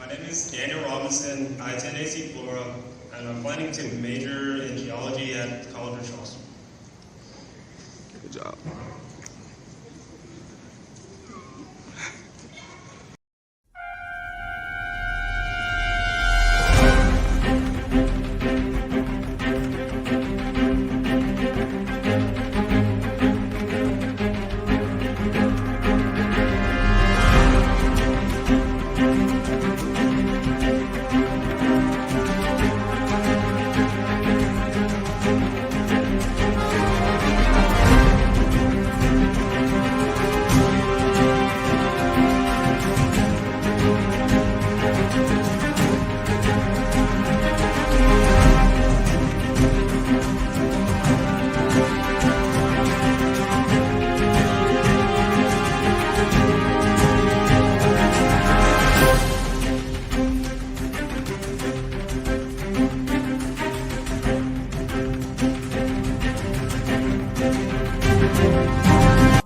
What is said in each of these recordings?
My name is Daniel Robinson. I attend AC Flora, and I'm planning to major in geology at College of Charleston. Good job.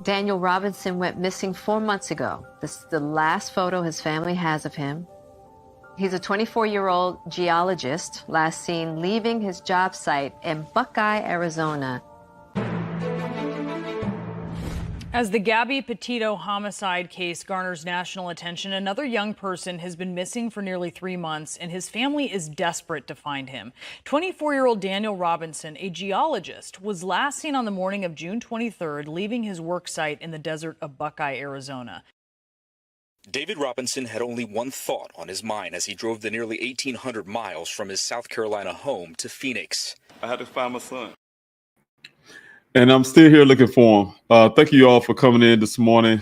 Daniel Robinson went missing 4 months ago. This is the last photo his family has of him. He's a 24-year-old geologist, last seen leaving his job site in Buckeye, Arizona. As the Gabby Petito homicide case garners national attention, another young person has been missing for nearly 3 months, and his family is desperate to find him. 24-year-old Daniel Robinson, a geologist, was last seen on the morning of June 23rd, leaving his work site in the desert of Buckeye, Arizona. David Robinson had only one thought on his mind as he drove the nearly 1,800 miles from his South Carolina home to Phoenix. I had to find my son. And I'm still here looking for him. Thank you all for coming in this morning.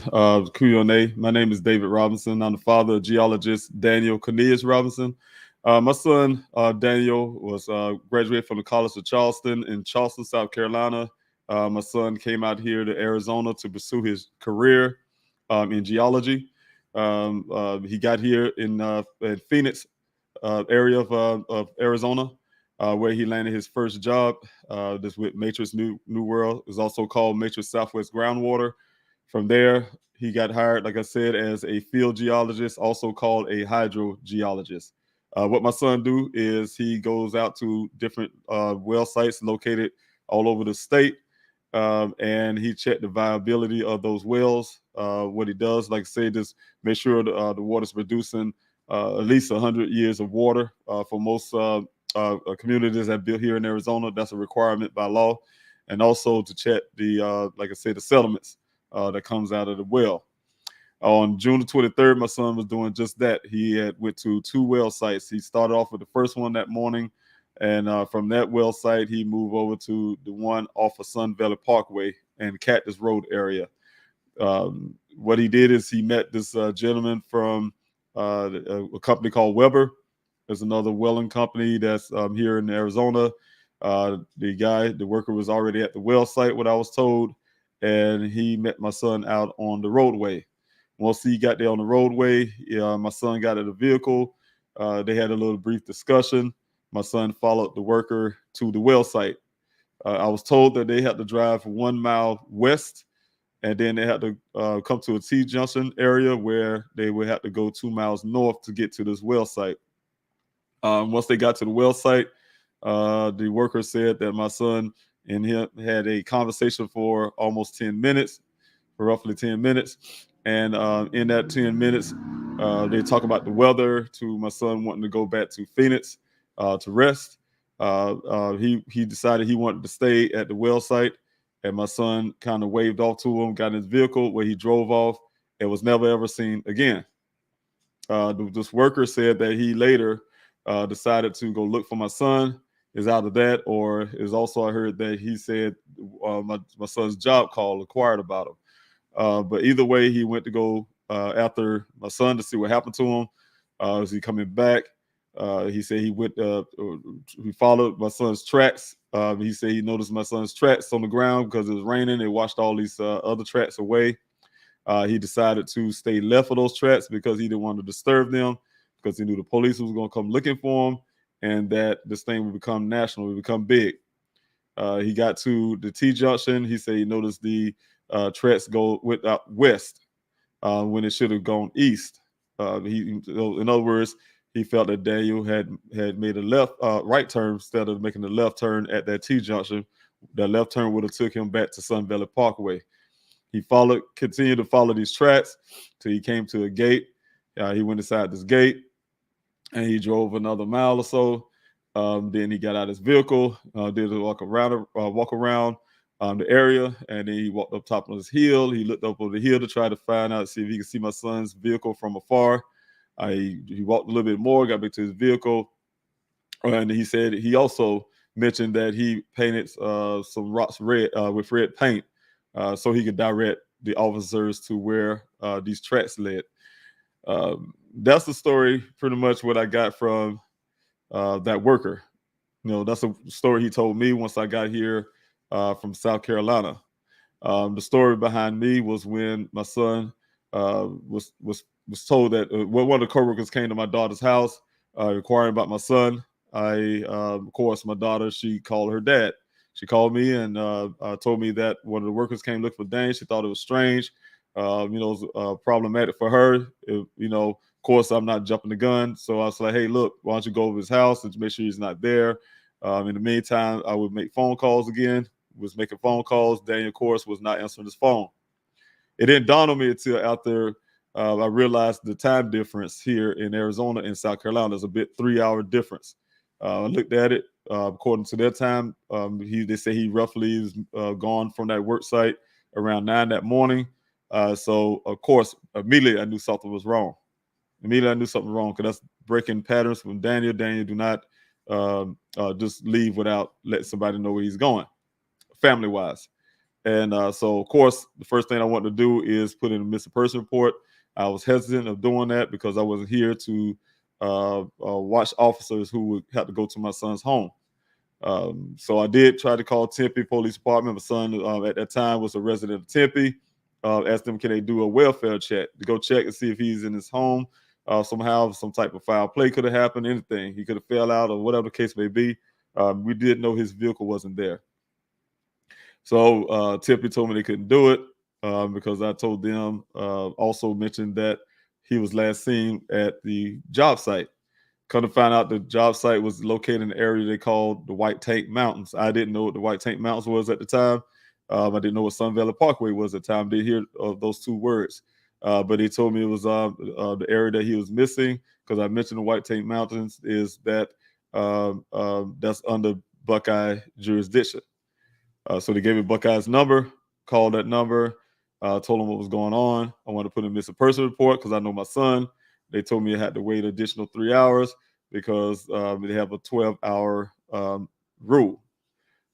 Q&A. My name is David Robinson. I'm the father of geologist Daniel Robinson. My son, Daniel, was graduated from the College of Charleston in Charleston, South Carolina. My son came out here to Arizona to pursue his career in geology. He got here in Phoenix area of Arizona, where he landed his first job. This with Matrix New World. It's also called Matrix Southwest Groundwater. From there, he got hired, like I said, as a field geologist, also called a hydrogeologist. What my son do is he goes out to different well sites located all over the state, and he checked the viability of those wells. What he does, like I say, just make sure the water's producing at least 100 years of water for most communities that built here in Arizona. That's a requirement by law. And also to check the, like I said, the sediments that comes out of the well. On June the 23rd, my son was doing just that. He had went to 2 well sites. He started off with the first one that morning. And from that well site, he moved over to the one off of Sun Valley Parkway and Cactus Road area. What he did is he met this gentleman from a company called Weber. There's another welling company that's here in Arizona. The worker was already at the well site, what I was told, and he met my son out on the roadway. Once he got there on the roadway, my son got in the vehicle. They had a little brief discussion. My son followed the worker to the well site. I was told that they had to drive 1 mile west, and then they had to come to a T-junction area where they would have to go 2 miles north to get to this well site. Once they got to the well site, the worker said that my son and him had a conversation for almost 10 minutes, for roughly 10 minutes. And in that 10 minutes, they talk about the weather, to my son wanting to go back to Phoenix to rest. He decided he wanted to stay at the well site, and my son kind of waved off to him, got in his vehicle where he drove off and was never ever seen again. This worker said that he later decided to go look for my son. Is out of that, or is also I heard that he said my son's job call inquired about him. But either way, he went to go after my son to see what happened to him. Is he coming back? He said he went. He followed my son's tracks. He said he noticed my son's tracks on the ground because it was raining. It washed all these other tracks away. He decided to stay left of those tracks because he didn't want to disturb them, because he knew the police was going to come looking for him, and that this thing would become national, would become big. He got to the T-junction. He said he noticed the tracks went out west when it should have gone east. In other words, he felt that Daniel had made a right turn instead of making the left turn at that T junction. That left turn would have took him back to Sun Valley Parkway. He continued to follow these tracks till he came to a gate. He went inside this gate and he drove another mile or so. Then he got out his vehicle, did a walk around the area, and then he walked up top of this hill. He looked up over the hill to try to find out, see if he could see my son's vehicle from afar. He walked a little bit more, got back to his vehicle, and he said he also mentioned that he painted some rocks red with red paint so he could direct the officers to where these tracks led. That's the story, pretty much what I got from that worker. That's a story he told me once I got here from South Carolina. The story behind me was when my son was told that one of the coworkers came to my daughter's house inquiring about my son. Of course, my daughter, she called her dad. She called me and told me that one of the workers came looking for Dane. She thought it was strange. It was problematic for her. Of course, I'm not jumping the gun. So I was like, hey, look, why don't you go over his house and make sure he's not there? In the meantime, I would make phone calls again. Was making phone calls. Daniel, of course, was not answering his phone. It didn't dawn on me until after I realized the time difference here in Arizona and South Carolina. There's a bit 3-hour difference. I looked at it. According to their time, they say he roughly is gone from that work site around 9 that morning. So, of course, immediately I knew something was wrong. Because that's breaking patterns from Daniel. Daniel do not just leave without letting somebody know where he's going, family-wise. And so, of course, the first thing I wanted to do is put in a missing person report. I was hesitant of doing that because I wasn't here to watch officers who would have to go to my son's home. So I did try to call Tempe Police Department. My son at that time was a resident of Tempe. Asked them, can they do a welfare check to go check and see if he's in his home. Somehow some type of foul play could have happened, anything. He could have fell out or whatever the case may be. We did know his vehicle wasn't there. So Tempe told me they couldn't do it because I told them, also mentioned that he was last seen at the job site. Come to find out the job site was located in an area they called the White Tank Mountains. I didn't know what the White Tank Mountains was at the time. I didn't know what Sun Valley Parkway was at the time. Didn't hear of those two words. But he told me it was the area that he was missing, because I mentioned the White Tank Mountains is that that's under Buckeye jurisdiction. So they gave me Buckeye's number, called that number, told him what was going on. I wanted to put in a missing person report because I know my son. They told me I had to wait an additional 3 hours because they have a 12-hour rule.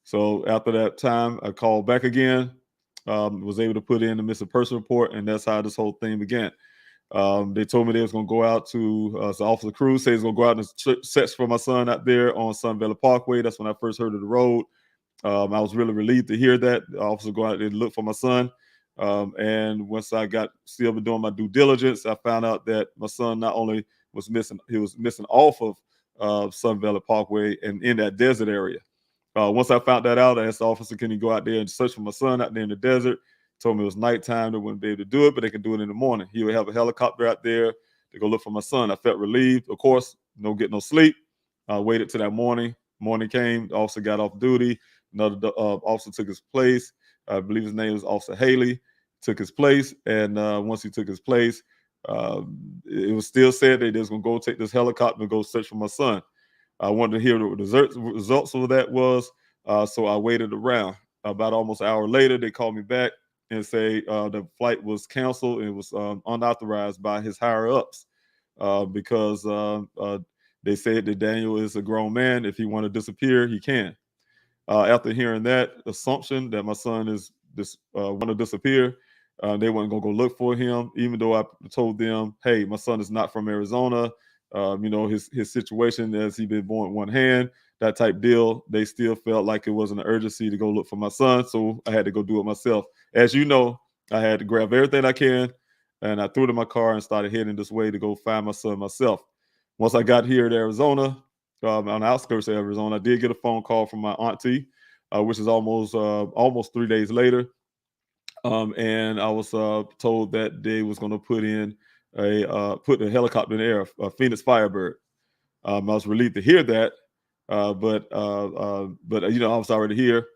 So after that time, I called back again, was able to put in the missing person report, and that's how this whole thing began. They told me they was going to go out to, so Officer Cruz said he's going to go out and search for my son out there on Sun Valley Parkway. That's when I first heard of the road. I was really relieved to hear that the officer go out there and look for my son. And once I got still doing my due diligence, I found out that my son not only was missing, he was missing off of Sun Valley Parkway and in that desert area. Once I found that out, I asked the officer, can he go out there and search for my son out there in the desert? Told me it was nighttime, they wouldn't be able to do it, but they can do it in the morning. He would have a helicopter out there to go look for my son. I felt relieved. Of course, no get no sleep. I waited till that morning. Morning came, the officer got off duty. Another officer took his place. I believe his name was Officer Haley, took his place. And once he took his place, it was still said that they was going to go take this helicopter and go search for my son. I wanted to hear what the results of that was. So I waited around. About almost an hour later, they called me back and say the flight was canceled and it was unauthorized by his higher ups because they said that Daniel is a grown man. If he want to disappear, he can. After hearing that assumption that my son is want to disappear, they weren't going to go look for him, even though I told them, hey, my son is not from Arizona. His situation, as he been born with one hand, that type deal. They still felt like it wasn't an urgency to go look for my son, so I had to go do it myself. As you know, I had to grab everything I can, and I threw it in my car and started heading this way to go find my son myself. Once I got here to Arizona, on the outskirts of Arizona, I did get a phone call from my auntie, which is almost 3 days later. And I was told that they was going to put in put a helicopter in the air, a Phoenix Firebird. I was relieved to hear that, but I was already here.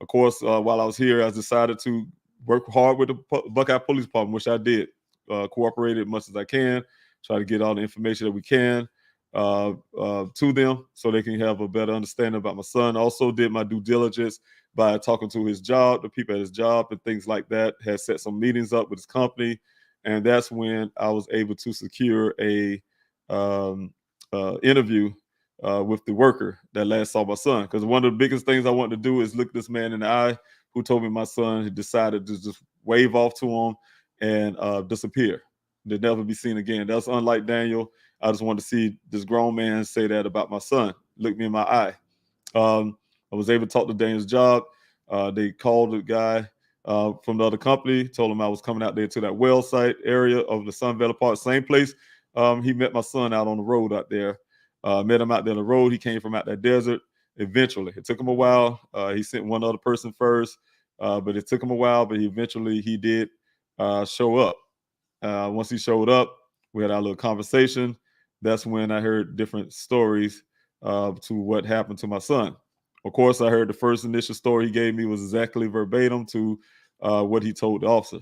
Of course, while I was here, I decided to work hard with the Buckeye Police Department, which I did. Cooperated as much as I can, try to get all the information that we can to them so they can have a better understanding about my son. Also did my due diligence by talking to his job, the people at his job and things like that, had set some meetings up with his company. And that's when I was able to secure a interview with the worker that last saw my son. Because one of the biggest things I wanted to do is look this man in the eye who told me my son had decided to just wave off to him and disappear, to never be seen again. That's unlike Daniel. I just wanted to see this grown man say that about my son, look me in my eye. I was able to talk to Daniel's job. They called the guy from the other company, told him I was coming out there to that well site area of the Sun Valley Park, same place he met my son out on the road out there. Met him out there on the road. He came from out that desert. Eventually, it took him a while. He sent one other person first, but it took him a while. But he did show up. Once he showed up, we had our little conversation. That's when I heard different stories to what happened to my son. Of course, I heard the first initial story he gave me was exactly verbatim to what he told the officer.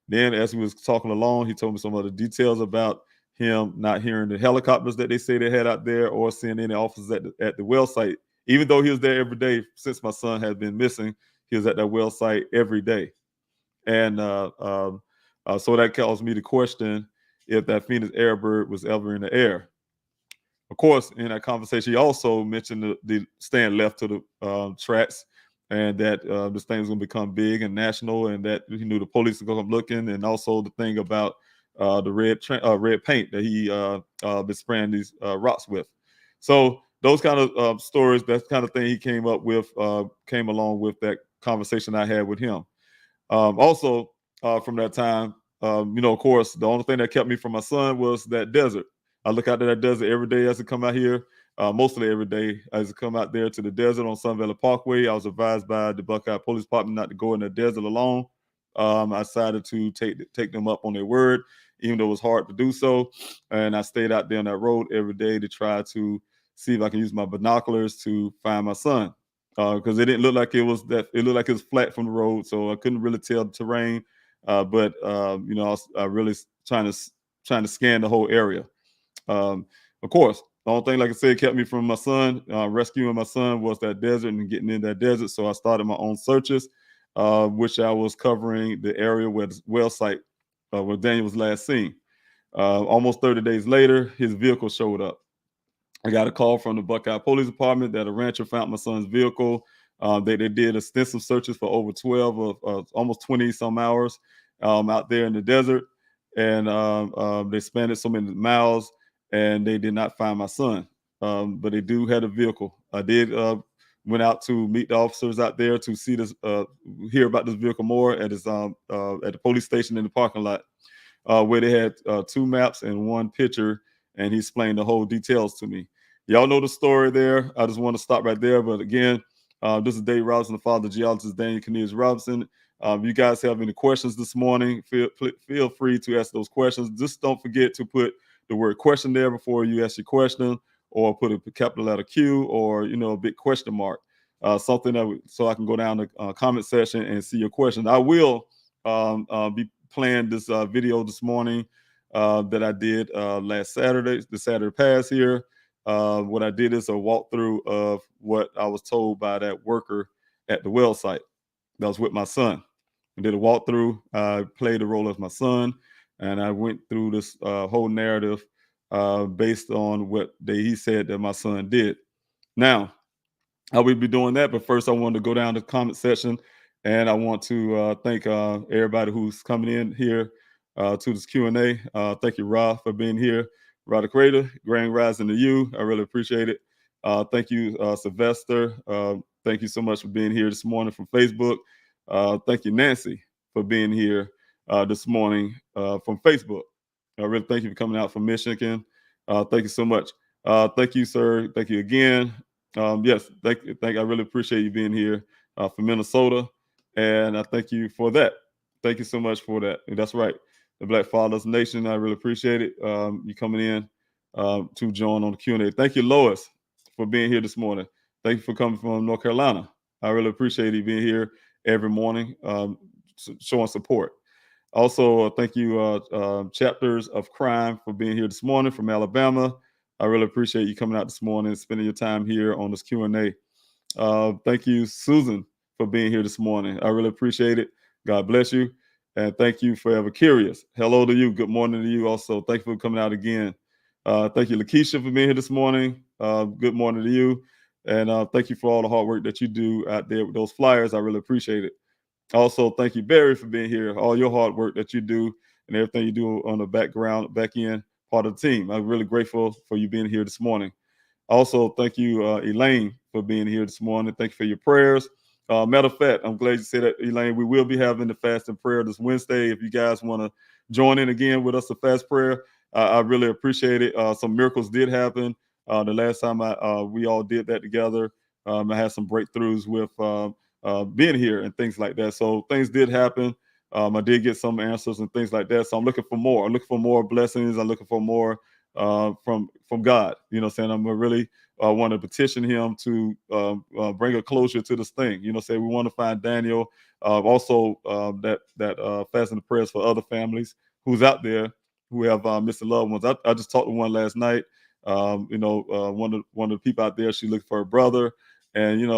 Then, as he was talking along, he told me some other details about him not hearing the helicopters that they say they had out there or seeing any officers at the well site. Even though he was there every day since my son had been missing, he was at that well site every day. And so that caused me to question if that Phoenix Airbird was ever in the air. Of course, in that conversation, he also mentioned the stand left to the tracks, and that this thing was going to become big and national, and that he knew the police were going to come looking, and also the thing about the red paint that he been spraying these rocks with. So those kind of stories, that kind of thing he came up with, came along with that conversation I had with him. Also, from that time, of course, the only thing that kept me from my son was that desert. I look out to that desert every day as I come out here, mostly every day as I come out there to the desert on Sun Valley Parkway. I was advised by the Buckeye Police Department not to go in the desert alone. I decided to take them up on their word, even though it was hard to do so. And I stayed out there on that road every day to try to see if I can use my binoculars to find my son. Because it didn't look like it was that. It looked like it was flat from the road, so I couldn't really tell the terrain. But I was really trying to scan the whole area. Of course, the only thing, like I said, kept me from my son, rescuing my son, was that desert and getting in that desert. So I started my own searches, which I was covering the area where the well site where Daniel was last seen. Almost 30 days later, his vehicle showed up. I got a call from the Buckeye Police Department that a rancher found my son's vehicle. They did extensive searches for over 12 of almost 20 some hours out there in the desert. And they spanned so many miles, and they did not find my son. But they do have a vehicle. I did went out to meet the officers out there to see this, hear about this vehicle more at his at the police station in the parking lot, where they had 2 maps and 1 picture, and he explained the whole details to me. Y'all know the story there. I just want to stop right there. But again, this is Dave Robinson, the father of Geologist Daniel Robinson. You guys have any questions this morning, feel free to ask those questions. Just don't forget to put the word question there before you ask your question, or put a capital letter Q, or a big question mark, something so I can go down the comment section and see your question. I will be playing this video this morning that I did last Saturday, the Saturday past here. What I did is a walkthrough of what I was told by that worker at the well site that was with my son. I did a walkthrough. I played the role of my son, and I went through this whole narrative based on what he said that my son did. Now, I will be doing that, but first I want to go down to the comment section, and I want to thank everybody who's coming in here to this Q&A. Thank you, Ra, for being here. Ra the Creator, Grand Rising to you. I really appreciate it. Thank you, Sylvester. Thank you so much for being here this morning from Facebook. Thank you, Nancy, for being here this morning from Facebook. I really thank you for coming out from Michigan. Thank you so much. Thank you, sir. Thank you again. Yes, I really appreciate you being here from Minnesota, and I thank you for that. Thank you so much for that. That's right. the Black Fathers Nation. I really appreciate it. You coming in to join on the Q&A. Thank you, Lois, for being here this morning. Thank you for coming from North Carolina. I really appreciate you being here every morning, showing support. Also, thank you, Chapters of Crime, for being here this morning from Alabama. I really appreciate you coming out this morning and spending your time here on this Q&A. Thank you, Susan, for being here this morning. I really appreciate it. God bless you. And thank you, Forever Curious. Hello to you. Good morning to you also. Thank you for coming out again. Thank you, Lakeisha, for being here this morning. Good morning to you. And thank you for all the hard work that you do out there with those flyers. I really appreciate it. Also, thank you, Barry, for being here. All your hard work that you do and everything you do on the background, back end part of the team. I'm really grateful for you being here this morning. Also, thank you, Elaine, for being here this morning. Thank you for your prayers. Matter of fact, I'm glad you said that, Elaine. We will be having the fast and prayer this Wednesday. If you guys want to join in again with us, the fast prayer, I really appreciate it. Some miracles did happen. The last time we all did that together, I had some breakthroughs with being here and things like that. So things did happen. I did get some answers and things like that. So I'm looking for more. I'm looking for more blessings. I'm looking for more from God. You know what I'm saying? I'm really want to petition him to bring a closure to this thing. You know, say we want to find Daniel. Also, that fasting and prayers for other families who's out there who have missing loved ones. I just talked to one last night. One of the people out there, she looked for her brother. And, a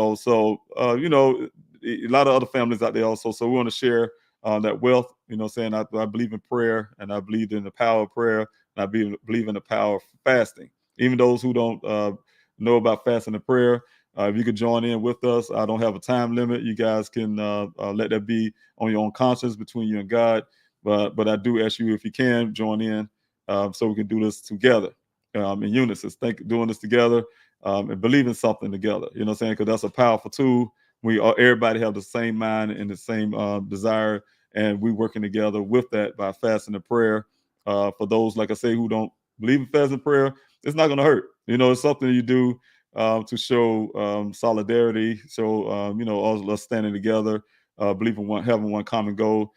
lot of other families out there also. So we want to share that wealth, saying I believe in prayer, and I believe in the power of prayer, and I believe in the power of fasting. Even those who don't know about fasting and prayer, if you could join in with us, I don't have a time limit. You guys can let that be on your own conscience between you and God. But I do ask you, if you can, join in so we can do this together in unison. Doing this together. And believe in something together, you know what I'm saying? Because that's a powerful tool. Everybody have the same mind and the same desire, and we working together with that by fasting and prayer. For those, like I say, who don't believe in fasting and prayer, it's not going to hurt. It's something you do to show solidarity, show all of us standing together, believing having one common goal.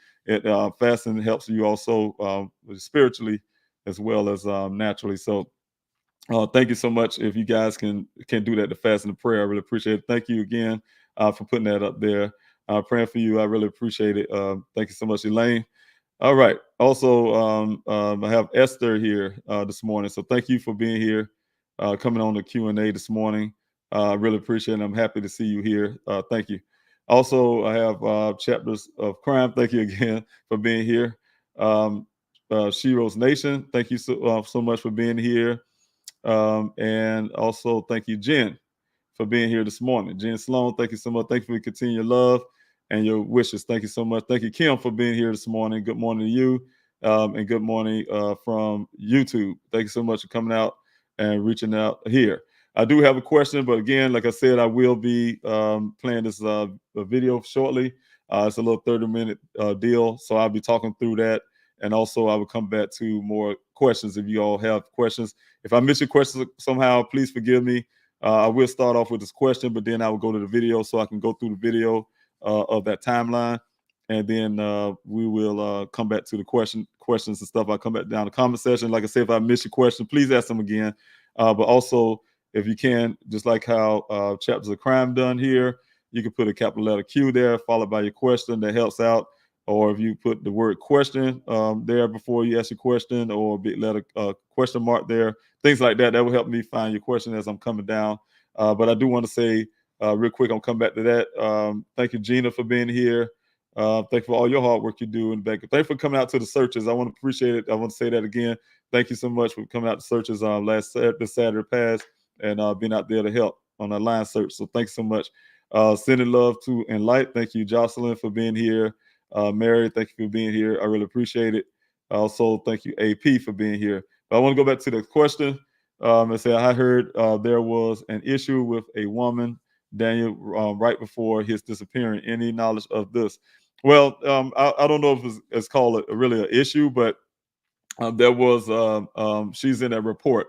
Fasting helps you also spiritually as well as naturally. So. Thank you so much. If you guys can do that, the fast and the prayer, I really appreciate it. Thank you again for putting that up there. Praying for you, I really appreciate it. Thank you so much, Elaine. All right. Also, I have Esther here this morning. So thank you for being here, coming on the Q&A this morning. I really appreciate it. I'm happy to see you here. Thank you. Also, I have Chapters of Crime. Thank you again for being here. Shiro's Nation, thank you so much for being here. And also thank you, Jen, for being here this morning. Jen Sloan, thank you so much. Thank you for continuing your love and your wishes. Thank you so much. Thank you, Kim, for being here this morning. Good morning to you, and good morning from YouTube. Thank you so much for coming out and reaching out here. I do have a question, but again, like I said, I will be playing this video shortly. It's a little 30-minute deal, so I'll be talking through that. And also, I will come back to more questions if you all have questions. If I miss your questions somehow, please forgive me. I will start off with this question, but then I will go to the video so I can go through the video of that timeline. And then we will come back to the questions and stuff. I'll come back down the comment section. Like I said, if I miss your question, please ask them again. But also, if you can, just like how Chapters of Crime done here, you can put a capital letter Q there, followed by your question. That helps out. Or if you put the word question there before you ask your question, or a big letter question mark there, things like that, that will help me find your question as I'm coming down. But I do want to say real quick, I'll come back to that. Thank you, Gina, for being here. Thank you for all your hard work you do in the back. Thank you for coming out to the searches. I want to appreciate it. I want to say that again. Thank you so much for coming out to searches this Saturday past and being out there to help on the line search. So thanks so much. Sending love to Enlight. Thank you, Jocelyn, for being here. Mary, thank you for being here. I really appreciate it. Also, thank you, AP, for being here. But I want to go back to the question and say I heard there was an issue with a woman, Daniel, right before his disappearing. Any knowledge of this? Well, I don't know if it's called really an issue, but there was she's in that report.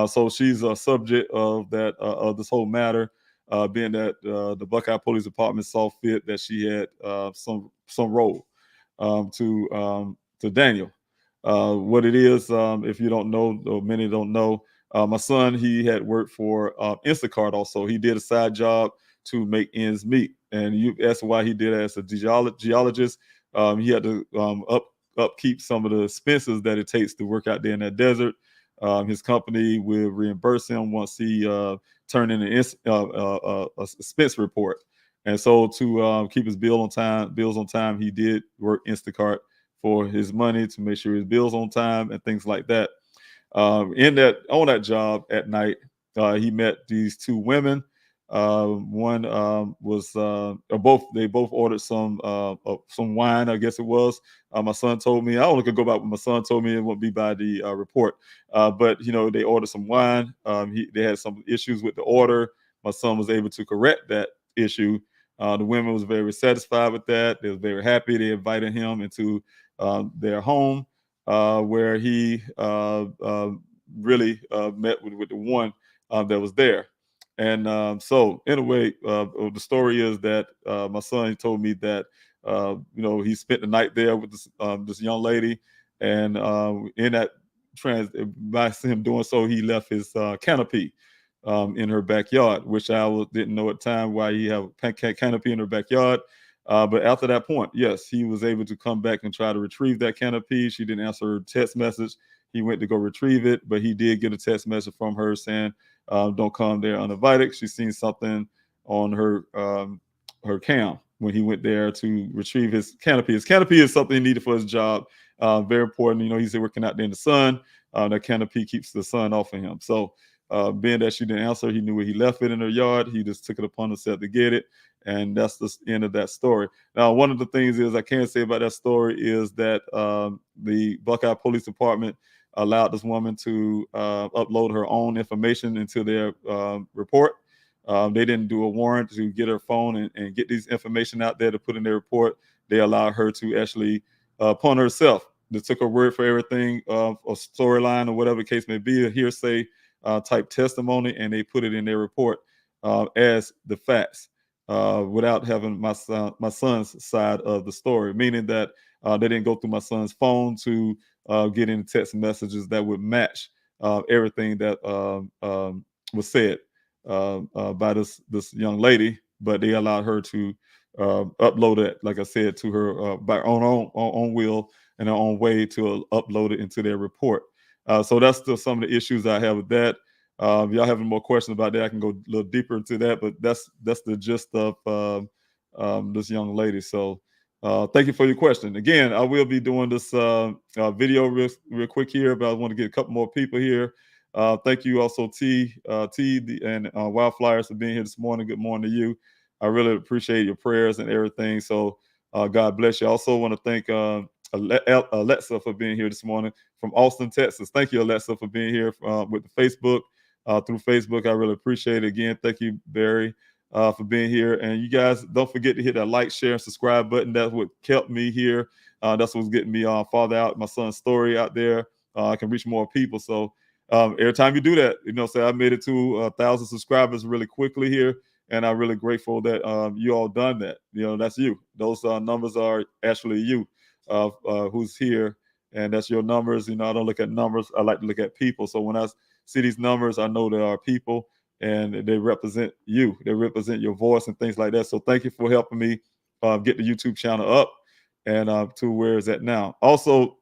So she's a subject of that of this whole matter. Being that the Buckeye Police Department saw fit that she had some role to Daniel. What it is, if you don't know, or many don't know, my son, he had worked for Instacart also. He did a side job to make ends meet. And you asked why he did it as a geologist. He had to upkeep some of the expenses that it takes to work out there in that desert. His company will reimburse him once he turned in an expense report. And so to keep his bills on time, he did work Instacart for his money to make sure his bills on time and things like that. On that job at night, he met these two women. One was they both ordered some wine, I guess it was. My son told me, I only could go by what my son told me. It won't be by the report. But they ordered some wine. They had some issues with the order. My son was able to correct that issue. The women was very satisfied with that. They were very happy. They invited him into their home, where he really met with the one that was there. And so anyway, the story is that my son told me that he spent the night there with this young lady, and in that by him doing so, he left his canopy in her backyard, which didn't know at the time why he had a canopy in her backyard. But after that point, yes, he was able to come back and try to retrieve that canopy. She didn't answer her text message. He went to go retrieve it, but he did get a text message from her saying, "Don't come there uninvited." She's seen something on her cam when he went there to retrieve his canopy. His canopy is something he needed for his job. Very important. He's working out there in the sun. That canopy keeps the sun off of him. So being that she didn't answer, he knew where he left it in her yard. He just took it upon himself to get it. And that's the end of that story. Now, one of the things I can say about that story is that the Buckeye Police Department allowed this woman to upload her own information into their report. They didn't do a warrant to get her phone and get these information out there to put in their report. They allowed her to actually, upon herself, they took her word for everything, a storyline or whatever the case may be, a hearsay type testimony, and they put it in their report as the facts. Without having my son's side of the story, meaning that they didn't go through my son's phone to get any text messages that would match everything that was said by this young lady, but they allowed her to upload it, like I said, to her by her own will and her own way to upload it into their report. So that's still some of the issues I have with that. If y'all have any more questions about that, I can go a little deeper into that, but that's the gist of this young lady. So thank you for your question. Again, I will be doing this video real quick here, but I want to get a couple more people here. Thank you also, T and Wildflyers for being here this morning. Good morning to you. I really appreciate your prayers and everything. So God bless you. I also want to thank Alexa for being here this morning from Austin, Texas. Thank you, Alexa, for being here with the Facebook. Through Facebook. I really appreciate it. Again, thank you, Barry, for being here. And you guys, don't forget to hit that like, share, and subscribe button. That's what kept me here. That's what's getting me farther out, my son's story out there. I can reach more people. So every time you do that, say I made it to 1,000 subscribers really quickly here. And I'm really grateful that you all done that. That's you. Those numbers are actually you who's here. And that's your numbers. I don't look at numbers. I like to look at people. So when I see these numbers, I know there are people and they represent you. They represent your voice and things like that. So thank you for helping me get the YouTube channel up and to where it's at now. Also,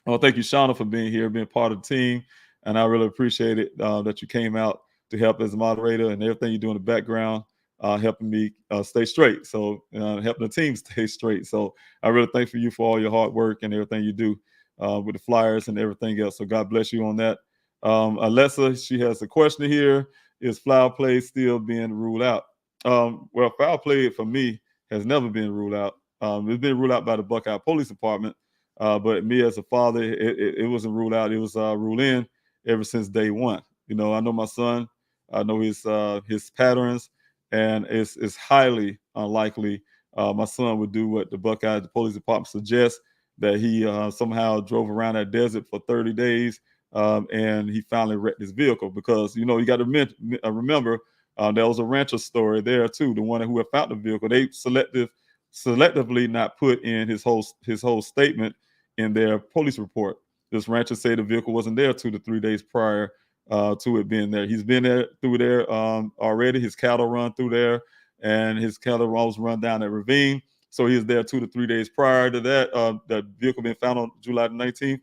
thank you, Shauna, for being here, being part of the team. And I really appreciate it that you came out to help as a moderator and everything you do in the background, helping me stay straight. So helping the team stay straight. So I really thank you for all your hard work and everything you do with the flyers and everything else. So God bless you on that. Alexa, she has a question here. Is foul play still being ruled out? Well, foul play for me has never been ruled out. It's been ruled out by the Buckeye Police Department. But me as a father, it wasn't ruled out. It was ruled in ever since day one. I know my son. I know his patterns, and it's highly unlikely my son would do what the Buckeye Police Department suggests, that he somehow drove around that desert for 30 days and he finally wrecked his vehicle. Because you got to remember there was a rancher story there too. The one who had found the vehicle, they selectively not put in his whole statement in their police report. this rancher said the vehicle wasn't there 2 to 3 days prior to it being there. He's been through there already. His cattle run through there, and his cattle was run down that ravine. So he was there 2 to 3 days prior to that. The vehicle being found on July the 19th,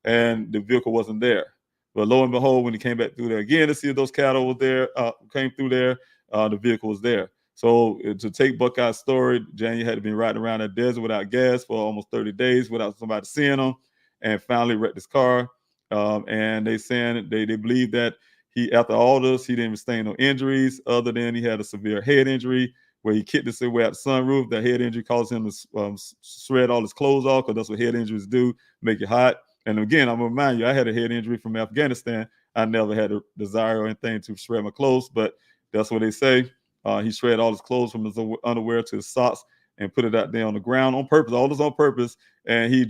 and the vehicle wasn't there. But lo and behold, when he came back through there again to see if those cattle was there, came through there, the vehicle was there. So to take Buckeye's story, Daniel had been riding around that desert without gas for almost 30 days without somebody seeing him, and finally wrecked his car. And they saying they believe that he, after all this, he didn't sustain no injuries other than he had a severe head injury where he kicked his way out the sunroof. That head injury caused him to shred all his clothes off, because that's what head injuries do, make you hot. And again, I'm gonna remind you, I had a head injury from Afghanistan. I never had a desire or anything to shred my clothes, but that's what they say. He shredded all his clothes from his underwear to his socks and put it out there on the ground on purpose, all this on purpose. And he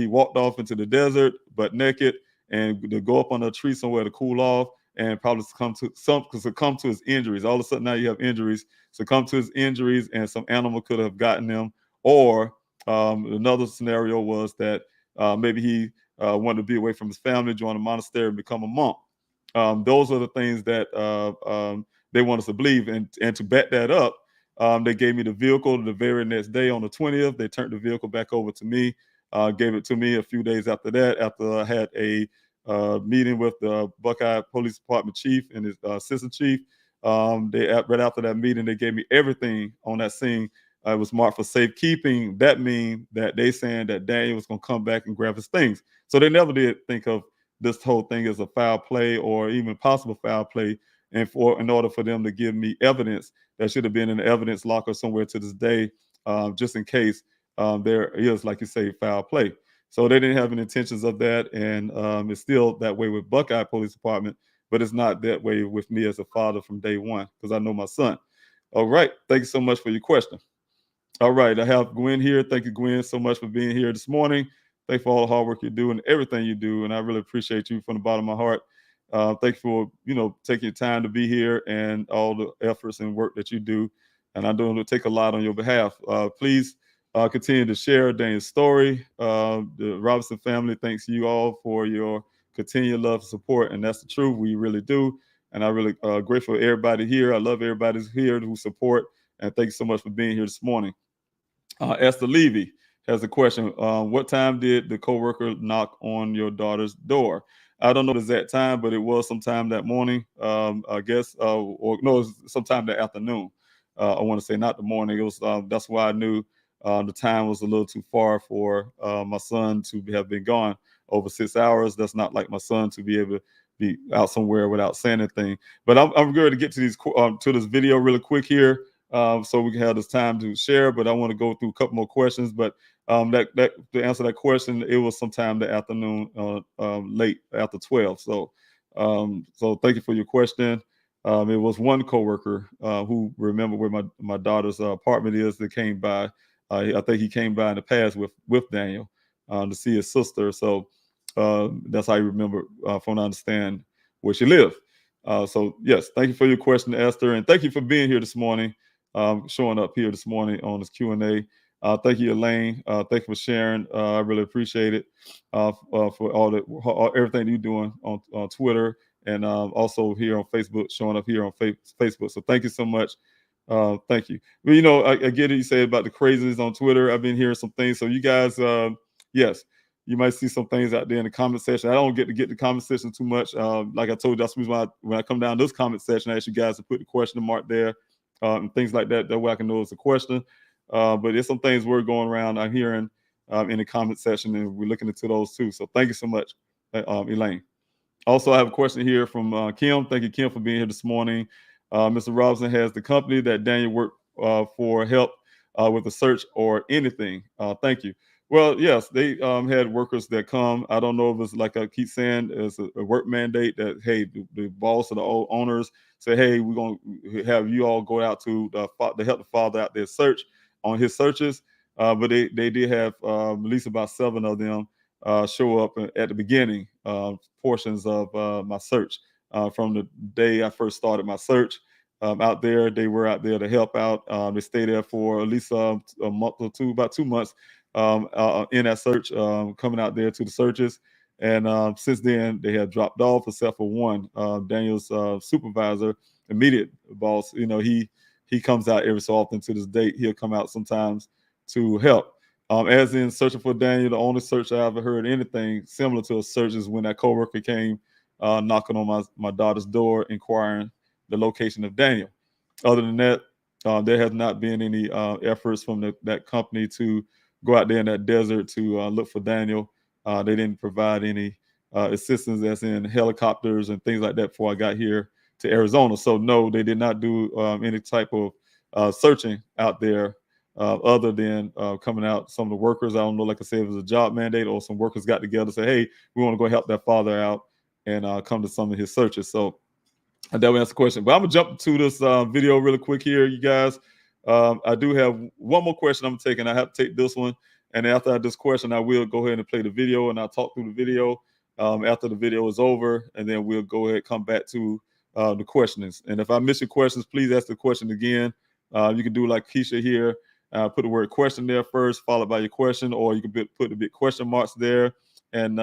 walked off into the desert, butt naked, and to go up on a tree somewhere to cool off, and probably succumb to his injuries. All of a sudden now you have injuries, succumb to his injuries, and some animal could have gotten him. Or another scenario was that maybe he wanted to be away from his family, join a monastery, and become a monk. Those are the things that they want us to believe. And to back that up, they gave me the vehicle the very next day on the 20th. They turned the vehicle back over to me, gave it to me a few days after that, after I had a meeting with the Buckeye Police Department chief and his assistant chief. Right after that meeting, they gave me everything on that scene. It was marked for safekeeping. That means that they saying that Daniel was going to come back and grab his things. So they never did think of this whole thing as a foul play or even possible foul play. And in order for them to give me evidence that should have been in the evidence locker somewhere to this day, just in case there is, like you say, foul play. So they didn't have any intentions of that, and it's still that way with Buckeye Police Department, but it's not that way with me as a father from day one, because I know my son. All right, thank you so much for your question. All right, I have Gwen here. Thank you, Gwen, so much for being here this morning. Thank you for all the hard work you do and everything you do, and I really appreciate you from the bottom of my heart. Thank you for taking your time to be here and all the efforts and work that you do. And I know it'll take a lot on your behalf. Please continue to share Daniel's story. The Robinson family thanks you all for your continued love and support, and that's the truth. We really do. And I'm really grateful for everybody here. I love everybody who's here who support, and thank you so much for being here this morning. Esther Levy has a question. What time did the coworker knock on your daughter's door? I don't know the exact time, but it was sometime that morning, I guess, or no, it was sometime that afternoon. I want to say not the morning. It was. That's why I knew the time was a little too far for my son to have been gone over 6 hours. That's not like my son to be able to be out somewhere without saying anything. But I'm going to get to this video really quick here, so we can have this time to share. But I want to go through a couple more questions. But to answer that question, it was sometime the afternoon, late after 12. So thank you for your question. It was one coworker who remembered where my daughter's apartment is that came by. I think he came by in the past with Daniel to see his sister. So that's how you remember, from what I understand, where she lived. So yes, thank you for your question, Esther, and thank you for being here this morning, showing up here this morning on this Q&A. Thank you, Elaine. Thank you for sharing. I really appreciate it for everything you're doing on Twitter, and also here on Facebook, showing up here on Facebook. So thank you so much. Thank you. Well, I get it. You say about the craziness on Twitter. I've been hearing some things. So you guys, yes, you might see some things out there in the comment section. I don't get the comment section too much. Like I told you, that's the reason why when I come down this comment section, I ask you guys to put the question mark there and things like that. That way I can know it's a question. But there's some things we're going around. I'm hearing in the comment section, and we're looking into those too. So thank you so much, Elaine. Also, I have a question here from Kim. Thank you, Kim, for being here this morning. Mr. Robinson, has the company that Daniel worked for help with the search or anything? Thank you. Well, yes, they had workers that come. I don't know if it's like I keep saying, it's a work mandate that, hey, the boss or the owners say, hey, we're going to have you all go out to help the father out there search on his searches. But they did have at least about 7 of them show up at the beginning portions of my search. From the day I first started my search out there, they were out there to help out. They stayed there for at least a month or two, about 2 months in that search, coming out there to the searches. And since then, they have dropped off except for one. Daniel's supervisor, immediate boss, he comes out every so often to this date. He'll come out sometimes to help. As in searching for Daniel, the only search I ever heard anything similar to a search is when that coworker came knocking on my daughter's door, inquiring the location of Daniel. Other than that, there has not been any efforts from that company to go out there in that desert to look for Daniel. They didn't provide any assistance, as in helicopters and things like that, before I got here to Arizona. So no, they did not do any type of searching out there other than coming out. Some of the workers, I don't know, like I said, it was a job mandate, or some workers got together and say, hey, we want to go help that father out and come to some of his searches. So that will answer the question. But I'm going to jump to this video really quick here, you guys. I do have one more question I'm taking. I have to take this one. And after I have this question, I will go ahead and play the video, and I'll talk through the video after the video is over. And then we'll go ahead and come back to the questions. And if I miss your questions, please ask the question again. You can do like Keisha here. Put the word question there first, followed by your question, or you can put the big question marks there. And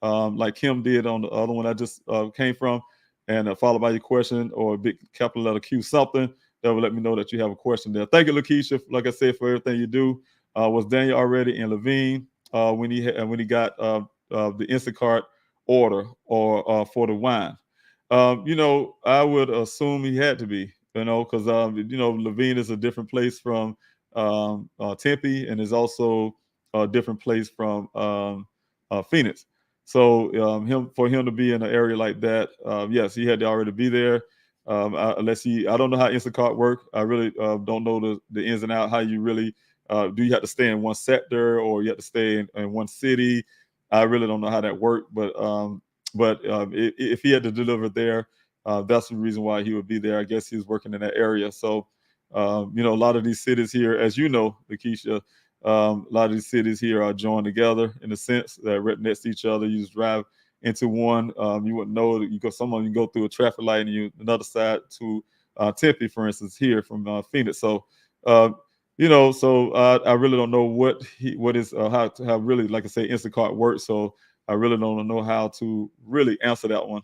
like Kim did on the other one I just came from, and followed by your question, or a big capital letter Q something that will let me know that you have a question there. Thank you, Lakeisha, like I said, for everything you do. Was Daniel already in Levine when he got the Instacart order or for the wine? I would assume he had to be, because Levine is a different place from Tempe, and is also a different place from Phoenix. So for him to be in an area like that, yes, he had to already be there. I don't know how Instacart work. I really don't know the ins and out, how you really do you have to stay in one sector, or you have to stay in one city. I really don't know how that worked, but if he had to deliver there, that's the reason why he would be there. I guess he was working in that area. So a lot of these cities here, as you know, Lakeisha, a lot of these cities here are joined together in the sense that right next to each other. You just drive into one. You wouldn't know that you go through a traffic light, and another side to Tempe, for instance, here from Phoenix. So I really don't know how really, like I say, Instacart works. So I really don't know how to really answer that one,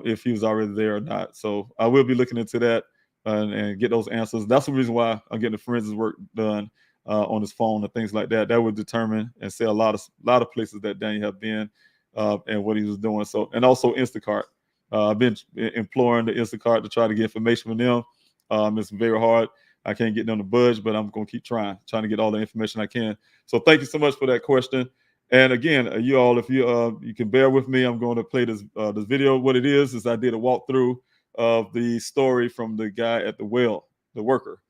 if he was already there or not. So I will be looking into that and get those answers. That's the reason why I'm getting the forensics work done on his phone and things like that. That would determine and say a lot of places that Daniel have been and what he was doing. So, and also Instacart. I've been imploring the Instacart to try to get information from them. It's very hard. I can't get them to budge, but I'm going to keep trying to get all the information I can. So thank you so much for that question. And again, you all, if you can bear with me, I'm going to play this video. What it is I did a walkthrough of the story from the guy at the well, the worker.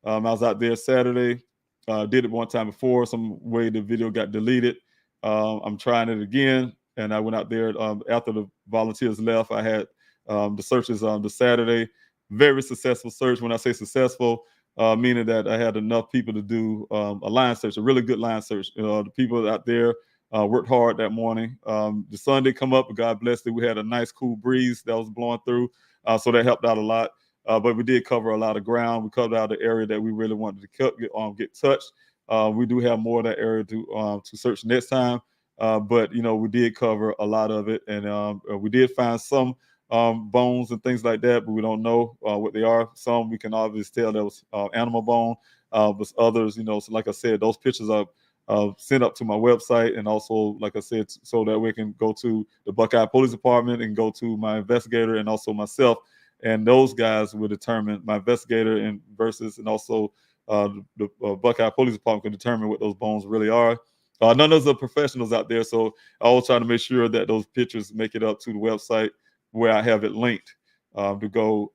I was out there Saturday. Did it one time before. Some way the video got deleted. I'm trying it again, and I went out there after the volunteers left. I had the searches on the Saturday. Very successful search. When I say successful, meaning that I had enough people to do a line search, a really good line search. The people out there worked hard that morning. The sun did come up, but God blessed it. We had a nice cool breeze that was blowing through, so that helped out a lot. But we did cover a lot of ground. We covered out the area that we really wanted to get touched. We do have more of that area to search next time. But we did cover a lot of it, and we did find some bones and things like that, but we don't know what they are. Some we can obviously tell that was animal bone, but others, so like I said, those pictures are sent up to my website, and also, like I said, so that we can go to the Buckeye Police Department and go to my investigator and also myself, and those guys will determine, my investigator and also the Buckeye Police Department can determine what those bones really are. None of those are professionals out there, so I always try to make sure that those pictures make it up to the website where I have it linked to go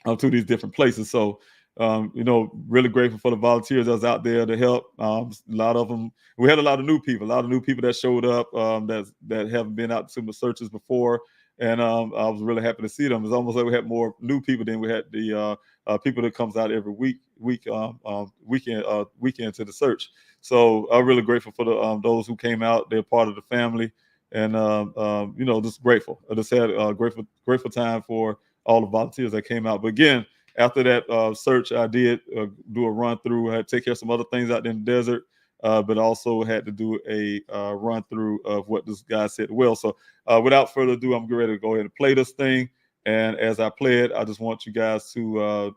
to these different places. So, really grateful for the volunteers that was out there to help. A lot of them, we had a lot of new people that showed up that haven't been out to the searches before. And I was really happy to see them. It's almost like we had more new people than we had the people that comes out every weekend to the search. So I'm really grateful for those who came out. They're part of the family. And just grateful. I just had a grateful time for all the volunteers that came out. But again, after that search, I did do a run through. I had to take care of some other things out in the desert. but also had to do a run through of what this guy said well. So without further ado, I'm ready to go ahead and play this thing. And as I play it, I just want you guys to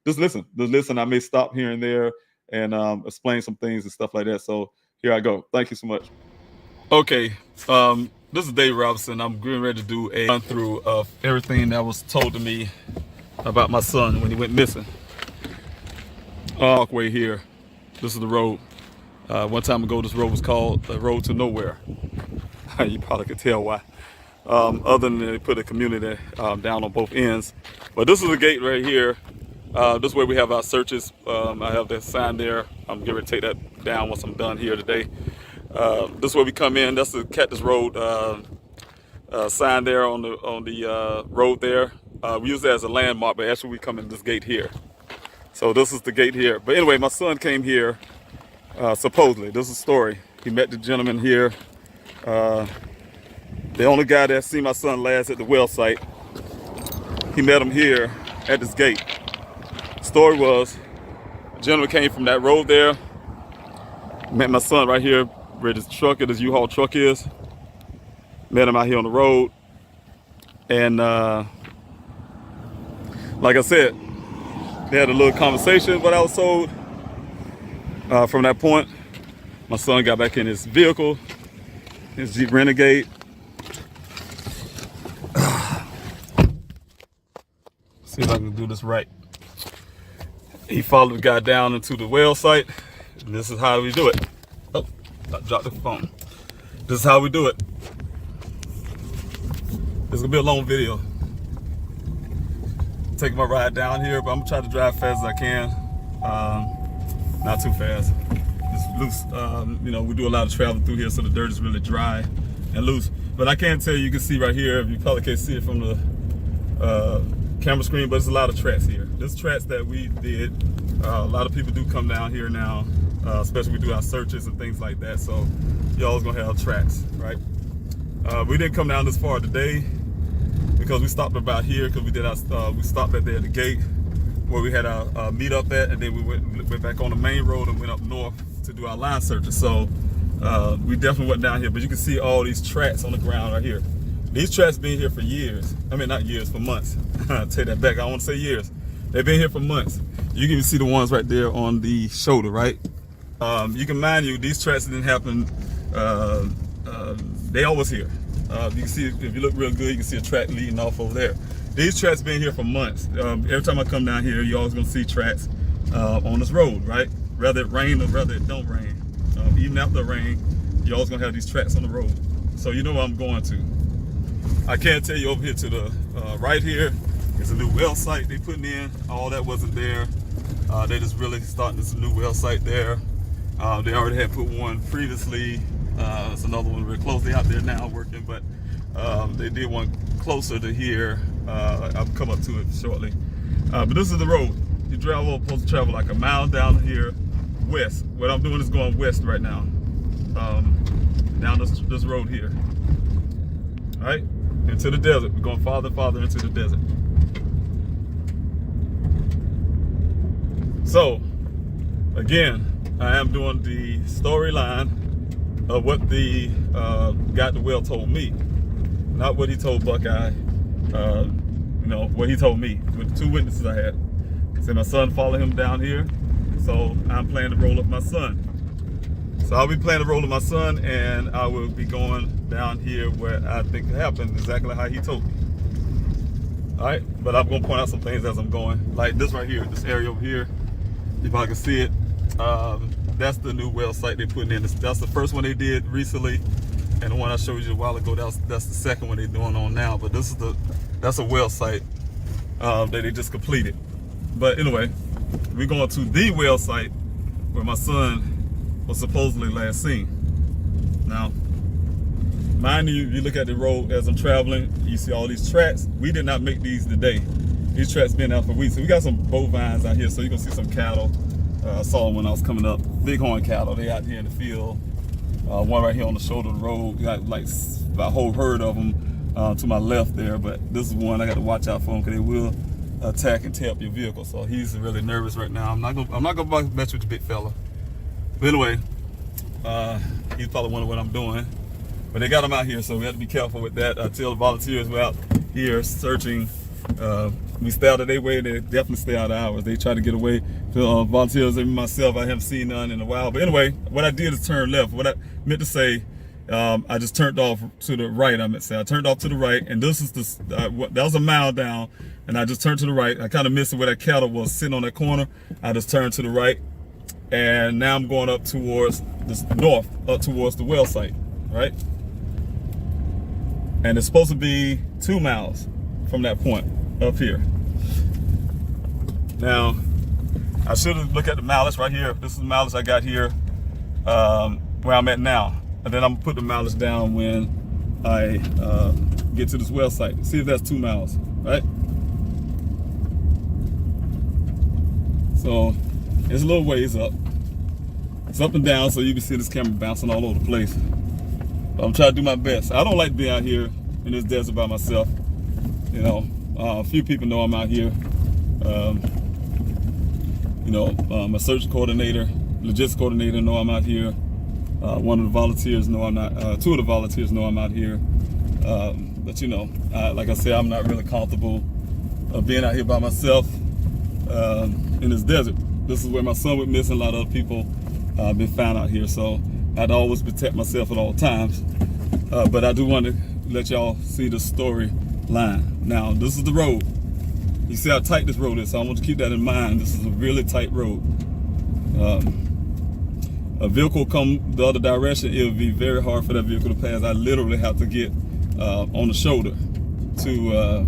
just listen. Just listen. I may stop here and there and explain some things and stuff like that. So here I go. Thank you so much. Okay, this is Dave Robinson. I'm getting ready to do a run through of everything that was told to me about my son when he went missing. Walkway here. This is the road. One time ago, this road was called the Road to Nowhere. You probably could tell why. Other than they put a community down on both ends. But this is the gate right here. This is where we have our searches. I have that sign there. I'm getting ready to take that down once I'm done here today. This is where we come in. That's the Cactus Road sign there on the road there. We use that as a landmark, but actually we come in this gate here. So this is the gate here. But anyway, my son came here, supposedly. This is a story. He met the gentleman here. The only guy that seen my son last at the well site, he met him here at this gate. The story was, the gentleman came from that road there, met my son right here where this U-Haul truck is. Met him out here on the road. And like I said, they had a little conversation, but I was told from that point, my son got back in his vehicle, his Jeep Renegade. See if I can do this right. He followed the guy down into the well site, and this is how we do it. Oh, I dropped the phone. This is how we do it. It's gonna be a long video. Taking my ride down here, but I'm gonna try to drive fast as I can. Not too fast. It's loose. You know, we do a lot of travel through here, so the dirt is really dry and loose. But I can tell you, you can see right here, you probably can't see it from the camera screen, but there's a lot of tracks here. There's tracks that we did. A lot of people do come down here now, especially we do our searches and things like that. So y'all's gonna have tracks, right? We didn't come down this far today because we stopped about here because we stopped at the gate where we had our meet up at, and then we went back on the main road and went up north to do our line searches. So we definitely went down here, but you can see all these tracks on the ground right here. These tracks been here for years. I mean, not years, for months. I'll take that back. I don't want to say years. They've been here for months. You can even see the ones right there on the shoulder, right? You can mind you, these tracks didn't happen. They always here. You can see, if you look real good, you can see a track leading off over there. These tracks been here for months. Every time I come down here, you always gonna see tracks on this road, right? Whether it rain or whether it don't rain. Even after the rain, you always gonna have these tracks on the road. So you know where I'm going to. I can't tell you over here to the right here, it's a new well site they putting in. All that wasn't there. They just really starting this new well site there. They already had put one previously. It's another one really closely out there now working, but they did one closer to here. I'll come up to it shortly. But this is the road. You supposed to travel like a mile down here west. What I'm doing is going west right now. Down this road here. All right, into the desert. We're going farther and farther into the desert. So, again, I am doing the storyline of what the guy at the well told me, not what he told Buckeye. You know, what he told me with the two witnesses I had. Said my son followed him down here, so I'm playing the role of my son. So I'll be playing the role of my son, and I will be going down here where I think it happened, exactly how he told me. All right, but I'm gonna point out some things as I'm going, like this right here, this area over here. You probably can see it. That's the new well site they're putting in. That's the first one they did recently, and the one I showed you a while ago, that's the second one they're doing on now. But this is that's a well site that they just completed. But anyway, we're going to the well site where my son was supposedly last seen. Now, mind you, you look at the road as I'm traveling, you see all these tracks. We did not make these today. These tracks been out for weeks. So we got some bovines out here, so you can see some cattle. I saw them when I was coming up. Bighorn cattle, they out here in the field. One right here on the shoulder of the road. We got like a whole herd of them to my left there, but this is one I got to watch out for them because they will attack and tear up your vehicle. So he's really nervous right now. I'm not gonna mess with the big fella. But anyway, he's probably wondering what I'm doing. But they got him out here, so we have to be careful with that. I tell the volunteers we're out here searching. We stay out of their way, they definitely stay out of ours. They try to get away. The volunteers and myself, I haven't seen none in a while. But anyway, what I did is turn left. What I meant to say, I just turned off to the right. I meant to say I turned off to the right, and this is that was a mile down, and I just turned to the right. I kind of missed where that cattle was sitting on that corner. I just turned to the right, and now I'm going up towards the north, up towards the well site, right? And it's supposed to be 2 miles from that point up here. Now, I should have looked at the mileage right here. This is the mileage I got here, where I'm at now. And then I'm gonna put the mileage down when I get to this well site. See if that's 2 miles, right? So it's a little ways up. It's up and down, so you can see this camera bouncing all over the place. But I'm trying to do my best. I don't like being out here in this desert by myself. You know, a few people know I'm out here. My search coordinator, logistics coordinator know I'm out here. One of the volunteers know I'm not, 2 of the volunteers know I'm out here. But you know, like I said, I'm not really comfortable being out here by myself in this desert. This is where my son went missing. A lot of other people been found out here, so I had to always protect myself at all times. But I do want to let y'all see the story line. Now, this is the road. You see how tight this road is, so I want to keep that in mind. This is a really tight road. A vehicle come the other direction, it would be very hard for that vehicle to pass. I literally have to get on the shoulder to,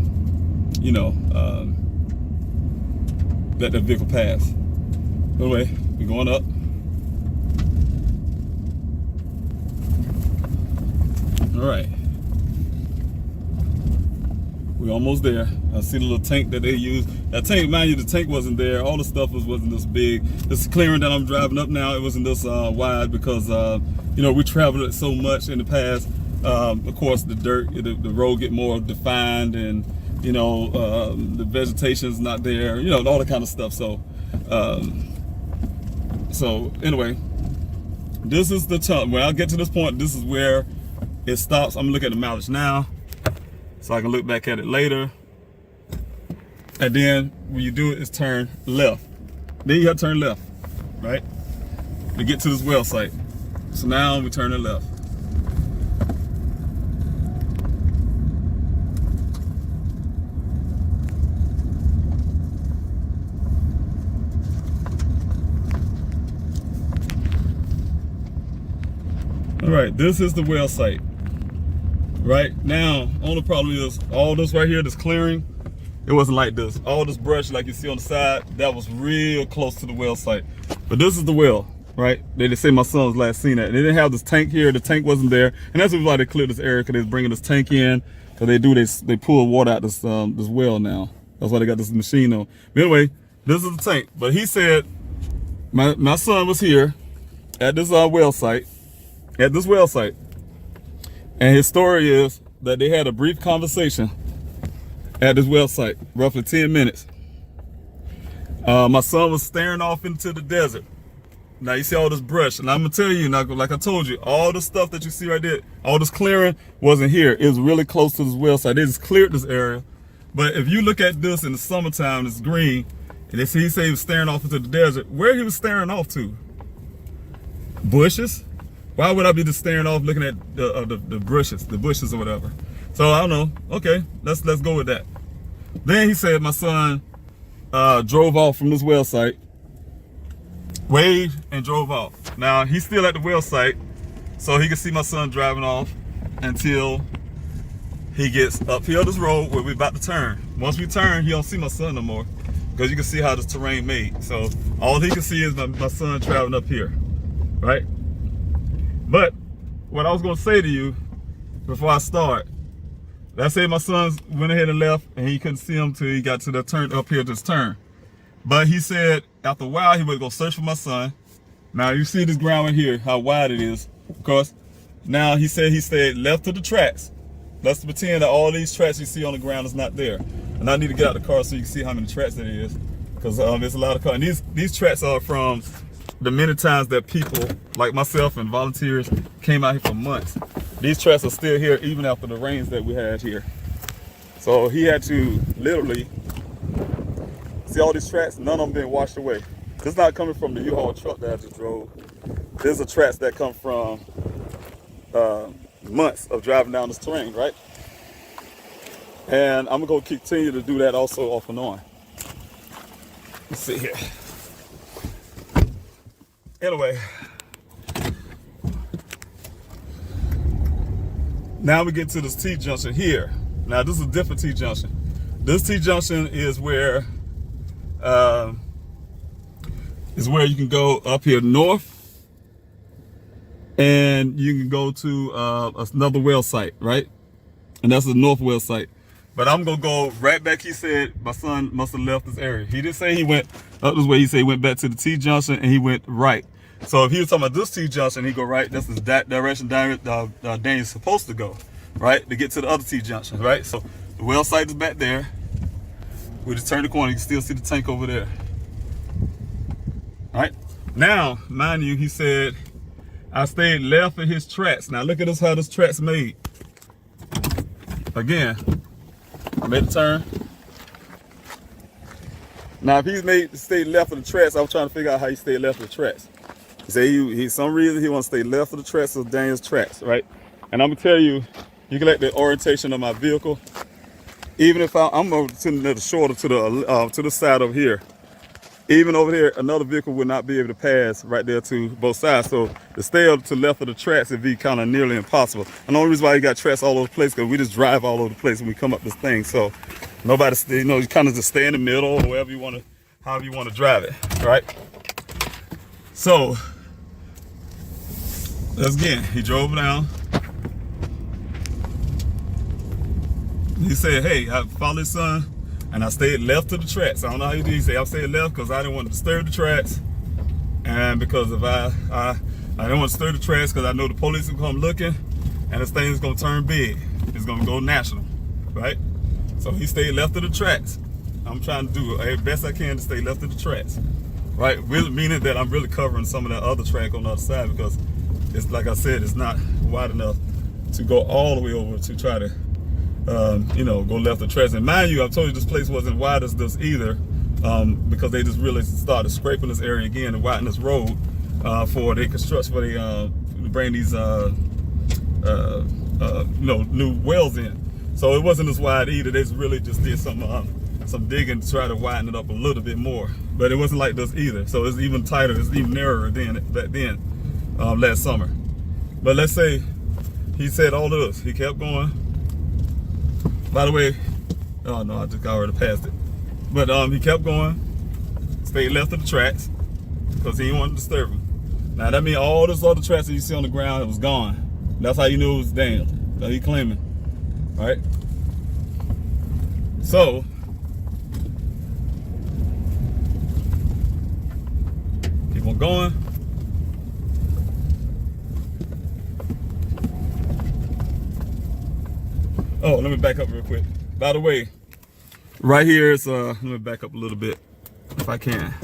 let that vehicle pass. Anyway, we're going up. All right. We're almost there. I see the little tank that they use. That tank, mind you, the tank wasn't there. All the stuff wasn't this big. This clearing that I'm driving up now, it wasn't this wide because, we traveled it so much in the past. Of course, the dirt, the road get more defined, and, the vegetation's not there, all that kind of stuff. So, anyway, this is the tunnel. When I get to this point, this is where it stops. I'm looking at the mileage now, so I can look back at it later. And then when you do it, it's turn left. Then you have to turn left, right? To get to this well site. So now we turn it left. All right, this is the well site. Right now, only problem is all this right here, this clearing, it wasn't like this. All this brush like you see on the side, that was real close to the well site. But this is the well, right? They say my son was last seen that. They didn't have this tank here, the tank wasn't there. And that's why they cleared this area, because they was bringing this tank in. Because they pull water out this well now. That's why they got this machine on. But anyway, this is the tank. But he said, my son was here at this well site, and his story is that they had a brief conversation at this well site, roughly 10 minutes. My son was staring off into the desert. Now you see all this brush, and I'm gonna tell you, now, like I told you, all the stuff that you see right there, all this clearing wasn't here. It was really close to this well site. They just cleared this area. But if you look at this in the summertime, it's green, and he said he was staring off into the desert. Where he was staring off to? Bushes? Why would I be just staring off looking at the bushes or whatever? So I don't know. Okay, let's go with that. Then he said my son drove off from this well site, waved and drove off. Now he's still at the well site, so he can see my son driving off until he gets up here this road where we're about to turn. Once we turn, he don't see my son no more, because you can see how this terrain made. So all he can see is my son traveling up here, right? But what I was gonna say to you before I start, let's say my son went ahead and left and he couldn't see him till he got to the turn up here, this turn. But he said after a while he was gonna search for my son. Now you see this ground right here, how wide it is. Of course, now he said he stayed left to the tracks. Let's pretend that all these tracks you see on the ground is not there. And I need to get out the car so you can see how many tracks there is, because there's a lot of cars. And these tracks are from the many times that people like myself and volunteers came out here for months. These tracks are still here even after the rains that we had here. So he had to literally, see all these tracks, none of them been washed away. This is not coming from the U-Haul truck that I just drove. These are tracks that come from months of driving down this terrain, right? And I'm gonna continue to do that also off and on. Let's see here. Anyway, now we get to this T-junction here. Now this is a different T-junction. This T-junction is where you can go up here north, and you can go to another well site, right? And that's the north well site. But I'm gonna go right back. He said my son must have left this area. He didn't say he went up this way. He said he went back to the T-junction and he went right. So if he was talking about this T-junction, he go right. That's the direction Daniel's supposed to go, right? To get to the other T-junction, right? So the well site is back there. We just turn the corner. You can still see the tank over there. All right. Now, mind you, he said I stayed left of his tracks. Now look at this, how this track's made. Again, I made the turn. Now if he's stayed left of the tracks, I was trying to figure out how he stayed left of the tracks. He said he some reason he wants to stay left of the tracks of Daniel's tracks, right? And I'm gonna tell you, you can let the orientation of my vehicle, even if I'm over to the shoulder to the side over here. Even over here, another vehicle would not be able to pass right there to both sides. So to stay up to the left of the tracks would be kind of nearly impossible. And the only reason why you got tracks all over the place because we just drive all over the place when we come up this thing. So nobody, you kind of just stay in the middle or wherever you want to, however you want to drive it, right? So again, he drove down. He said, "Hey, I followed his son." And I stayed left to the tracks. I don't know how he did. He said I stayed left because I didn't want to disturb the tracks, and because if I didn't want to disturb the tracks because I know the police will come looking, and this thing is gonna turn big. It's gonna go national, right? So he stayed left of the tracks. I'm trying to do the best I can to stay left of the tracks, right? Really meaning that I'm really covering some of that other track on the other side because it's like I said, it's not wide enough to go all the way over to try to. Go left of tracks. And mind you, I told you this place wasn't wide as this either, because they just really started scraping this area again and widening this road for they bring these new wells in. So it wasn't as wide either. They really just did some digging to try to widen it up a little bit more. But it wasn't like this either. So it's even tighter. It's even narrower back then, last summer. But let's say he said all of this. He kept going. By the way, oh no, I just already passed it. But he kept going, stayed left of the tracks because he didn't want to disturb them. Now that means all this other tracks that you see on the ground, it was gone. That's how you knew it was Daniel. So he claiming, right? So keep on going. Oh, let me back up real quick. By the way, right here is, let me back up a little bit, if I can.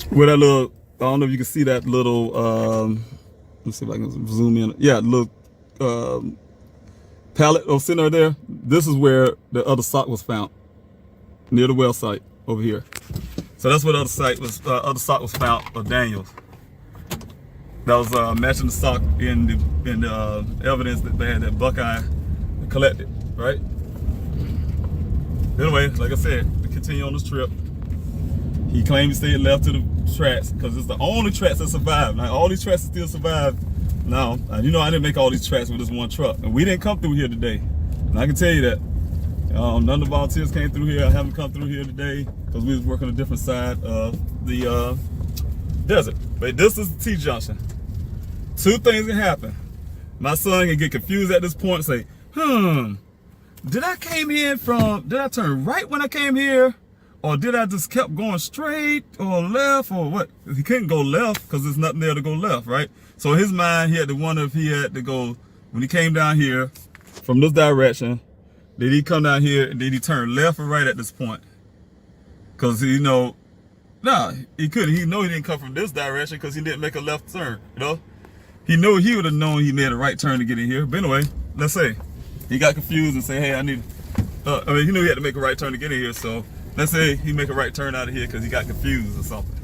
Where that little, I don't know if you can see that little, let's see if I can zoom in. Yeah, little pallet or center there. This is where the other sock was found, near the well site over here. So that's where the other sock was found of Daniel's. That was matching the sock in the evidence that they had that Buckeye collected, right? Anyway, like I said, we continue on this trip. He claimed he stayed left to the tracks because it's the only tracks that survived. Now all these tracks still survive. Now, I didn't make all these tracks with this one truck, and we didn't come through here today. And I can tell you that none of the volunteers came through here. I haven't come through here today because we was working a different side of the desert. But this is the T-junction. Two things can happen. My son can get confused at this point and say, did I turn right when I came here? Or did I just kept going straight or left or what? He couldn't go left because there's nothing there to go left, right? So in his mind, he had to wonder if he had to go, when he came down here from this direction, did he come down here and did he turn left or right at this point? Because he know, nah, he couldn't. He know he didn't come from this direction because he didn't make a left turn. You know, he knew he would have known he made a right turn to get in here. But anyway, let's say he got confused and say, hey, I need. I mean, he knew he had to make a right turn to get in here. So let's say he make a right turn out of here because he got confused or something.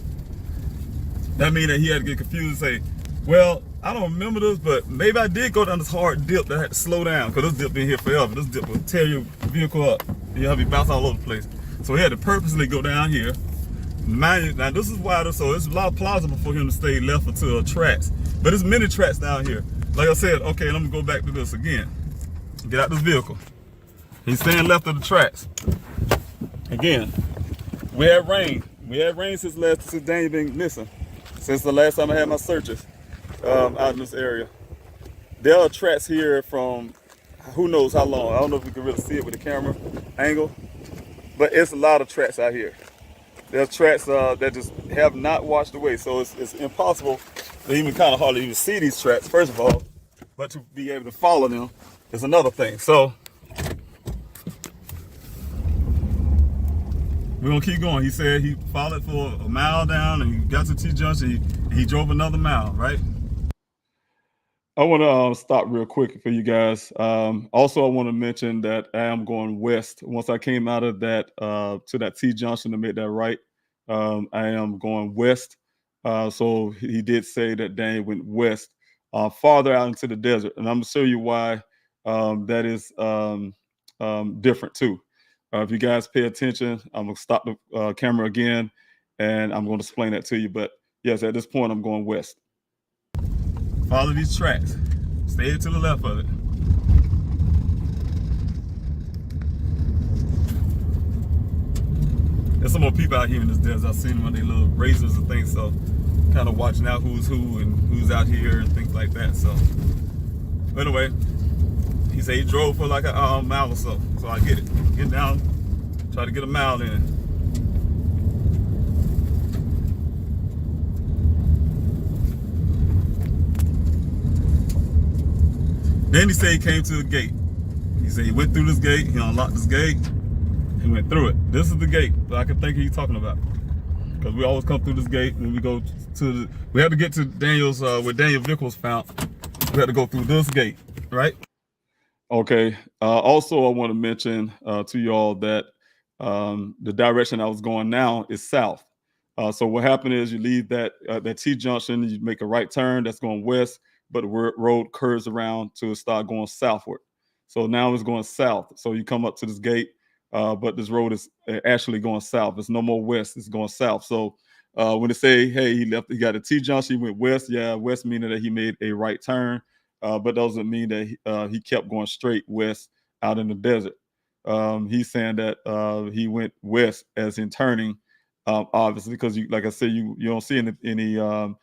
That means that he had to get confused and say, well, I don't remember this, but maybe I did go down this hard dip that I had to slow down because this dip been here forever. This dip will tear your vehicle up. You'll have you bounce all over the place. So he had to purposely go down here. Mind you, now this is wider, so it's a lot plausible for him to stay left until tracks. But there's many tracks down here. Like I said, okay, let me go back to this again. Get out this vehicle. He's staying left of the tracks. Again, we had rain. We had rain since Daniel been missing. Since the last time I had my searches out in this area. There are tracks here from who knows how long. I don't know if we can really see it with the camera angle, but it's a lot of tracks out here. There's tracks that just have not washed away, so it's impossible to even kind of hardly even see these tracks, first of all, but to be able to follow them is another thing. So we're gonna keep going. He said he followed for a mile down and he got to T-junction. He drove another mile, right? I want to stop real quick for you guys. Also, I want to mention that I am going west. Once I came out of that to that T-junction to make that right, I am going west. So he did say that Daniel went west, farther out into the desert, and I'm gonna show you why that is different too. If you guys pay attention, I'm gonna stop the camera again, and I'm going to explain that to you. But yes, at this point, I'm going west. Follow these tracks. Stay to the left of it. There's some more people out here in this desert. I've seen them on their little razors and things, so kind of watching out who's who and who's out here and things like that. So, but anyway, he said he drove for like a mile or so. So I get it. Get down, try to get a mile in. Then he said he came to the gate. He said he went through this gate, he unlocked this gate, he went through it. This is the gate that I can think he's talking about. Because we always come through this gate and we go to the, we had to get to Daniel's, where Daniel's vehicle was found. We had to go through this gate, right? Okay, also I want to mention to y'all that the direction I was going now is south. So what happened is you leave that T-junction, you make a right turn, that's going west, but the road curves around to start going southward. So now it's going south. So you come up to this gate, but this road is actually going south. It's no more west, it's going south. So when they say, hey, he got a T-junction, he went west, yeah, west meaning that he made a right turn, but doesn't mean that he kept going straight west out in the desert. He's saying that he went west as in turning, obviously, because you, like I said, you don't see any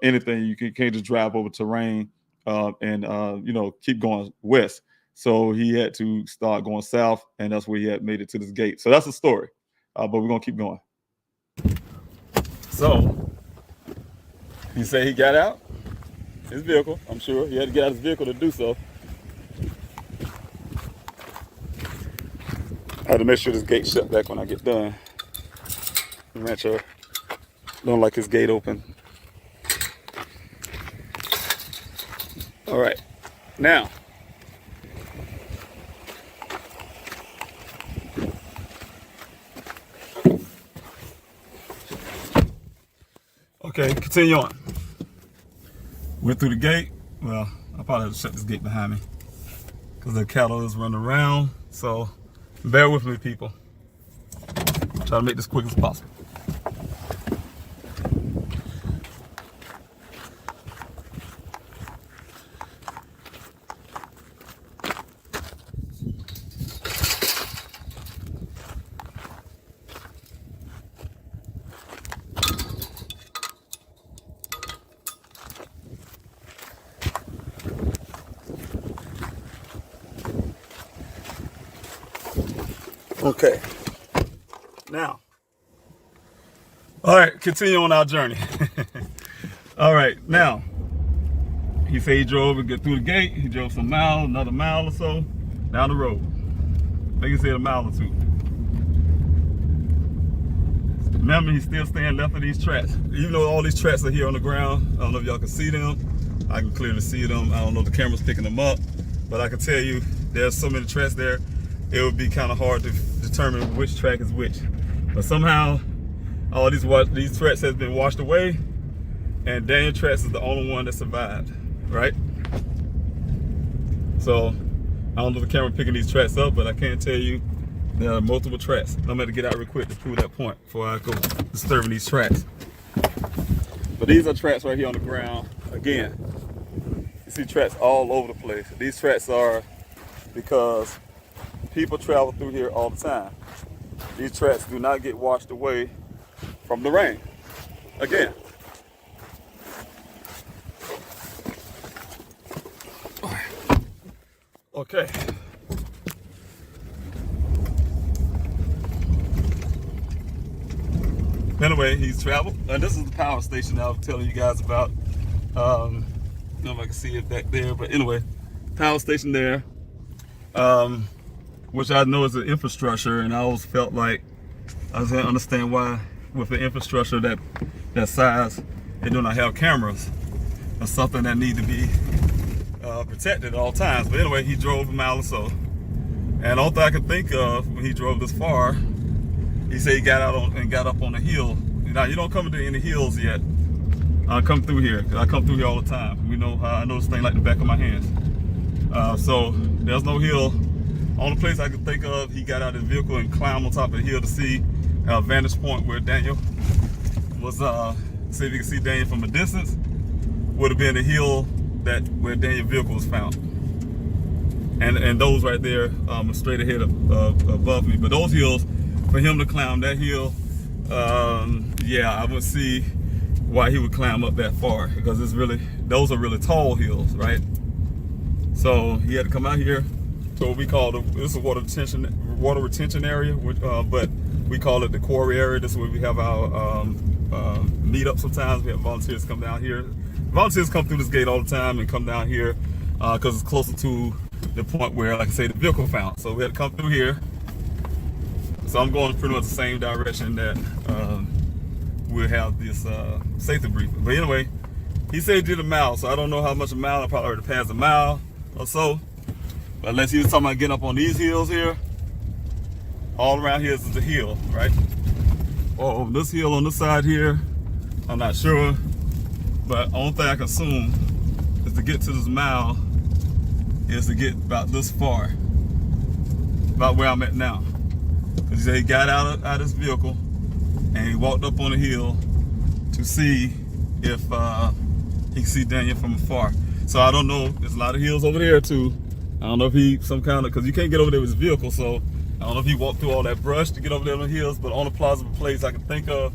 anything. You can't just drive over terrain and keep going west. So he had to start going south, and that's where he had made it to this gate. So that's the story, but we're gonna keep going. So he said he got out his vehicle. I'm sure he had to get out his vehicle to do so. I had to make sure this gate shut back when I get done. Make sure don't like his gate open. All right, now okay, continue on. Went through the gate. Well, I probably have to shut this gate behind me because the cattle is running around. So bear with me, people. Try to make this quick as possible. Okay, now, all right, continue on our journey. All right, now, he said he drove and get through the gate. He drove some mile, another mile or so down the road. I think he said a mile or two. Remember, he's still staying left of these tracks. Even though all these tracks are here on the ground, I don't know if y'all can see them. I can clearly see them. I don't know if the camera's picking them up, but I can tell you there's so many tracks there, it would be kind of hard to determine which track is which. But somehow, all these tracks has been washed away, and Daniel Tracks is the only one that survived, right? So, I don't know if the camera picking these tracks up, but I can tell you there are multiple tracks. I'm going to get out real quick to prove that point before I go disturbing these tracks. But these are tracks right here on the ground. Again, you see tracks all over the place. These tracks are because people travel through here all the time. These tracks do not get washed away from the rain. Again. Okay. Anyway, he's traveled, and this is the power station I was telling you guys about. I don't know if I can see it back there, but anyway, power station there, which I know is an infrastructure, and I always felt like I was going to understand why, with an infrastructure that size, they do not have cameras. That's something that need to be protected at all times. But anyway, he drove a mile or so, and all I could think of when he drove this far, he said he got out and got up on the hill. Now, you don't come into any hills yet. I come through here. I come through here all the time. We know I know this thing like the back of my hands. So there's no hill. Only place I could think of, he got out of his vehicle and climbed on top of the hill to see a vantage point where Daniel was. See if you can see Daniel from a distance. Would have been the hill where Daniel's vehicle was found. And those right there are straight ahead above me. But those hills, for him to climb that hill, yeah, I would see why he would climb up that far, because those are really tall hills, right? So he had to come out here to what we call this is water retention area, but we call it the quarry area. This is where we have our meet up. Sometimes we have volunteers come down here. Volunteers come through this gate all the time and come down here because it's closer to the point where, like I say, the vehicle found. So we had to come through here. So I'm going pretty much the same direction that we'll have this safety briefing. But anyway, he said he did a mile, so I don't know how much a mile. I probably already passed a mile or so. But unless he was talking about getting up on these hills here, all around here is a hill, right? Or this hill on this side here, I'm not sure. But the only thing I can assume is to get to this mile is to get about this far, about where I'm at now. Because he said he got out of his vehicle and he walked up on the hill to see if he could see Daniel from afar. So I don't know, there's a lot of hills over there too. I don't know if he because you can't get over there with his vehicle, so I don't know if he walked through all that brush to get over there on the hills, but the only plausible place I can think of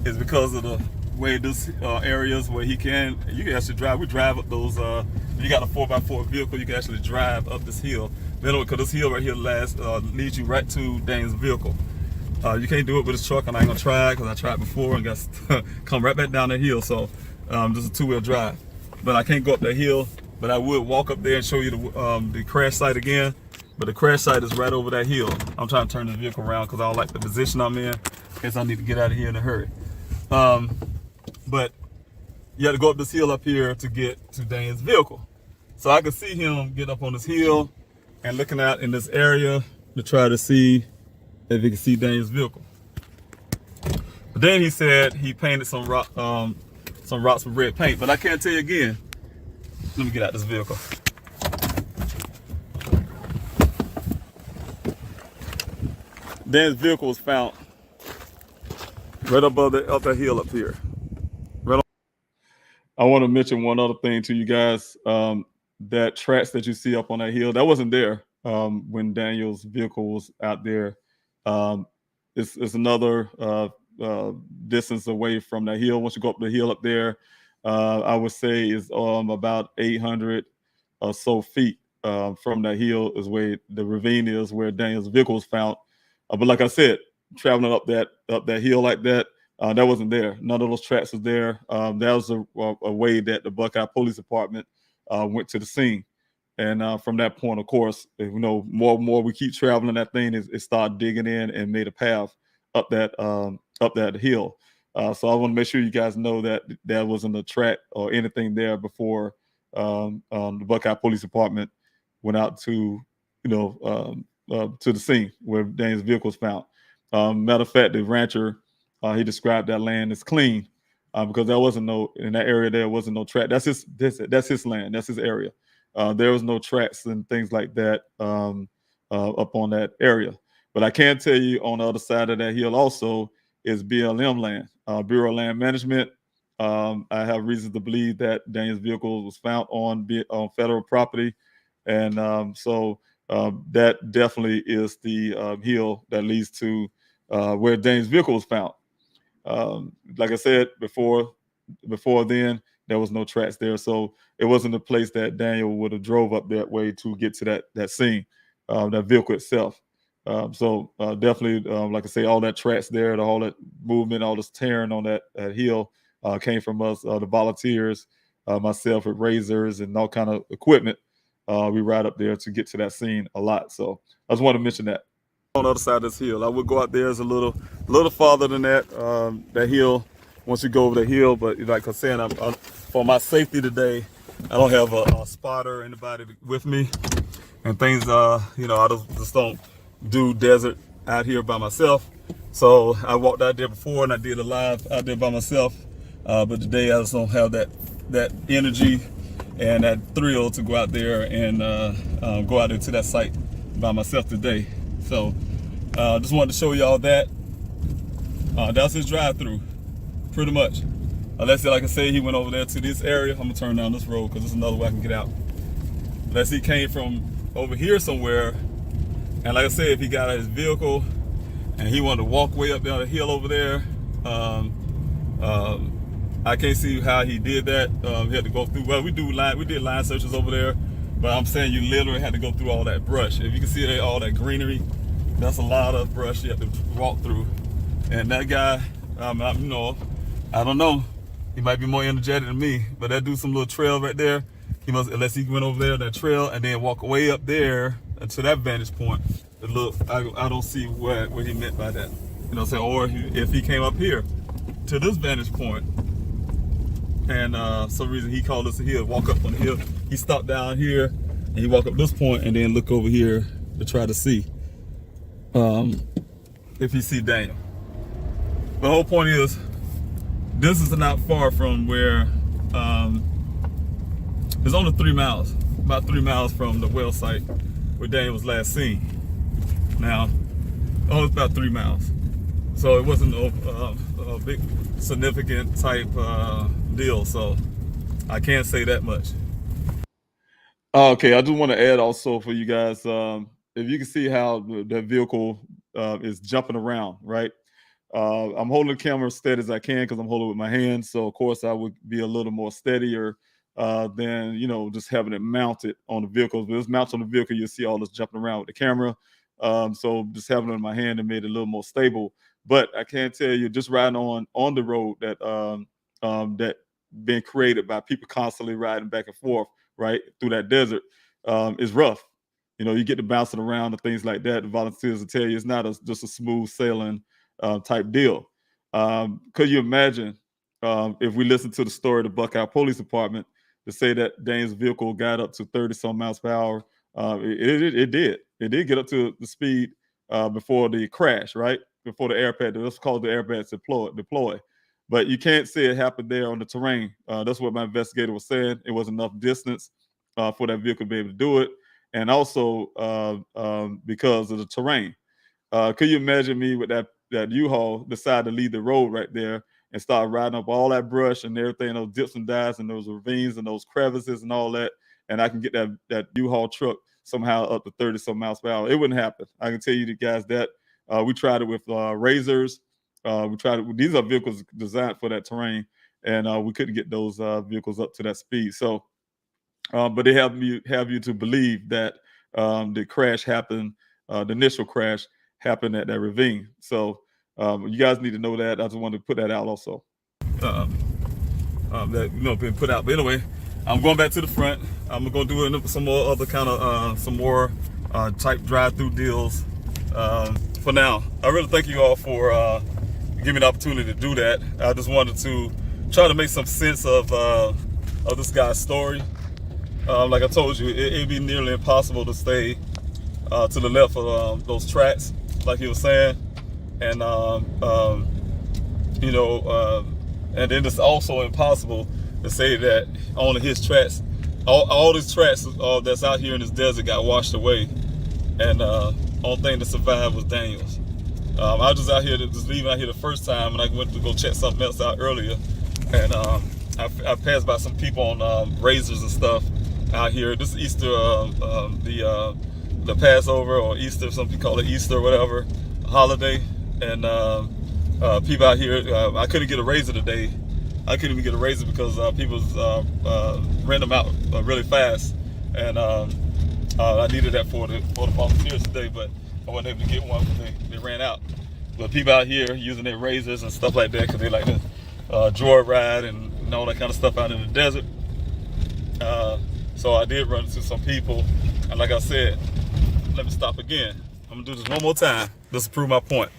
is because of the way this areas where you can actually drive. We drive up those, if you got a 4x4 vehicle, you can actually drive up this hill. Because this hill right here leads you right to Daniel's vehicle. You can't do it with a truck, and I ain't gonna try it because I tried before and got come right back down the hill. So this is a two-wheel drive. But I can't go up that hill, but I would walk up there and show you the crash site again. But the crash site is right over that hill. I'm trying to turn the vehicle around because I don't like the position I'm in, in case I need to get out of here in a hurry. But you have to go up this hill up here to get to Daniel's vehicle. So I could see him get up on this hill and looking out in this area to try to see if he can see Daniel's vehicle. But then he said he painted some rocks with red paint. But I can't tell you again. Let me get out this vehicle. Daniel's vehicle was found right above up that hill up here. I want to mention one other thing to you guys. That tracks that you see up on that hill, that wasn't there when Daniel's vehicle was out there. It's another distance away from that hill. Once you go up the hill up there, I would say is about 800 or so feet from that hill is where the ravine is, where Daniel's vehicle was found. But like I said, traveling up that hill like that, that wasn't there. None of those tracks was there. That was a way that the Buckeye Police Department went to the scene. And from that point, of course, more and more we keep traveling that thing, it started digging in and made a path up that up that hill. So I want to make sure you guys know that there wasn't a track or anything there before the Buckeye Police Department went out to, to the scene where Daniel's vehicle was found. Matter of fact, the rancher, he described that land as clean because there wasn't in that area, there wasn't no track. That's his land. That's his area. There was no tracks and things like that up on that area. But I can tell you on the other side of that hill also is BLM land, Bureau of Land Management. I have reason to believe that Daniel's vehicle was found on federal property. And so that definitely is the hill that leads to where Daniel's vehicle was found. Like I said, before then, there was no tracks there. So it wasn't a place that Daniel would have drove up that way to get to that scene, that vehicle itself. So definitely, like I say, all that tracks there, all that movement, all this tearing on that hill came from us, the volunteers, myself with razors and all kind of equipment. We ride up there to get to that scene a lot. So I just want to mention that. On the other side of this hill, I would go out there as a little farther than that hill once you go over the hill. But like I'm saying, for my safety today, I don't have a spotter or anybody with me. And things, I just don't do desert out here by myself. So I walked out there before and I did a live out there by myself. But today I just don't have that energy and that thrill to go out there and go out into that site by myself today. So just wanted to show y'all that. That's his drive-through, pretty much. Unless, like I said, he went over there to this area. I'm gonna turn down this road because there's another way I can get out. Unless he came from over here somewhere. And like I said, if he got out of his vehicle and he wanted to walk way up down the hill over there, I can't see how he did that. He had to go through. Well, we did line searches over there, but I'm saying you literally had to go through all that brush. If you can see all that greenery, that's a lot of brush you have to walk through. And that guy, I don't know. He might be more energetic than me, but that dude's some little trail right there. He must, unless he went over there that trail and then walk way up there to that vantage point. Look, I don't see what he meant by that. Or if he came up here to this vantage point, and some reason he called us a hill, walk up on the hill. He stopped down here and he walked up this point and then look over here to try to see if he see Daniel. The whole point is, this is not far from where it's only 3 miles, about 3 miles from the well site where Daniel was last seen. Now, only about 3 miles. So it wasn't a big significant type deal. So I can't say that much. Okay, I do want to add also for you guys, if you can see how the vehicle is jumping around, right? I'm holding the camera steady as I can because I'm holding it with my hands. So of course I would be a little more steadier than just having it mounted on the vehicle. If it's mounted on the vehicle, you'll see all this jumping around with the camera. So just having it in my hand and made it a little more stable. But I can tell you, just riding on the road that been created by people constantly riding back and forth right through that desert is rough. You get to bouncing around and things like that. The volunteers will tell you it's not just a smooth sailing type deal. Could you imagine if we listen to the story of the Buckeye Police Department to say that Dane's vehicle got up to 30-some miles per hour? It did get up to the speed before the crash, right? Before the airbag, that's called the airbags deploy. But you can't say it happened there on the terrain. That's what my investigator was saying. It was enough distance for that vehicle to be able to do it. And also because of the terrain. Could you imagine me with that U-Haul decide to leave the road right there and start riding up all that brush and everything, those dips and dives and those ravines and those crevices and all that, and I can get that U-Haul truck somehow up to 30-some miles per hour? It wouldn't happen. I can tell you guys that. We tried it with razors. We tried it. These are vehicles designed for that terrain, and we couldn't get those vehicles up to that speed. So, but they have you to believe that the crash happened, the initial crash happened at that ravine. So you guys need to know that. I just wanted to put that out also. That been put out. But anyway, I'm going back to the front. I'm gonna do some more other kind of some more type drive-through deals. For now, I really thank you all for give me the opportunity to do that. I just wanted to try to make some sense of this guy's story. Like I told you, it'd be nearly impossible to stay to the left of those tracks, like he was saying, and you know, and then it's also impossible to say that only his tracks, all these tracks that's out here in this desert got washed away, and only thing that survived was Daniel's. I was just out here, just leaving out here the first time, and I went to go check something else out earlier, and I passed by some people on razors and stuff out here. This is Easter, the Passover or Easter, some people call it Easter or whatever, holiday, and people out here, I couldn't get a razor today. I couldn't even get a razor because people renting them out really fast, and I needed that for the volunteers today, but I wasn't able to get one because they ran out. But people out here using their razors and stuff like that because they like to joyride and all that kind of stuff out in the desert. So I did run into some people, and like I said, let me stop again. I'm gonna do this one more time just to prove my point.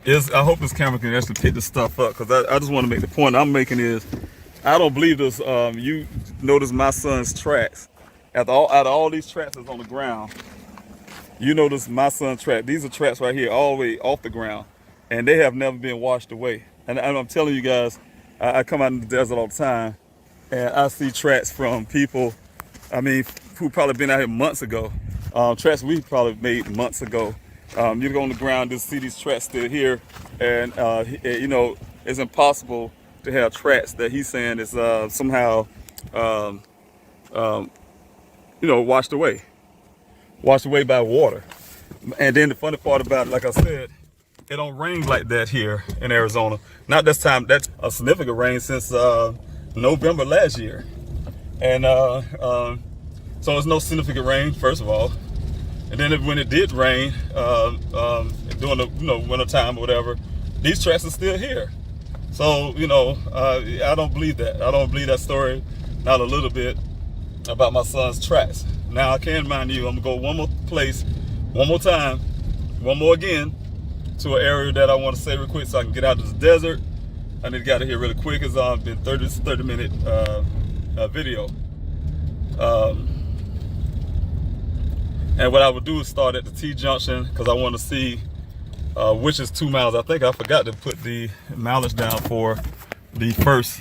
I hope this camera can actually pick this stuff up, because I just want to make the point I'm making is, I don't believe this. You notice my son's tracks. Out of all these tracks that's on the ground, you notice my son's track. These are tracks right here, all the way off the ground, and they have never been washed away. And I'm telling you guys, I come out in the desert all the time, and I see tracks from people, I mean, who probably been out here months ago. Tracks we probably made months ago. You go on the ground to see these tracks still here, and you know, it's impossible to have tracks that he's saying is somehow, you know, washed away by water. And then the funny part about it, like I said, it don't rain like that here in Arizona. Not this time. That's a significant rain since November last year, and so it's no significant rain, first of all. And then when it did rain during the winter time or whatever, these tracks are still here. So I don't believe that. I don't believe that story, not a little bit, about my son's tracks. Now I can remind you, I'm gonna go one more place, one more time, one more again, to an area that I want to say real quick so I can get out of the desert. I need to get out of here really quick. It's been 30-minute video. And what I would do is start at the T-junction, because I want to see which is 2 miles. I think I forgot to put the mileage down for the first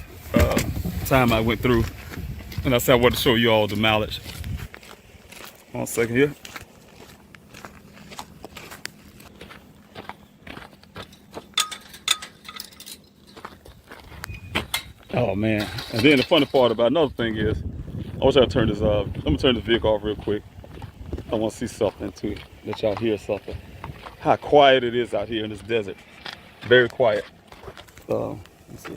time I went through. And I said I wanted to show you all the mileage. 1 second here. Oh man. And then the funny part about another thing is, I wish I turn this off. I'm gonna turn this vehicle off real quick. I want to see something too, let y'all hear something. How quiet it is out here in this desert. Very quiet. Let's see.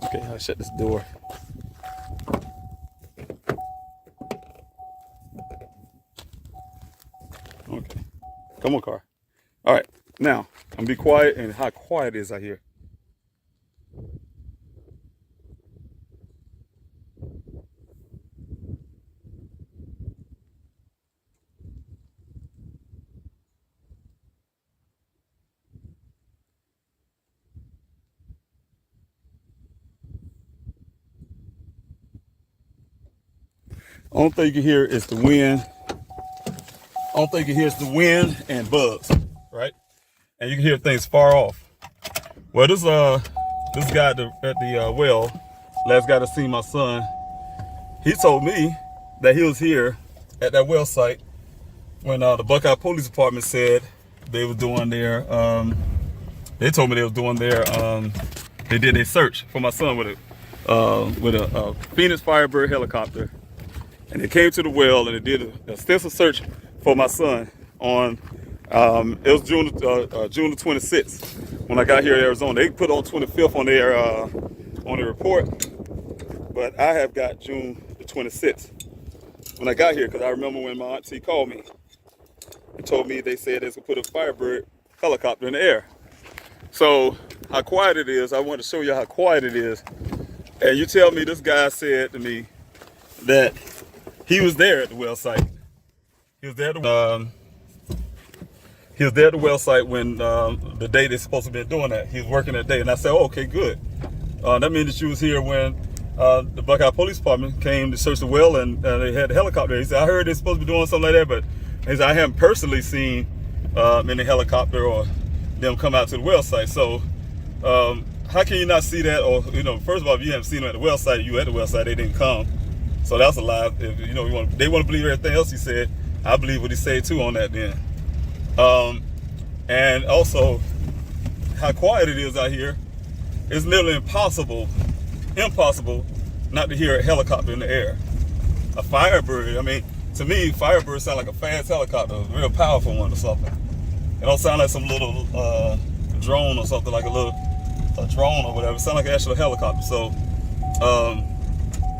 Okay, I'll shut this door. Okay, come on, car. All right, now I'm gonna be quiet, and how quiet it is out here. Only thing you can hear is the wind. Only thing you can hear is the wind and bugs, right? And you can hear things far off. Well, this guy at the well, last guy to see my son, he told me that he was here at that well site when the Buckeye Police Department said they was doing their, they told me they was doing their, they did a search for my son with a Phoenix Firebird helicopter. And they came to the well and they did an extensive search for my son on, it was June the 26th when I got here in Arizona. They put on 25th on their report, but I have got June the 26th when I got here, because I remember when my auntie called me and told me they said they was gonna put a Firebird helicopter in the air. So how quiet it is, I want to show you how quiet it is. And you tell me this guy said to me that he was there at the well site. He was there. he was there at the well site when the day they're supposed to be doing that. He was working that day, and I said, oh, okay, good. That means that you was here when the Buckeye Police Department came to search the well, and they had the helicopter. He said, I heard they're supposed to be doing something like that, but he said, I haven't personally seen in the helicopter or them come out to the well site. So how can you not see that? Or, you know, first of all, if you haven't seen them at the well site, you at the well site, they didn't come. So that's a lie. If, you know, they want to believe everything else he said, I believe what he said too on that then. And also, how quiet it is out here. It's nearly impossible not to hear a helicopter in the air. A Firebird, I mean, to me, Firebird sound like a fast helicopter, a real powerful one or something. It don't sound like some little drone or something, like a drone or whatever. It sound like an actual helicopter. So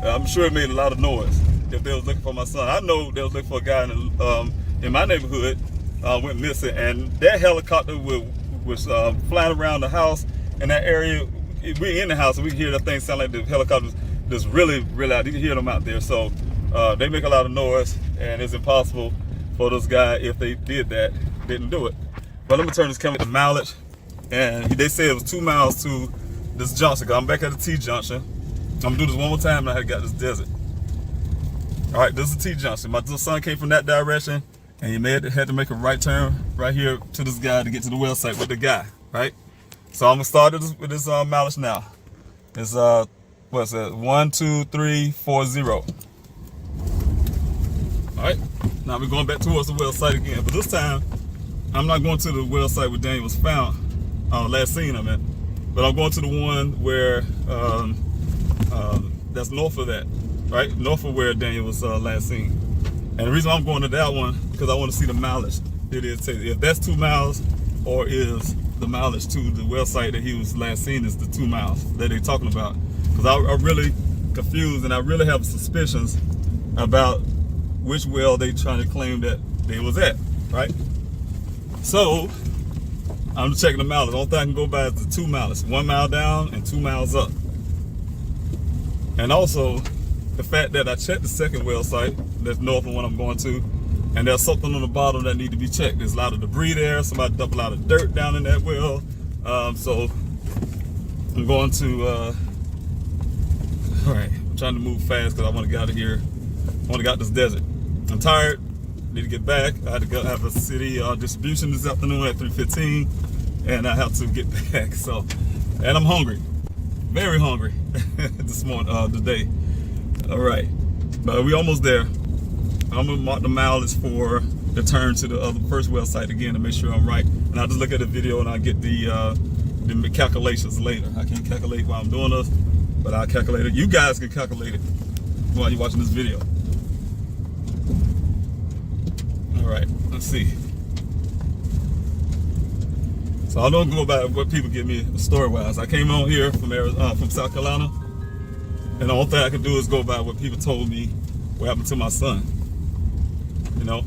I'm sure it made a lot of noise if they was looking for my son. I know they was looking for a guy in my neighborhood, went missing, and that helicopter was flying around the house in that area. We're in the house and we can hear that thing sound like the helicopters just really, really out. You can hear them out there. So they make a lot of noise, and it's impossible for those guys, if they did that, didn't do it. But let me turn this camera to mileage. And they said it was 2 miles to this junction. I'm back at the T-junction. I'm gonna do this one more time and I got this desert. All right, this is the T-junction. My little son came from that direction, and he had to make a right turn right here to this guy to get to the well site with the guy, right? So I'm gonna start with this mileage now. It's what's that? 12340. All right. Now we're going back towards the well site again, but this time I'm not going to the well site where Daniel was found, last seen him at, but I'm going to the one where that's north of that, right? North of where Daniel was last seen. And the reason I'm going to that one because I want to see the mileage. It is if that's 2 miles, or is the mileage to the well site that he was last seen is the 2 miles that they're talking about. Because I'm really confused, and I really have suspicions about which well they trying to claim that they was at, right? So I'm checking the mileage. The only thing I can go by is the 2 miles. 1 mile down and 2 miles up. And also the fact that I checked the second well site that's north of what I'm going to, and there's something on the bottom that need to be checked. There's a lot of debris there. Somebody dumped a lot of dirt down in that well. So I'm going to, all right, I'm trying to move fast because I want to get out of here. I want to get out this desert. I'm tired, need to get back. I had to go have a city distribution this afternoon at 3:15, and I have to get back. So, and I'm hungry, very hungry this morning, today. All right, but we almost there. I'm gonna mark the mileage for the turn to the first well site again to make sure I'm right. And I'll just look at the video and I'll get the calculations later. I can't calculate while I'm doing this, but I'll calculate it. You guys can calculate it while you're watching this video. All right, let's see. So I don't go by what people give me story-wise. I came on here from South Carolina, and the only thing I can do is go by what people told me what happened to my son. You know,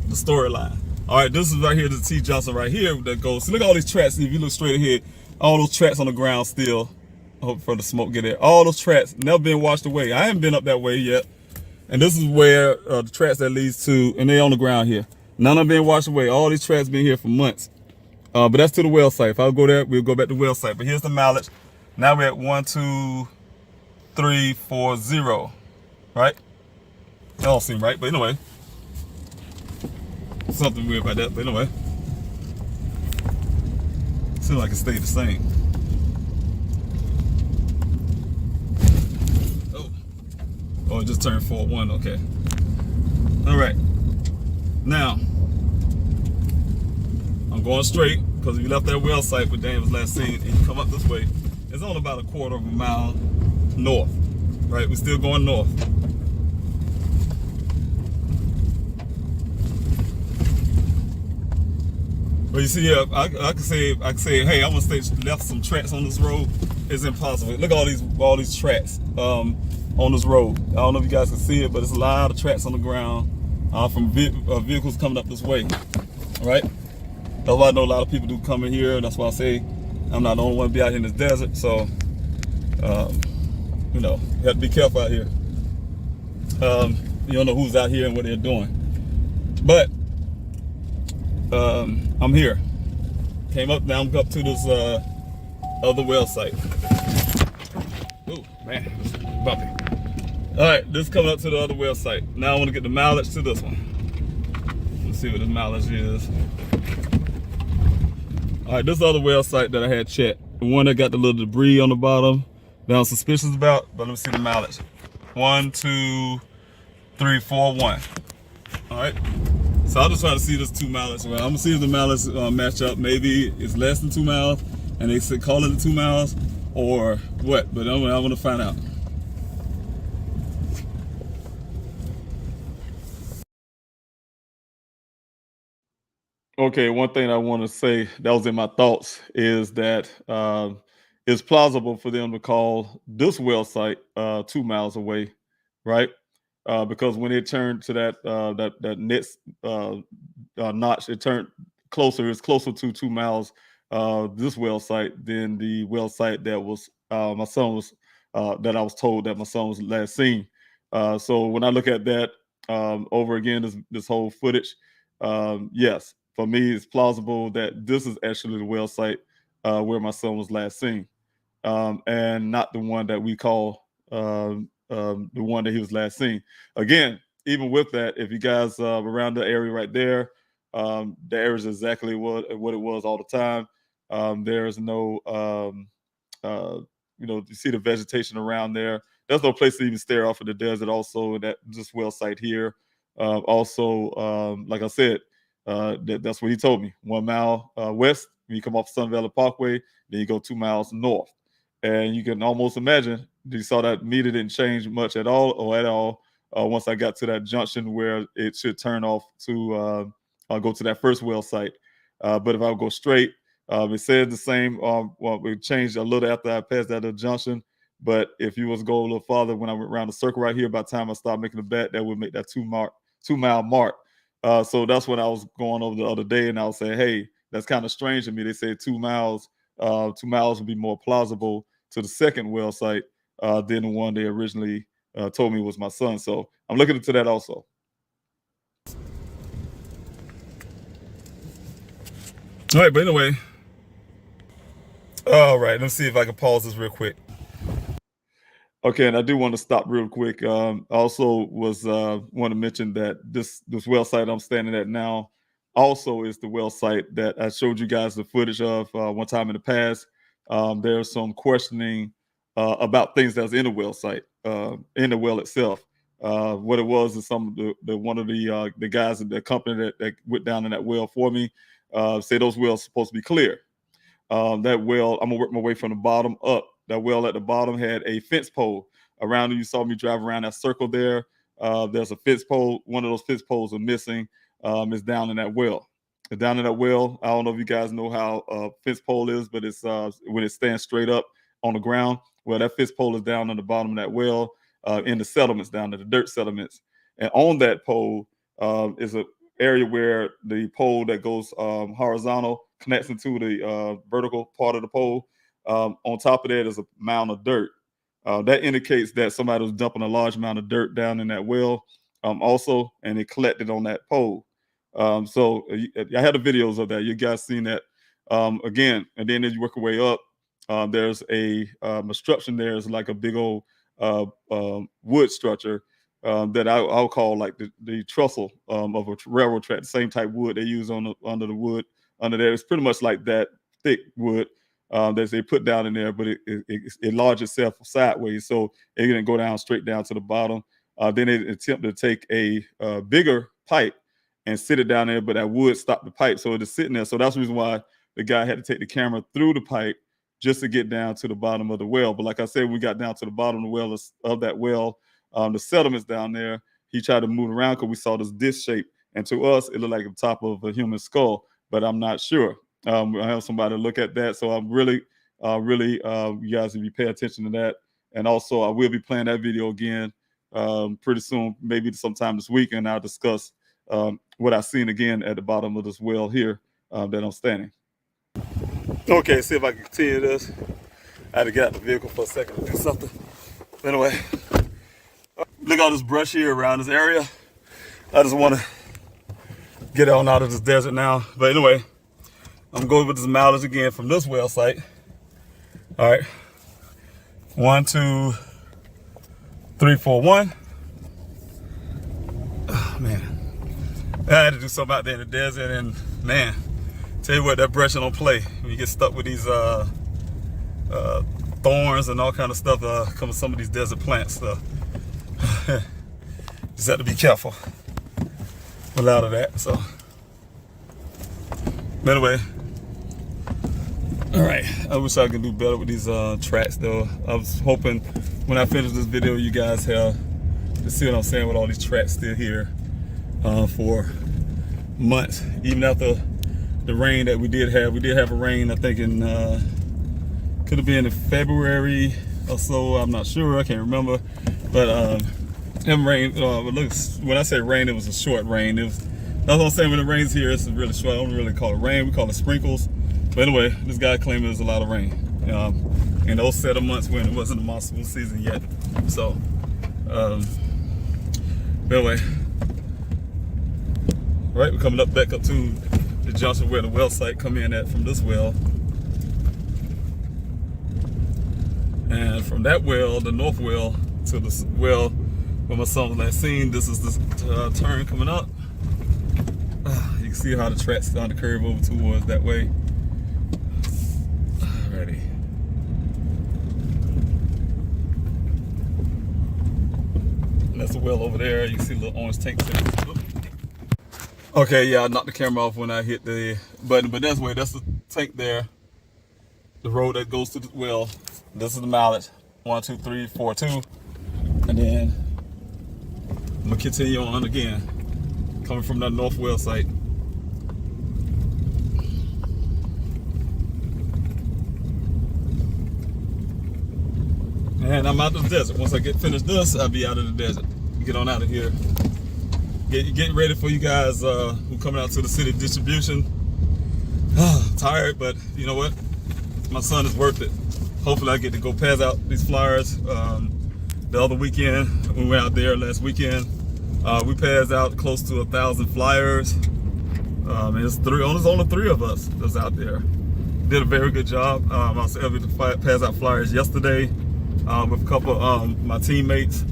the storyline. All right, this is right here, the T Johnson right here that goes. So look at all these tracks. If you look straight ahead, all those tracks on the ground still. I hope for the smoke get there. All those tracks never been washed away. I haven't been up that way yet. And this is where the tracks that leads to, and they on the ground here. None of them been washed away. All these tracks been here for months. But that's to the well site. If I go there, we'll go back to the well site. But here's the mileage. Now we're at 12340, right? That don't seem right, but anyway. Something weird about that, but anyway. Seems like it stayed the same. Oh, it just turned 4-1, okay. All right. Now, I'm going straight, because if you left that well site where Daniel was last seen, and you come up this way, it's only about a 1/4 mile north, right? We're still going north. But you see, I can say, hey, I'm gonna stay left some tracks on this road. It's impossible. Look at all these tracks on this road. I don't know if you guys can see it, but it's a lot of tracks on the ground from vehicles coming up this way. All right. That's why I know a lot of people do come in here. That's why I say I'm not the only one to be out here in this desert. So, you know, you have to be careful out here. You don't know who's out here and what they're doing. But I'm I'm here. Came up, now I'm up to this other well site. Oh man, it's bumpy. All right, this is coming up to the other well site. Now I want to get the mileage to this one. Let's see what this mileage is. All right, this other well site that I had checked, the one that got the little debris on the bottom that I'm suspicious about, but let me see the mileage. 1, 2, 3, 4, 1. All right, so I'm just trying to see this 2 miles. Well, I'm gonna see if the miles match up. Maybe it's less than 2 miles and they say call it 2 miles or what, but I want to find out. Okay, one thing I want to say that was in my thoughts is that it's plausible for them to call this well site 2 miles away, right? Because when it turned to that next notch, it turned closer. It's closer to 2 miles. This well site than the well site that was my son was that I was told that my son was last seen. So when I look at that over again, this whole footage, yes, for me it's plausible that this is actually the well site where my son was last seen, and not the one that we call the one that he was last seen. Again, even with that, if you guys around the area right there, the area is exactly what it was all the time. There's no, you see the vegetation around there. There's no place to even stare off of the desert. Also, that this well site here. Like I said, that's what he told me. 1 mile west, when you come off Sun Valley Parkway, then you go 2 miles north. And you can almost imagine, you saw that meter didn't change much at all once I got to that junction where it should turn off to go to that first well site. But if I would go straight, it says the same. Well, we changed a little after I passed that junction. But if you was to go a little farther, when I went around the circle right here, by the time I started making the bet, that would make that 2 mile mark. So that's what I was going over the other day, and I was saying, hey, that's kind of strange to me. They say 2 miles. 2 miles would be more plausible to the second well site than the one they originally told me was my son. So I'm looking into that also. All right, but anyway, all right, let's see if I can pause this real quick. Okay, and I do want to stop real quick. Also was want to mention that this well site I'm standing at now also is the well site that I showed you guys the footage of one time in the past. There's some questioning about things that's in the well site, in the well itself. What it was is some of one of the guys in the company that went down in that well for me say those wells supposed to be clear. That well, I'm gonna work my way from the bottom up. That well at the bottom had a fence pole around it. You saw me drive around that circle there. There's a fence pole. One of those fence poles are missing. It's down in that well. Down in that well, I don't know if you guys know how a fence pole is, but it's when it stands straight up on the ground. Well, that fence pole is down on the bottom of that well in the settlements, down to the dirt settlements. And on that pole is an area where the pole that goes horizontal connects into the vertical part of the pole. On top of that is a mound of dirt. That indicates that somebody was dumping a large amount of dirt down in that well also, and it collected on that pole. So I had the videos of that. You guys seen that again. And then as you work your way up, there's a structure there. It's like a big old wood structure that I'll call like the trestle of a railroad track, the same type wood they use under the wood under there. It's pretty much like that thick wood that they put down in there, but it enlarged itself sideways, so it didn't go down straight down to the bottom. Then they attempted to take a bigger pipe and sit it down there, but that wood stopped the pipe, so it's sitting there. So that's the reason why the guy had to take the camera through the pipe just to get down to the bottom of the well. But like I said, we got down to the bottom of the well of that well. The sediments down there, he tried to move around because we saw this disc shape, and to us it looked like the top of a human skull, but I'm not sure. I have somebody to look at that, so I'm really you guys need to pay attention to that. And also I will be playing that video again pretty soon, maybe sometime this week, and I'll discuss what I've seen again at the bottom of this well here that I'm standing. Okay, see if I can continue this. I had to get out the vehicle for a second to do something. Anyway, look at all this brush here around this area. I just want to get on out of this desert now. But anyway, I'm going with this mileage again from this well site. All right. 1, 2, 3, 4, 1. Oh, man. I had to do something out there in the desert, and man, tell you what, that brushing don't play. When you get stuck with these thorns and all kind of stuff come with some of these desert plants. So just have to be careful with a lot of that. So anyway, all right. I wish I could do better with these tracks though. I was hoping when I finish this video, you guys have to see what I'm saying with all these tracks still here for months, even after the rain that we did have. We did have a rain, I think in could have been in February or so. I'm not sure. I can't remember. But rain. When I say rain, it was a short rain. That's what I'm saying. When it rains here, it's really short. I don't really call it rain. We call it sprinkles. But anyway, this guy claimed it was a lot of rain in those set of months when it wasn't the monsoon season yet. So anyway, right, we're coming back up to the junction where the well site come in at from this well. And from that well, the north well, to the well where my son was last seen, this is the turn coming up. You can see how the track's starting to curve over towards that way. Alrighty. And that's the well over there. You can see the little orange tank there. Okay, yeah, I knocked the camera off when I hit the button, but that's the tank there. The road that goes to the well. This is the mileage. 1, 2, 3, 4, 2. And then I'm gonna continue on again, coming from that north well site. And I'm out of the desert. Once I get finished this, I'll be out of the desert. Get on out of here. Get ready for you guys who coming out to the city distribution. Tired, but you know what? My son is worth it. Hopefully I get to go pass out these flyers. The other weekend, when we went out there last weekend, we passed out close to 1,000 flyers. And there's only 3 of us that's out there. Did a very good job. I was able to pass out flyers yesterday with a couple of my teammates.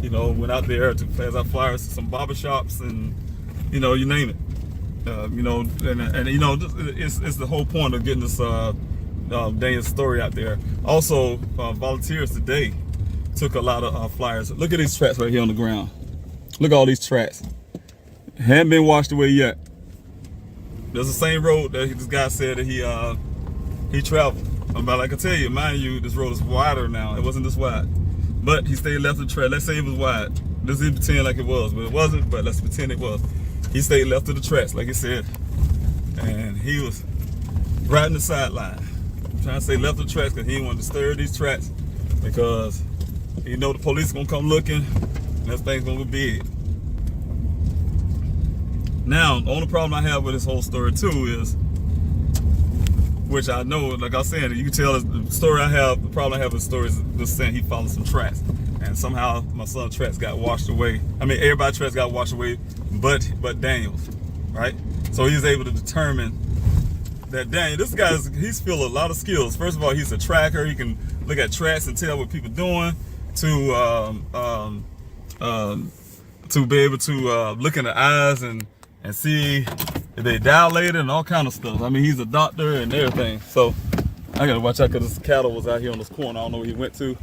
You know, went out there to pass out flyers to some barbershops and, you know, you name it. You know, and you know, it's the whole point of getting this Daniel's story out there. Also, volunteers today took a lot of flyers. Look at these tracks right here on the ground. Look at all these tracks. Haven't been washed away yet. There's the same road that this guy said that he traveled. But like I tell you, mind you, this road is wider now. It wasn't this wide. But he stayed left of the track. Let's say it was wide. Let's even pretend like it was, but it wasn't, but let's pretend it was. He stayed left of the tracks, like he said. And he was riding the sideline. I'm trying to say left of the tracks because he didn't want to disturb these tracks because he know the police is gonna come looking and this thing's gonna be big. Now, the only problem I have with this whole story too is, which I know, like I was saying, you can tell the story I have, the problem I have with the story is just saying he followed some tracks. And somehow my son's tracks got washed away. I mean, everybody's tracks got washed away, but Daniel's, right? So he's able to determine that Daniel, this guy's, he's filled a lot of skills. First of all, he's a tracker. He can look at tracks and tell what people are doing, to be able to look in the eyes and see if they dilated and all kind of stuff. I mean, he's a doctor and everything. So I gotta watch out because this cattle was out here on this corner. I don't know where he went to,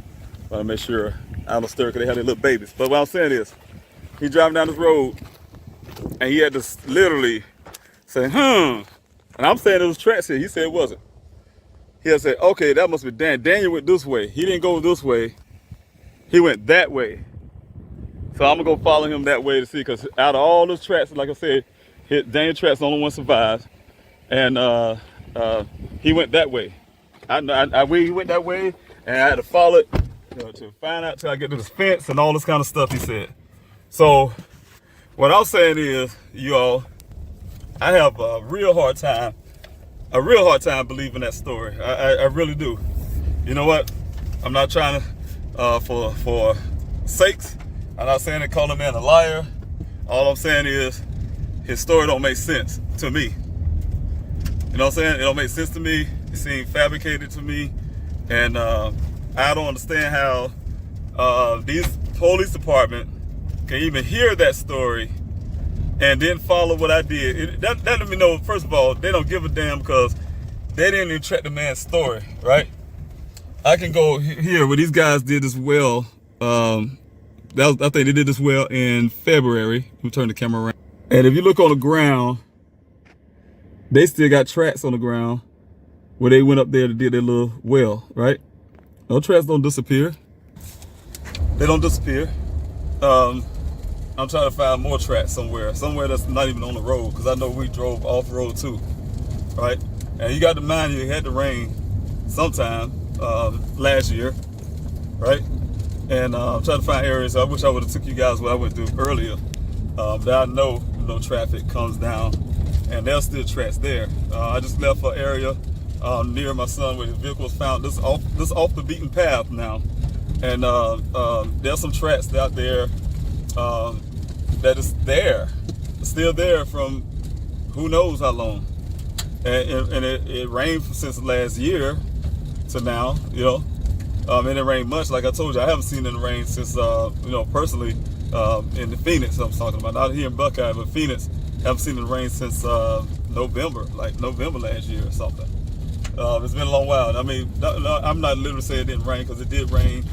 but I make sure I don't stir because they had their little babies. But what I'm saying is, he's driving down this road and he had to literally say, and I'm saying it was tracks here. He said it wasn't. He had to say, okay, that must be Dan. Daniel went this way. He didn't go this way. He went that way. So I'm gonna go follow him that way to see, because out of all those tracks, like I said, Daniel Track's the only one survived, and he went that way. He went that way, and I had to follow it to find out till I get to this fence and all this kind of stuff. He said. So what I'm saying is, you all, I have a real hard time believing that story. I really do. You know what? I'm not trying to for sakes. I'm not saying to call a man a liar. All I'm saying is his story don't make sense to me. You know what I'm saying? It don't make sense to me. It seems fabricated to me. And I don't understand how these police department can even hear that story and then follow what I did. That let me know, first of all, they don't give a damn because they didn't even check the man's story, right? I can go here where these guys did this well. I think they did this well in February. Let me turn the camera around. And if you look on the ground, they still got tracks on the ground where they went up there to do their little well, right? No tracks don't disappear. They don't disappear. I'm trying to find more tracks somewhere that's not even on the road, because I know we drove off road too, right? And you got to mind you, it had to rain sometime last year, right? And I'm trying to find areas. I wish I would have took you guys what I went through earlier. But I know no traffic comes down, and there's still tracks there. I just left an area near my son where his vehicle was found. This off the beaten path now, and there's some tracks out there that is there, still there from who knows how long. And it rained since last year to now, you know. It didn't rain much, like I told you. I haven't seen it rain since, you know, personally, in the Phoenix I'm talking about. Not here in Buckeye, but Phoenix. Haven't seen it rain since November, like November last year or something. It's been a long while. I mean, I'm not literally saying it didn't rain, because it did rain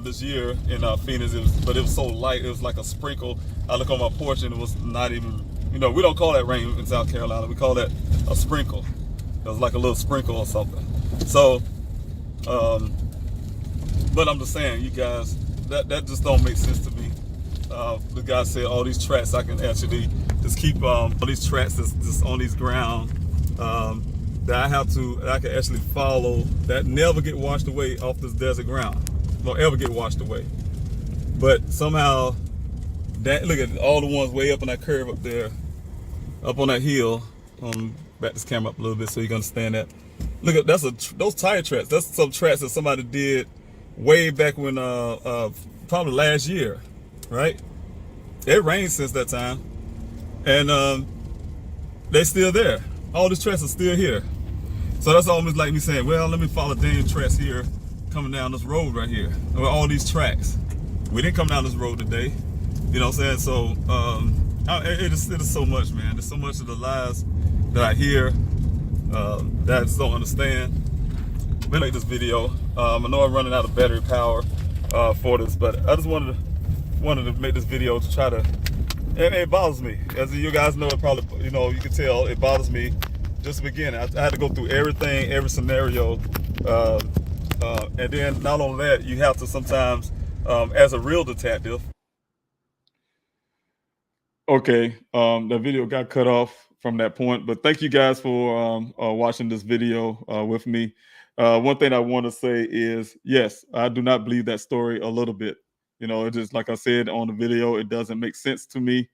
this year in Phoenix, but it was so light. It was like a sprinkle. I look on my porch and it was not even, you know, we don't call that rain in South Carolina. We call that a sprinkle. It was like a little sprinkle or something. So, but I'm just saying, you guys, that just don't make sense to me. The guy said all these tracks, I can actually just keep all these tracks that's just on these ground that I can actually follow, that never get washed away off this desert ground. Don't ever get washed away. But somehow, look at all the ones way up on that curve up there, up on that hill. Back this camera up a little bit so you can understand that. Look at those tire tracks. That's some tracks that somebody did way back when, probably last year, right? It rained since that time, and they're still there. All these tracks are still here. So that's almost like me saying, well, let me follow Daniel's tracks here, coming down this road right here, with all these tracks. We didn't come down this road today, you know what I'm saying? So it is so much, man. There's so much of the lies that I hear that I just don't understand. We make this video. I know I'm running out of battery power for this, but I just wanted to make this video to try to, and it bothers me. As you guys know, it probably, you know, you can tell it bothers me just to begin. I had to go through everything, every scenario, and then not only that, you have to sometimes, as a real detective. Okay, the video got cut off from that point, but thank you guys for watching this video with me. One thing I want to say is, yes, I do not believe that story a little bit. You know, it just, like I said on the video, it doesn't make sense to me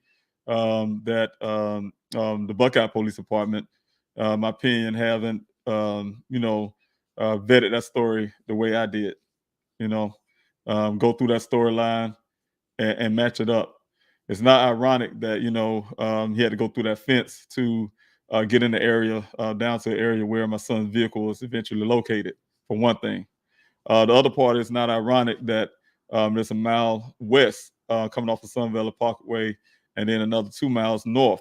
that the Buckeye Police Department, my opinion, haven't, you know, vetted that story the way I did. You know, go through that storyline and match it up. It's not ironic that, you know, he had to go through that fence to get in the area, down to the area where my son's vehicle was eventually located, for one thing. The other part is not ironic that there's a mile west coming off the Sun Valley Parkway, and then another 2 miles north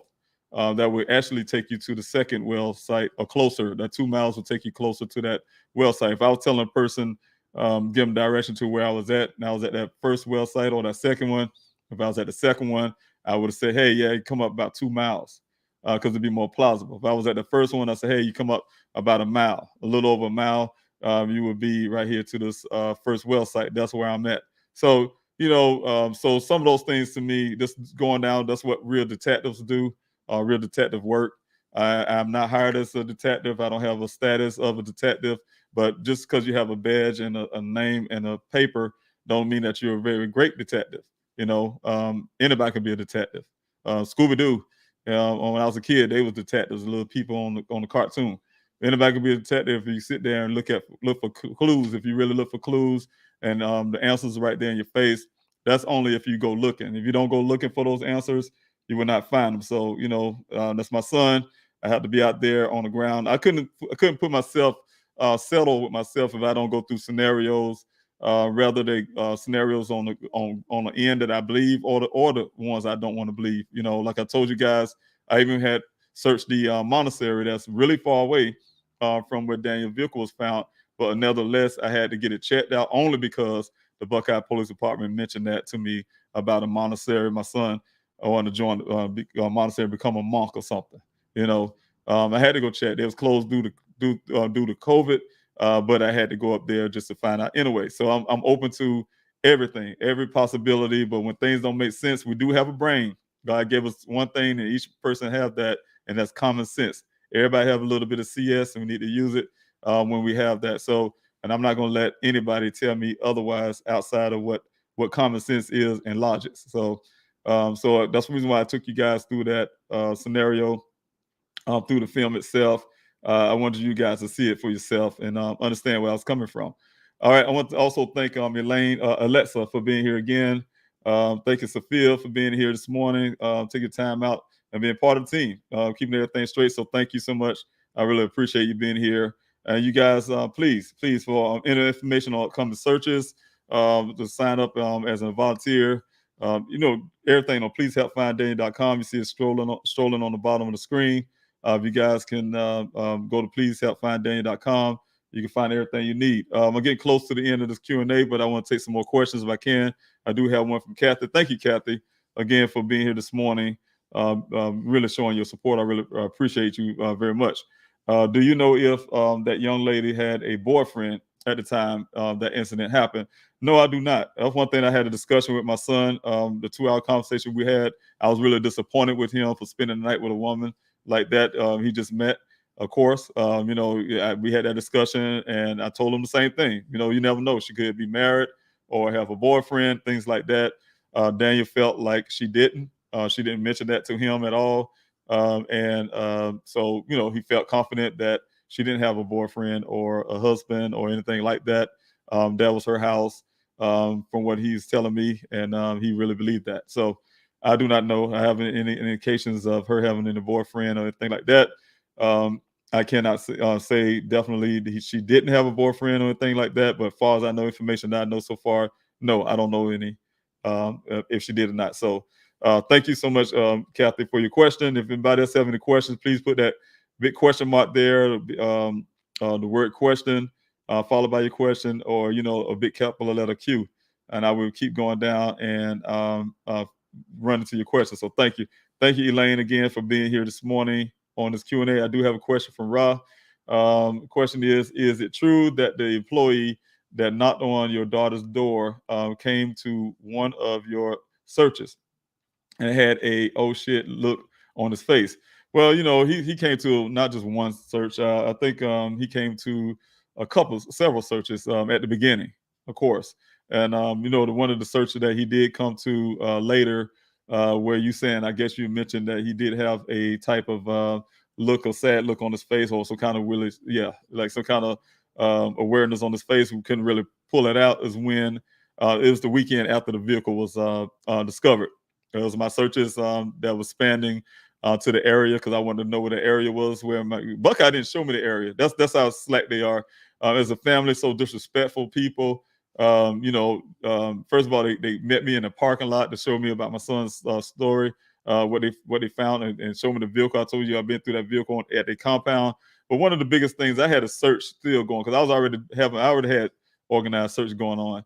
that would actually take you to the second well site, or closer. That 2 miles will take you closer to that well site. If I was telling a person, give them direction to where I was at, and I was at that first well site or that second one, if I was at the second one, I would have said, hey, yeah, you come up about 2 miles because it'd be more plausible. If I was at the first one, I said, hey, you come up about a mile, a little over a mile, you would be right here to this first well site. That's where I'm at. So, you know, so some of those things to me, just going down, that's what real detectives do, real detective work. I'm not hired as a detective. I don't have a status of a detective, but just because you have a badge and a name and a paper don't mean that you're a very great detective. You know, anybody can be a detective. Scooby-Doo, when I was a kid, they was detectives, little people on the cartoon. Anybody can be a detective if you sit there and look for clues. If you really look for clues and the answers are right there in your face, that's only if you go looking. If you don't go looking for those answers, you will not find them. So, you know, that's my son. I have to be out there on the ground. I couldn't put myself settle with myself if I don't go through scenarios, rather they scenarios on the end that I believe, or the ones I don't want to believe. You know, like I told you guys, I even had searched the monastery that's really far away from where Daniel's vehicle was found, but nevertheless, I had to get it checked out only because the Buckeye Police Department mentioned that to me about a monastery. My son wanted to join a monastery, become a monk or something. You know, I had to go check. It was closed due to COVID, but I had to go up there just to find out anyway. So I'm open to everything, every possibility. But when things don't make sense, we do have a brain. God gave us one thing, and each person have that, and that's common sense. Everybody have a little bit of CS, and we need to use it when we have that. So, and I'm not going to let anybody tell me otherwise outside of what common sense is and logic. So, so that's the reason why I took you guys through that scenario, through the film itself. I wanted you guys to see it for yourself and understand where I was coming from. All right, I want to also thank Alexa for being here again. Thank you, Sophia, for being here this morning. Taking time out and being part of the team, keeping everything straight. So thank you so much. I really appreciate you being here. And you guys, please, for any information on upcoming searches, to sign up as a volunteer. You know, everything on pleasehelpfinddaniel.com. You see it strolling on the bottom of the screen. If you guys can go to pleasehelpfinddaniel.com, you can find everything you need. I'm getting close to the end of this Q&A, but I want to take some more questions if I can. I do have one from Kathy. Thank you, Kathy, again, for being here this morning, really showing your support. I really appreciate you very much. Do you know if that young lady had a boyfriend at the time that incident happened? No, I do not. That's one thing I had a discussion with my son. The 2-hour conversation we had, I was really disappointed with him for spending the night with a woman like that. He just met, of course. You know, we had that discussion, and I told him the same thing. You know, you never know. She could be married or have a boyfriend, things like that. Daniel felt like she didn't. She didn't mention that to him at all. So, you know, he felt confident that she didn't have a boyfriend or a husband or anything like that. That was her house, from what he's telling me, and he really believed that. So I do not know. I haven't any indications of her having any boyfriend or anything like that. I cannot say definitely she didn't have a boyfriend or anything like that. But as far as I know, information that I know so far, no, I don't know any if she did or not. So thank you so much, Kathy, for your question. If anybody else have any questions, please put that big question mark there, the word question, followed by your question, or, you know, a big capital letter Q. And I will keep going down and run into your question. So thank you. Thank you, Elaine, again, for being here this morning on this Q&A. I do have a question from Ra. The question is it true that the employee that knocked on your daughter's door came to one of your searches and had a oh shit look on his face? Well, you know, he came to not just one search. I think he came to several searches at the beginning, of course. And you know, one of the searches that he did come to later, where you saying, I guess you mentioned that he did have a type of look, or sad look on his face, or some kind of really, like some kind of awareness on his face. We couldn't really pull it out. Is when it was the weekend after the vehicle was discovered. It was my searches that was spanning to the area, because I wanted to know where the area was. Where Buckeye didn't show me the area. That's how slack they are as a family. So disrespectful people. You know, first of all, they met me in a parking lot to show me about my son's story, what they found, and show me the vehicle. I told you I've been through that vehicle at the compound. But one of the biggest things, I had a search still going, because I already had organized search going on.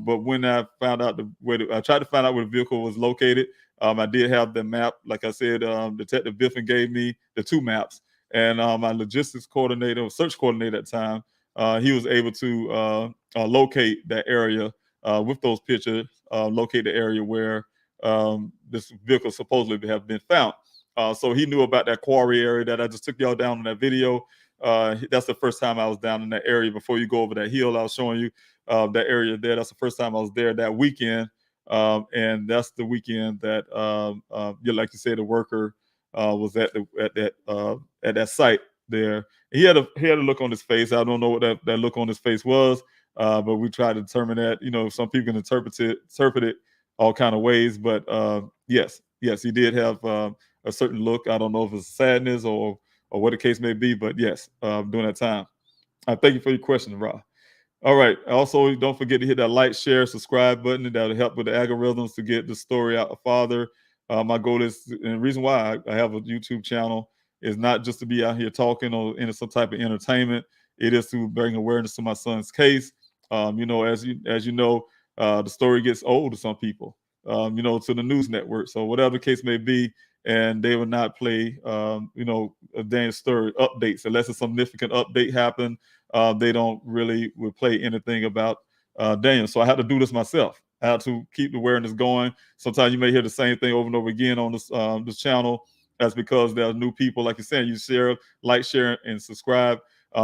But when I found out I tried to find out where the vehicle was located. I did have the map. Like I said, Detective Biffin gave me the 2 maps, and my logistics coordinator, search coordinator at the time, he was able to locate that area with those pictures, locate the area where this vehicle supposedly have been found. So he knew about that quarry area that I just took y'all down in that video. That's the first time I was down in that area. Before you go over that hill I was showing you, that area there, that's the first time I was there that weekend. And that's the weekend that, like you said, the worker was at that site there. He had a look on his face. I don't know what that look on his face was, but we tried to determine that. You know, some people can interpret it all kind of ways. But yes, he did have a certain look. I don't know if it's sadness or what the case may be, but yes, during that time. Thank you for your question, Rob. All right. Also, don't forget to hit that like, share, subscribe button. That'll help with the algorithms to get the story out farther. My goal is, and the reason why I have a YouTube channel is not just to be out here talking or in some type of entertainment. It is to bring awareness to my son's case. As you know, the story gets old to some people. To the news network. So whatever the case may be, and they will not play, a Daniel story updates unless a significant update happened. They don't really would play anything about Daniel. So I had to do this myself. I had to keep the awareness going. Sometimes you may hear the same thing over and over again on this channel. That's because there are new people, like you're saying, you share, like, share, and subscribe.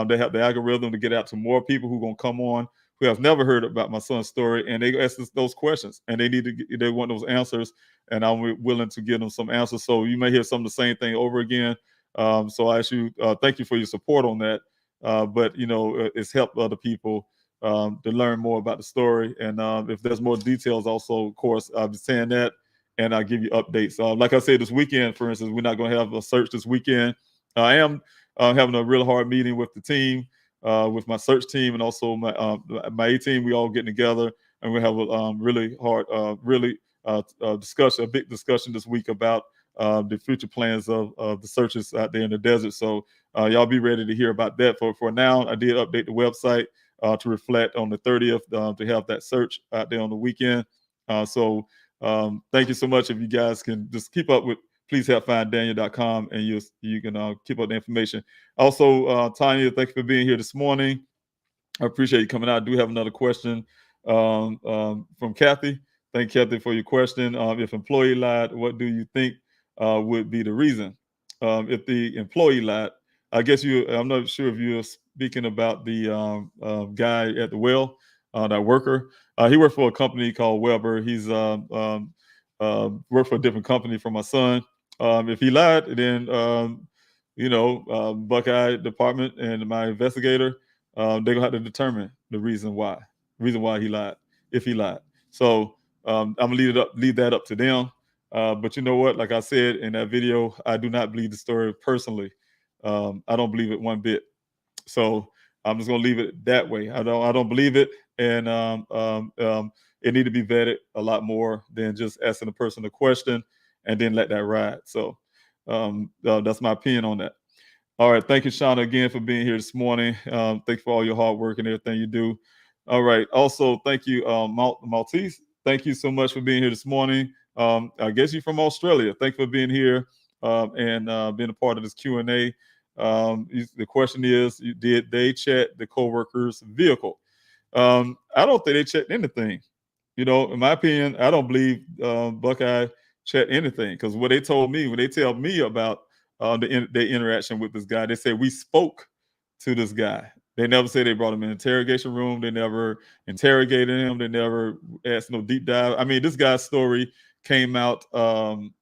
They have the algorithm to get out to more people who are going to come on who have never heard about my son's story, and they ask us those questions, and they want those answers, and I'm willing to give them some answers. So you may hear some of the same thing over again. So I ask you, thank you for your support on that. But it's helped other people to learn more about the story, and if there's more details, also, of course, I'll be saying that, and I'll give you updates. Like I said, this weekend, for instance, we're not going to have a search this weekend. I am having a real hard meeting with the team. With my search team and also my A team, we all getting together, and we have a really hard, discussion, a big discussion this week about the future plans of the searches out there in the desert. So y'all be ready to hear about that. For now, I did update the website to reflect on the 30th to have that search out there on the weekend. Thank you so much. If you guys can just keep up with pleasehelpfinddaniel.com, and you can keep up the information. Also, Tanya, thank you for being here this morning. I appreciate you coming out. I do have another question from Kathy. Thank you, Kathy, for your question. If employee lied, what do you think would be the reason? If the employee lied, I guess I'm not sure if you're speaking about the guy at the well, that worker. He worked for a company called Weber. He's worked for a different company from my son. If he lied, then Buckeye Department and my investigator, they're gonna have to determine the reason why he lied, if he lied. So I'm gonna leave that up to them. But you know what? Like I said in that video, I do not believe the story personally. I don't believe it one bit. So I'm just gonna leave it that way. I don't believe it, and it need to be vetted a lot more than just asking a person a question and then let that ride. So that's my opinion on that. All right. Thank you, Shauna, again for being here this morning. Thank you for all your hard work and everything you do. All right. Also, thank you, Maltese. Thank you so much for being here this morning. I guess you're from Australia. Thank you for being here and being a part of this Q&A. The question is, did they check the co-worker's vehicle? I don't think they checked anything. In my opinion, I don't believe Buckeye checked anything, because what they told me, when they tell me about their interaction with this guy, they said we spoke to this guy. They never said they brought him in an interrogation room. They never interrogated him. They never asked no deep dive. I mean, this guy's story came out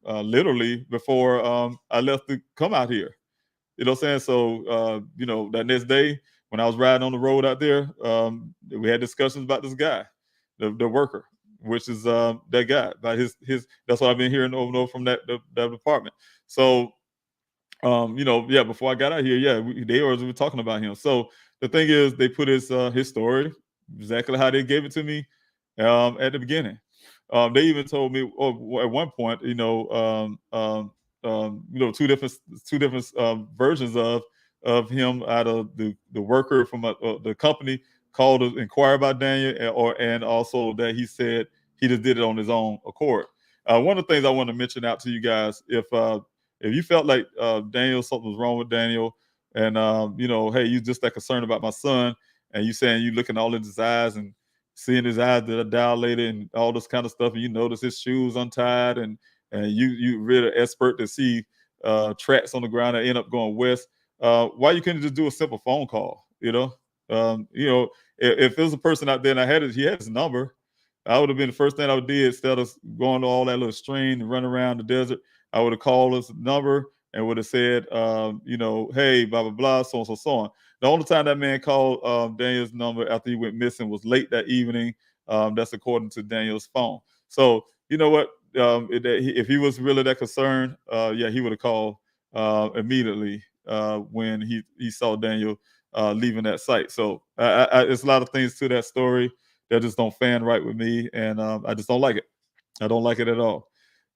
literally before I left to come out here. You know what I'm saying? So, that next day when I was riding on the road out there, we had discussions about this guy, the worker, which is that guy. About his. That's what I've been hearing over and over from that department. So, before I got out here, they were talking about him. So the thing is, they put his story exactly how they gave it to me at the beginning. They even told me at one point, two different versions of him out of the worker from the company called to inquire about Daniel, and also that he said he just did it on his own accord. One of the things I want to mention out to you guys, if you felt like something was wrong with Daniel, and hey, you just that concerned about my son, and you saying you looking all in his eyes and seeing his eyes that are dilated and all this kind of stuff, and you notice his shoes untied, and you really expert to see tracks on the ground that end up going west. Why you couldn't just do a simple phone call? If there's a person out there and he had his number, I would have been the first thing I would do instead of going to all that little strain and run around the desert. I would have called his number and would have said, hey, blah, blah, blah, so on, so on. The only time that man called Daniel's number after he went missing was late that evening. That's according to Daniel's phone. So, you know what? if he was really that concerned, yeah, he would have called immediately when he saw Daniel leaving that site. So it's a lot of things to that story that just don't fan right with me, and I just don't like it. I don't like it at all.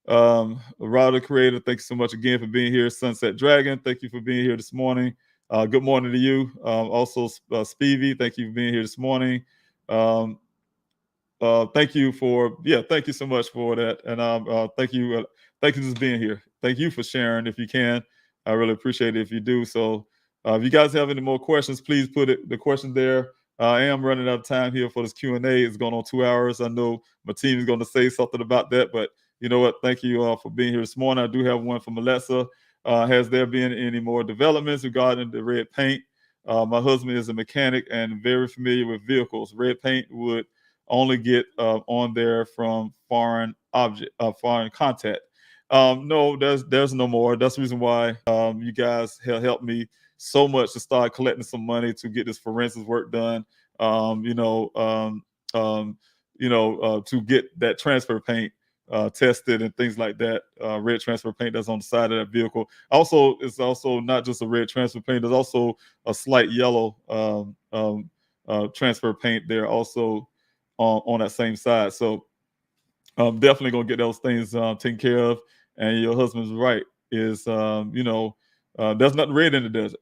Rada Creator, thank you so much again for being here. Sunset Dragon, thank you for being here this morning. Good morning to you. Also, Spivey, thank you for being here this morning. Thank you thank you so much for that, and thank you for just being here. Thank you for sharing if you can. I really appreciate it if you do. So if you guys have any more questions, please put the question there. I am running out of time here for this Q&A. It's going on 2 hours. I know my team is going to say something about that, but you know what? Thank you for being here this morning. I do have one from Alexa. Has there been any more developments regarding the red paint? My husband is a mechanic and very familiar with vehicles. Red paint would only get on there from foreign contact. No, there's no more. That's the reason why you guys have helped me so much to start collecting some money to get this forensics work done. To get that transfer paint tested and things like that. Red transfer paint that's on the side of that vehicle. Also, it's also not just a red transfer paint. There's also a slight yellow transfer paint there also on that same side. So I'm definitely gonna get those things taken care of. And your husband's right. There's nothing red in the desert,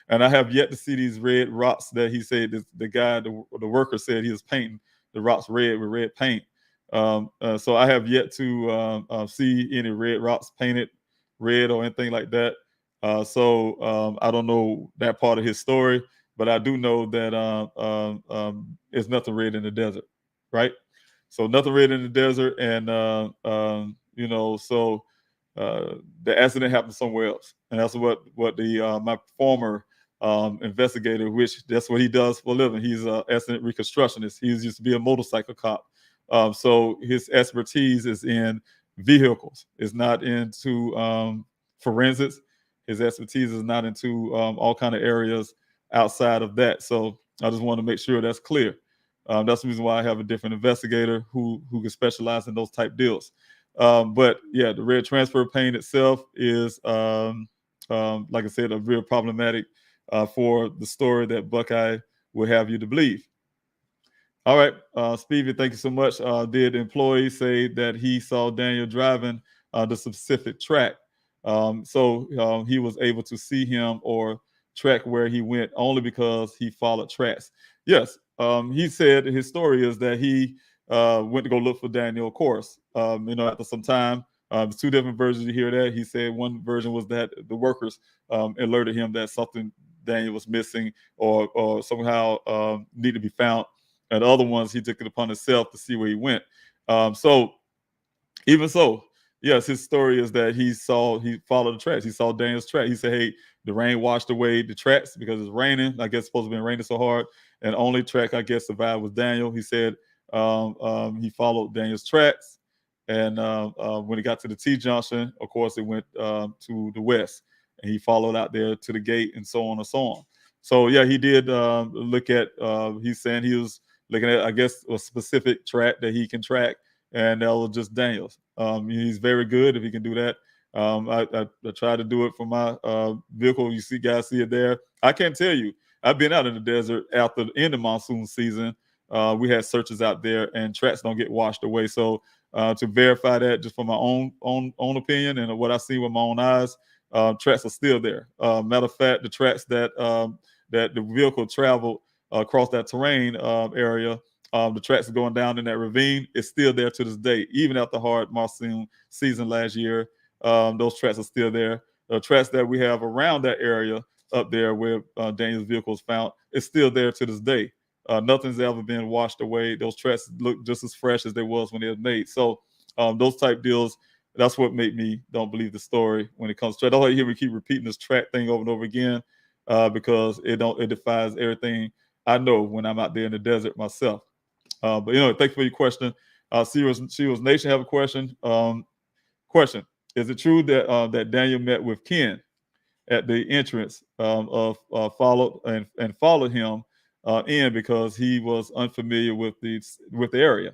And I have yet to see these red rocks that he said the worker said he was painting the rocks red with red paint. So I have yet to see any red rocks painted red or anything like that. So I don't know that part of his story, but I do know that there's nothing red in the desert, right? So nothing red in the desert, and so the accident happened somewhere else, and that's what the my former investigator, which that's what he does for a living. He's an accident reconstructionist. He used to be a motorcycle cop. So his expertise is in vehicles. It's not into forensics. His expertise is not into all kind of areas outside of that. So I just want to make sure that's clear. That's the reason why I have a different investigator who can specialize in those type deals. But yeah, the red transfer paint itself is, like I said, a real problematic for the story that Buckeye will have you to believe. All right, Stevie, thank you so much. Did employees say that he saw Daniel driving the specific track? So he was able to see him or track where he went only because he followed tracks. Yes, he said his story is that he went to go look for Daniel, of course. After some time, there's two different versions you hear that. He said one version was that the workers alerted him that something Daniel was missing or somehow need to be found. And the other ones, he took it upon himself to see where he went. So even so, yes, his story is that he followed the tracks. He saw Daniel's track. He said, hey, the rain washed away the tracks because it's raining. I guess it's supposed to be raining so hard. And the only track I guess survived was Daniel. He said he followed Daniel's tracks. And when he got to the T-junction, of course, it went to the west. And he followed out there to the gate and so on and so on. So, yeah, he did look at, he's saying he was looking at, I guess, a specific track that he can track. And that was just Daniel's. He's very good if he can do that. I tried to do it for my vehicle. You guys see it there. I can't tell you. I've been out in the desert after the end of monsoon season. We had searches out there, and tracks don't get washed away. So to verify that, just from my own opinion and what I see with my own eyes, tracks are still there. Matter of fact, the tracks that the vehicle traveled across that terrain area. The tracks going down in that ravine is still there to this day, even after hard monsoon season last year. Those tracks are still there. The tracks that we have around that area up there where Daniel's vehicle was found is still there to this day. Nothing's ever been washed away. Those tracks look just as fresh as they was when they were made. So those type deals, that's what made me don't believe the story when it comes to track. That's why you hear me keep repeating this track thing over and over again because it defies everything I know when I'm out there in the desert myself. But thank you for your question. She was Nation have a question. Question: is it true that that Daniel met with Ken at the entrance followed him in because he was unfamiliar with the area?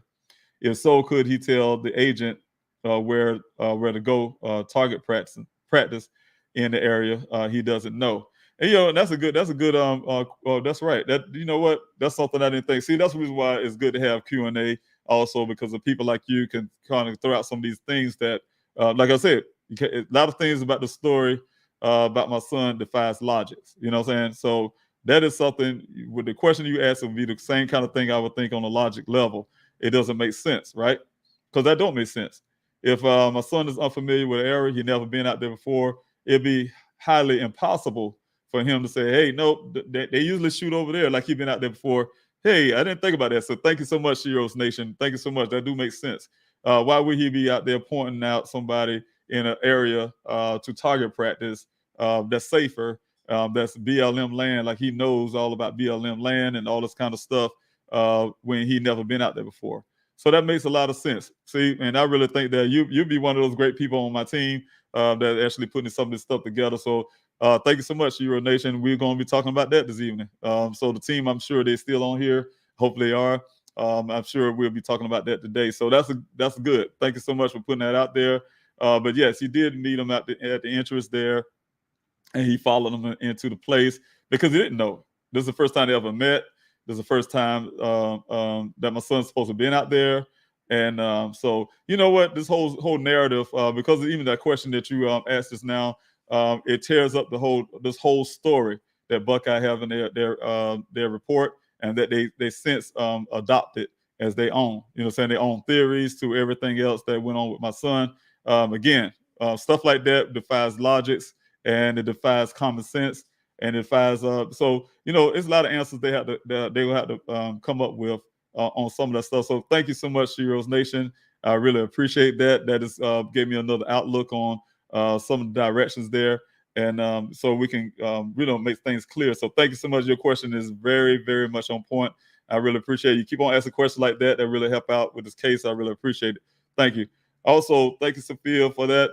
If so, could he tell the agent where to go target practice in the area. He doesn't know. And that's a good that's right. That you know what? That's something I didn't think. See, that's the reason why it's good to have Q&A also, because of people like you can kind of throw out some of these things that like I said, a lot of things about the story about my son defies logic. You know what I'm saying? So that is something with the question you asked would be the same kind of thing I would think on a logic level. It doesn't make sense, right? Because that don't make sense. If my son is unfamiliar with the area, he never been out there before, it'd be highly impossible for him to say, hey, no, they usually shoot over there like he's been out there before. Hey, I didn't think about that. So thank you so much, Heroes Nation. Thank you so much. That do make sense. Why would he be out there pointing out somebody in an area to target practice that's safer, that's BLM land, like he knows all about BLM land and all this kind of stuff when he never been out there before. So that makes a lot of sense. See, and I really think that you'd be one of those great people on my team that actually putting some of this stuff together. So thank you so much, Euro Nation. We're going to be talking about that this evening. So the team, I'm sure they're still on here. Hopefully they are. I'm sure we'll be talking about that today. So that's good. Thank you so much for putting that out there. But yes, he did meet him at the entrance there, and he followed him into the place because he didn't know. This is the first time they ever met. This is the first time that my son's supposed to be out there. And so, you know what, this whole narrative, because even that question that you asked us now, it tears up this whole story that Buckeye have in their report, and that they since adopted as their own. You know, saying their own theories to everything else that went on with my son. Again, stuff like that defies logics, and it defies common sense, and it defies. So it's a lot of answers they will have to come up with on some of that stuff. So thank you so much, Heroes Nation. I really appreciate that. That is gave me another outlook on some of the directions there, and so we can really make things clear. So thank you so much. Your question is very, very much on point. I really appreciate it. You keep on asking questions like that. That really help out with this case. I really appreciate it. Thank you. Also, thank you, Sophia, for that.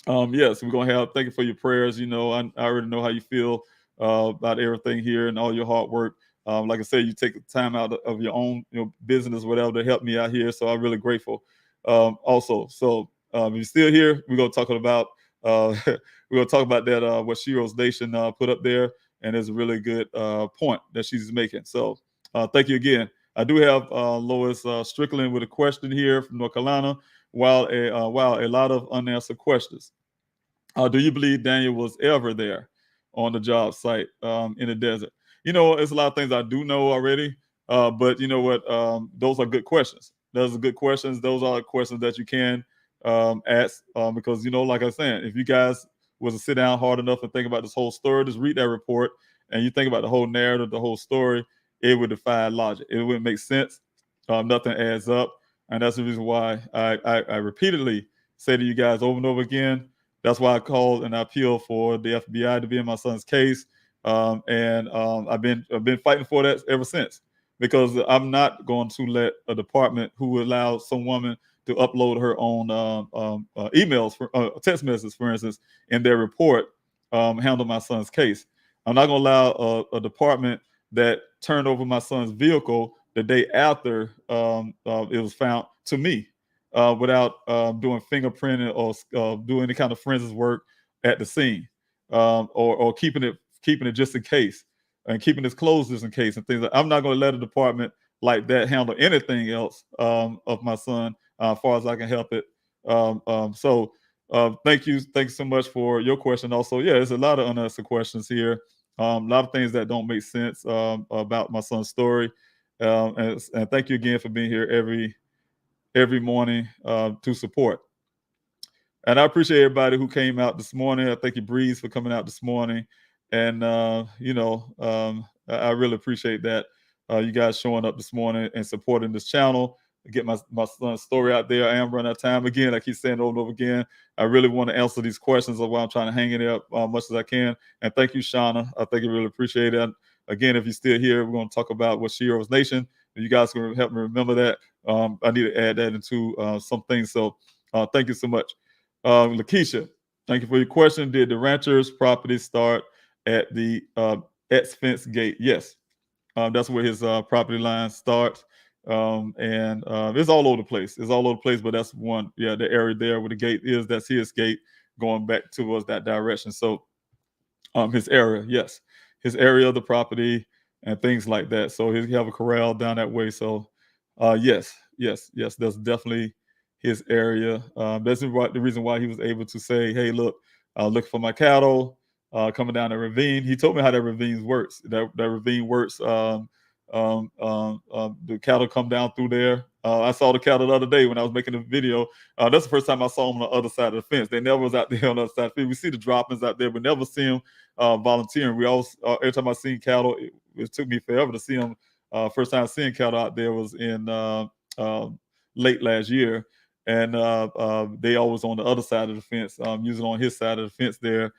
Yes, we're gonna thank you for your prayers. I already know how you feel about everything here and all your hard work. Like I said, you take the time out of your own business, whatever, to help me out here. So I'm really grateful. Also, so if you're still here, we're gonna talk about that what Shiro's Nation put up there, and it's a really good point that she's making. So thank you again. I do have Lois Strickland with a question here from North Carolina. While a lot of unanswered questions. Do you believe Daniel was ever there on the job site in the desert? It's a lot of things I do know already, but you know what? Those are good questions. Those are good questions. Those are questions that you can ask because, like I was saying, if you guys was to sit down hard enough and think about this whole story, just read that report, and you think about the whole narrative, the whole story, it would defy logic. It wouldn't make sense. Nothing adds up. And that's the reason why I repeatedly say to you guys over and over again, that's why I called and I appealed for the FBI to be in my son's case. And I've been fighting for that ever since, because I'm not going to let a department who allows some woman to upload her own emails, text messages, for instance, in their report, handle my son's case. I'm not going to allow a department that turned over my son's vehicle the day after it was found to me without doing fingerprinting or doing any kind of forensics work at the scene, or keeping it just in case, and keeping it closed just in case, and things I'm not going to let a department like that handle anything else of my son as far as I can help it. So thank you so much for your question. Also, yeah, there's a lot of unanswered questions here. A lot of things that don't make sense about my son's story. And thank you again for being here every morning to support. And I appreciate everybody who came out this morning. I thank you, Breeze, for coming out this morning. And I really appreciate that. You guys showing up this morning and supporting this channel. Get my son's story out there. I am running out of time. Again, I keep saying over and over again, I really want to answer these questions while I'm trying to hang it up as much as I can. And thank you, Shauna. I think you really appreciate it. Again, if you're still here, we're going to talk about what Shiro's Nation. You guys can help me remember that. I need to add that into some things. So thank you so much. Lakeisha, thank you for your question. Did the rancher's property start at the X fence gate? Yes. That's where his property line starts. And it's all over the place. It's all over the place, but that's one, yeah, the area there where the gate is, that's his gate going back towards that direction. So his area, yes, his area of the property and things like that. So he have a corral down that way. So yes, that's definitely his area. That's the reason why he was able to say, hey, look, look for my cattle coming down the ravine. He told me how that ravine works. That ravine works. The cattle come down through there. I saw the cattle the other day when I was making a video. That's the first time I saw them on the other side of the fence. They never was out there on the other side of the fence. We see the droppings out there, but never see them volunteering. We always, every time I seen cattle, it took me forever to see them. First time seeing cattle out there was in late last year, and they always on the other side of the fence, usually on his side of the fence there,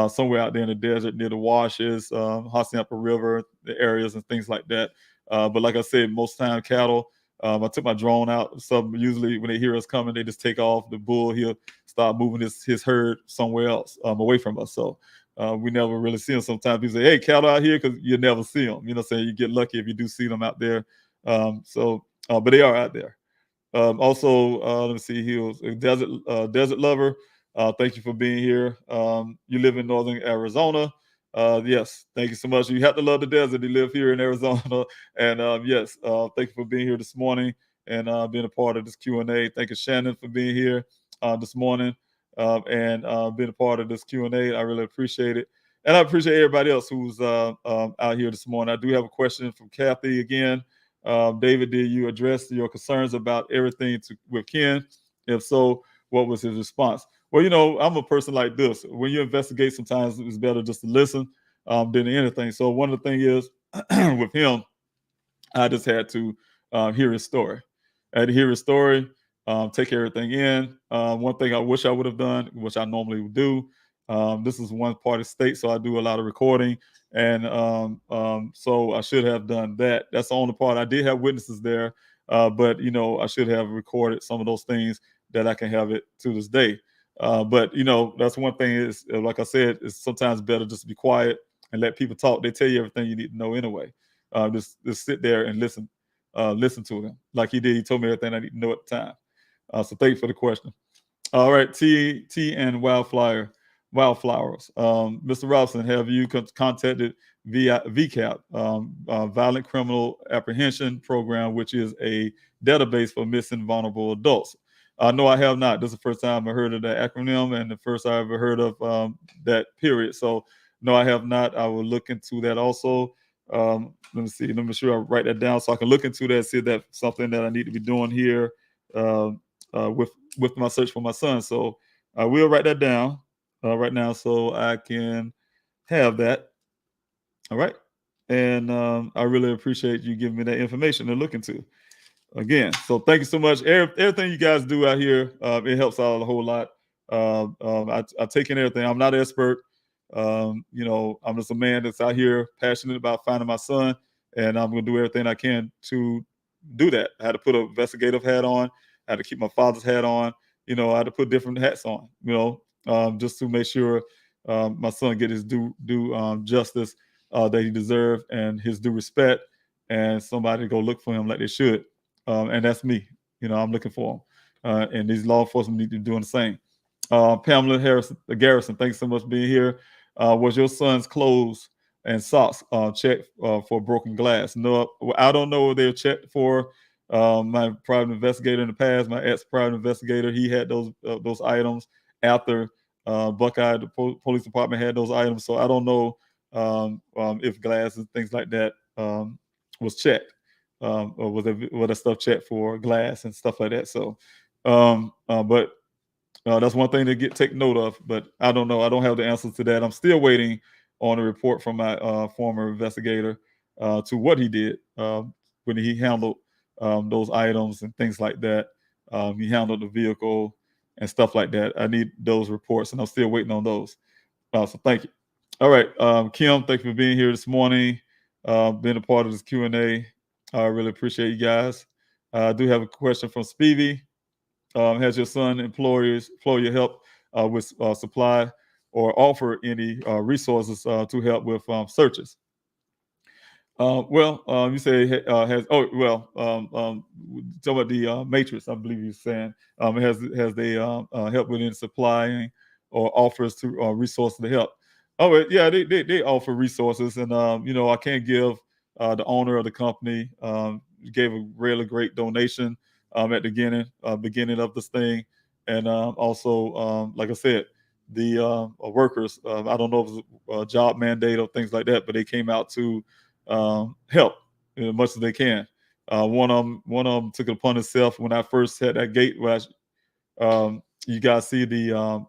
somewhere out there in the desert near the washes, Hassayampa River, the areas and things like that. But like I said, most time cattle, I took my drone out. Some usually when they hear us coming, they just take off. The bull, he'll start moving his herd somewhere else, away from us. So we never really see them. Sometimes people say, hey, cattle out here, because you never see them. You know what I'm saying? You get lucky if you do see them out there. But they are out there. Also, let me see, he was a desert lover. Thank you for being here. You live in northern Arizona. Yes, thank you so much. You have to love the desert. You live here in Arizona. And yes, thank you for being here this morning and being a part of this Q&A. Thank you, Shannon, for being here this morning and being a part of this Q&A. I really appreciate it. And I appreciate everybody else who's out here this morning. I do have a question from Kathy again. David, did you address your concerns about everything with Ken? If so, what was his response? Well, you know, I'm a person like this. When you investigate, sometimes it's better just to listen than anything. So one of the things is with him, I just had to hear his story. I had to hear his story, take everything in. One thing I wish I would have done, which I normally would do, this is one party state, so I do a lot of recording. And so I should have done that. That's the only part. I did have witnesses there, but, you know, I should have recorded some of those things that I can have it to this day. But, you know, that's one thing is, like I said, it's sometimes better just to be quiet and let people talk. They tell you everything you need to know anyway. Just sit there and listen to him like he did. He told me everything I need to know at the time. So thank you for the question. All right, T and Wildflowers. Mr. Robinson, have you contacted VCAP, Violent Criminal Apprehension Program, which is a database for missing vulnerable adults? No, I have not. This is the first time I heard of that acronym and the first I ever heard of that period. So no, I have not. I will look into that also. Let me see. Let me make sure I write that down so I can look into that, see if that's something that I need to be doing here with my search for my son. So I will write that down right now so I can have that. All right. And I really appreciate you giving me that information to look into. Again, so thank you so much. Everything you guys do out here, it helps out a whole lot. I take in everything. I'm not an expert. You know, I'm just a man that's out here passionate about finding my son, and I'm going to do everything I can to do that. I had to put an investigative hat on. I had to keep my father's hat on. You know, I had to put different hats on, you know, just to make sure my son get his due justice that he deserved and his due respect, and somebody to go look for him like they should. And that's me. You know, I'm looking for them. And these law enforcement need to be doing the same. Pamela Garrison, thanks so much for being here. Was your son's clothes and socks checked for broken glass? No, I don't know what they're checked for. My private investigator in the past, my ex-private investigator, he had those items after Buckeye, the police department had those items. So I don't know if glass and things like that was checked. Or was that stuff checked for glass and stuff like that? So, but that's one thing to take note of. But I don't know. I don't have the answers to that. I'm still waiting on a report from my former investigator to what he did when he handled those items and things like that. He handled the vehicle and stuff like that. I need those reports, and I'm still waiting on those. So thank you. All right, Kim, thank you for being here this morning, being a part of this Q&A. I really appreciate you guys. I do have a question from Speedy. Has your son employer help with supply or offer any resources to help with searches? You say has. Oh, well, talk about the matrix. I believe you're saying it has they help within supplying or offers to resources to help. Yeah, they offer resources, and I can't give the owner of the company gave a really great donation at the beginning of this thing, and also like I said, the workers. I don't know if it was a job mandate or things like that, but they came out to help as much as they can. One of them took it upon himself when I first had that gate. You guys see the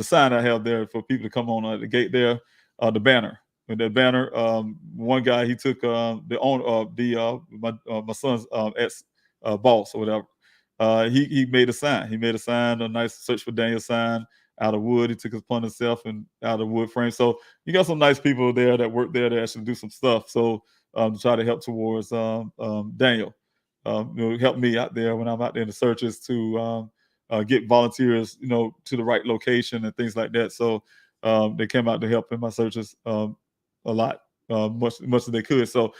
sign I have there for people to come on at the gate there, the banner. With that banner, one guy he took the owner my son's ex boss or whatever. He made a sign. He made a sign, a nice search for Daniel sign out of wood. He took it upon himself and out of wood frame. So you got some nice people there that work there to actually do some stuff. So to try to help towards Daniel, help me out there when I'm out there in the searches to get volunteers, to the right location and things like that. So they came out to help in my searches a lot, much as they could. So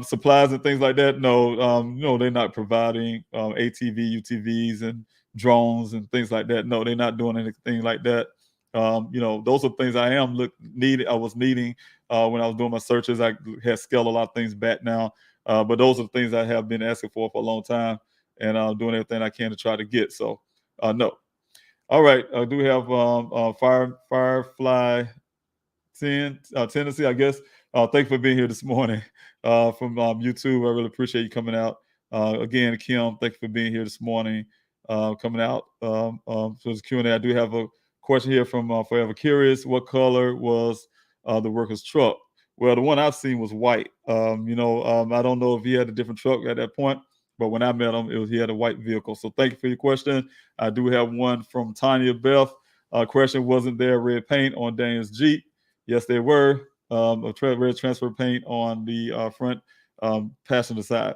supplies and things like that, no, they're not providing ATV, UTVs, and drones and things like that. No, they're not doing anything like that. Those are things I was needing when I was doing my searches. I had scaled a lot of things back now, but those are the things I have been asking for a long time, and I'm doing everything I can to try to get. So, no. All right, I do have Firefly Tennessee, I guess. Thanks for being here this morning from YouTube. I really appreciate you coming out. Again, Kim, thanks for being here this morning, coming out. So it's Q&A. I do have a question here from Forever Curious. What color was the worker's truck? Well, the one I've seen was white. I don't know if he had a different truck at that point, but when I met him, he had a white vehicle. So thank you for your question. I do have one from Tanya Beth. Question: wasn't there red paint on Daniel's Jeep? Yes, there were. Red transfer paint on the front passenger side.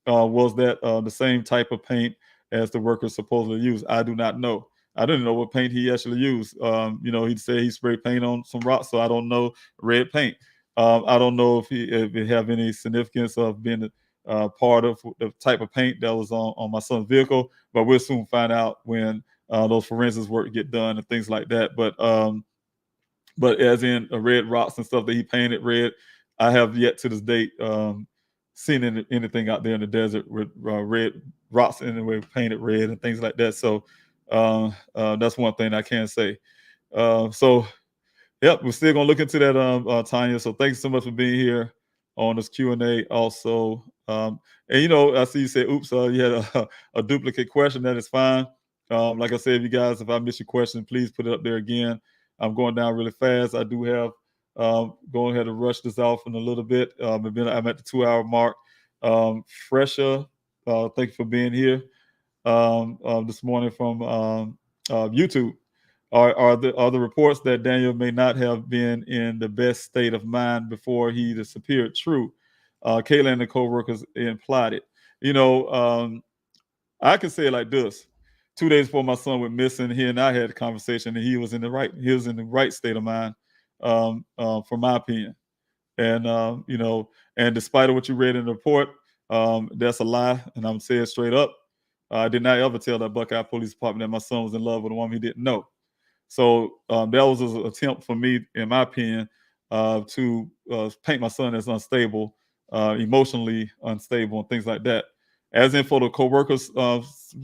Was that the same type of paint as the worker supposedly used? I do not know. I didn't know what paint he actually used. He'd say he sprayed paint on some rocks, so I don't know red paint. I don't know if it have any significance of being part of the type of paint that was on my son's vehicle, but we'll soon find out when those forensics work get done and things like that. But as in red rocks and stuff that he painted red, I have yet to this date seen anything out there in the desert with red rocks anyway painted red and things like that. So that's one thing I can say. Yep, we're still gonna look into that, Tanya. So thanks so much for being here on this Q&A also. And I see you say, oops, you had a duplicate question. That is fine. Like I said, if I miss your question, please put it up there again. I'm going down really fast. I do have going ahead and rush this off in a little bit. I'm at the 2-hour mark. Fresha, thank you for being here this morning from YouTube. Are the reports that Daniel may not have been in the best state of mind before he disappeared true? Kayla and the co-workers implied it. I can say it like this. 2 days before my son went missing, he and I had a conversation, and he was in the right state of mind, from my opinion. And and despite of what you read in the report, that's a lie, and I'm saying straight up. I did not ever tell that Buckeye Police Department that my son was in love with a woman he didn't know. So that was an attempt for me, in my opinion, to paint my son as unstable, emotionally unstable, and things like that. As in for the co-workers,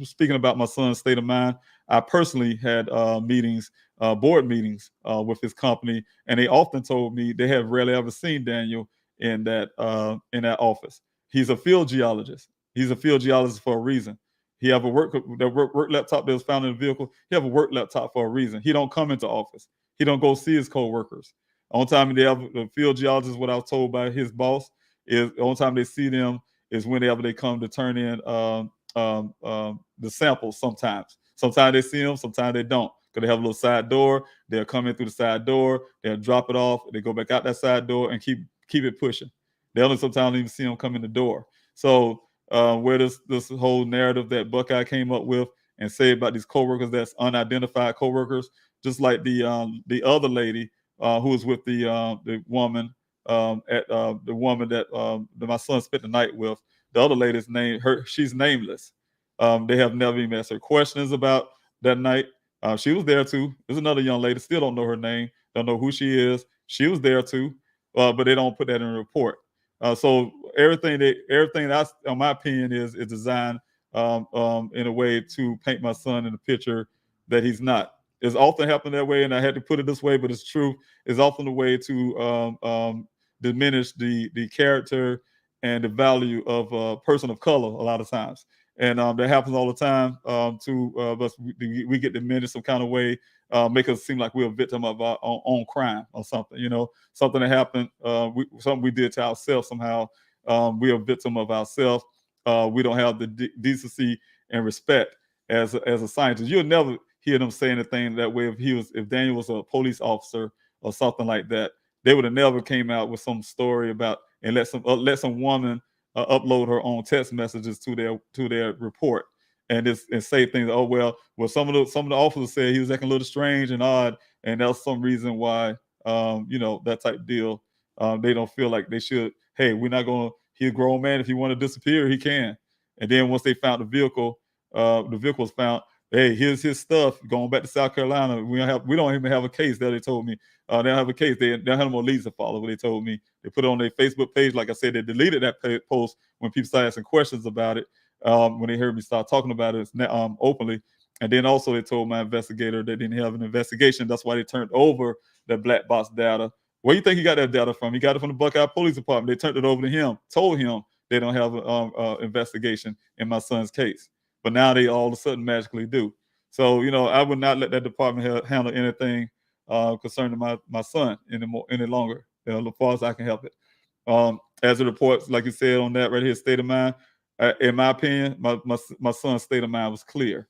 speaking about my son's state of mind, I personally had meetings, board meetings with his company, and they often told me they have rarely ever seen Daniel in that office. He's a field geologist. He's a field geologist for a reason. He have a work laptop that was found in the vehicle. He have a work laptop for a reason. He don't come into office. He don't go see his co-workers. On time they have the field geologist, what I was told by his boss, is the only time they see them is whenever they come to turn in the samples sometimes. Sometimes they see them, sometimes they don't. Because they have a little side door. They'll come in through the side door. They'll drop it off. They go back out that side door and keep it pushing. They only sometimes even see them come in the door. So where this whole narrative that Buckeye came up with and say about these coworkers that's unidentified coworkers, just like the other lady who was with the woman the woman that my son spent the night with. The other lady's name, she's nameless. They have never even asked her questions about that night. She was there too. There's another young lady, still don't know her name, don't know who she is. She was there too, but they don't put that in a report. So everything that's, in my opinion, is designed in a way to paint my son in a picture that he's not. It's often happened that way, and I had to put it this way, but it's true. It's often a way to diminish the character and the value of a person of color a lot of times. And that happens all the time to us. We get diminished some kind of way, make us seem like we're a victim of our own crime or something, something that happened, something we did to ourselves somehow. We are a victim of ourselves. We don't have the decency and respect as a scientist. You'll never hear them say anything that way. If Daniel was a police officer or something like that, they would have never came out with some story about and let some woman upload her own text messages to their report and say things. Oh well, some of the officers said he was acting a little strange and odd, and that's some reason why that type of deal. They don't feel like they should. Hey, we're not going to. He's a grown man. If he want to disappear, he can. And then once they found the vehicle was found. Hey, here's his stuff. Going back to South Carolina, we don't even have a case. That they told me they don't have a case. They don't have more leads to follow. What they told me, they put it on their Facebook page. Like I said, they deleted that post when people started asking questions about it. When they heard me start talking about it openly, and then also they told my investigator they didn't have an investigation. That's why they turned over that black box data. Where do you think he got that data from? He got it from the Buckeye Police Department. They turned it over to him. Told him they don't have an investigation in my son's case. But now they all of a sudden magically do. So, I would not let that department handle anything concerning my son any longer, as far as I can help it. As it reports, like you said on that right here, state of mind, in my opinion, my son's state of mind was clear.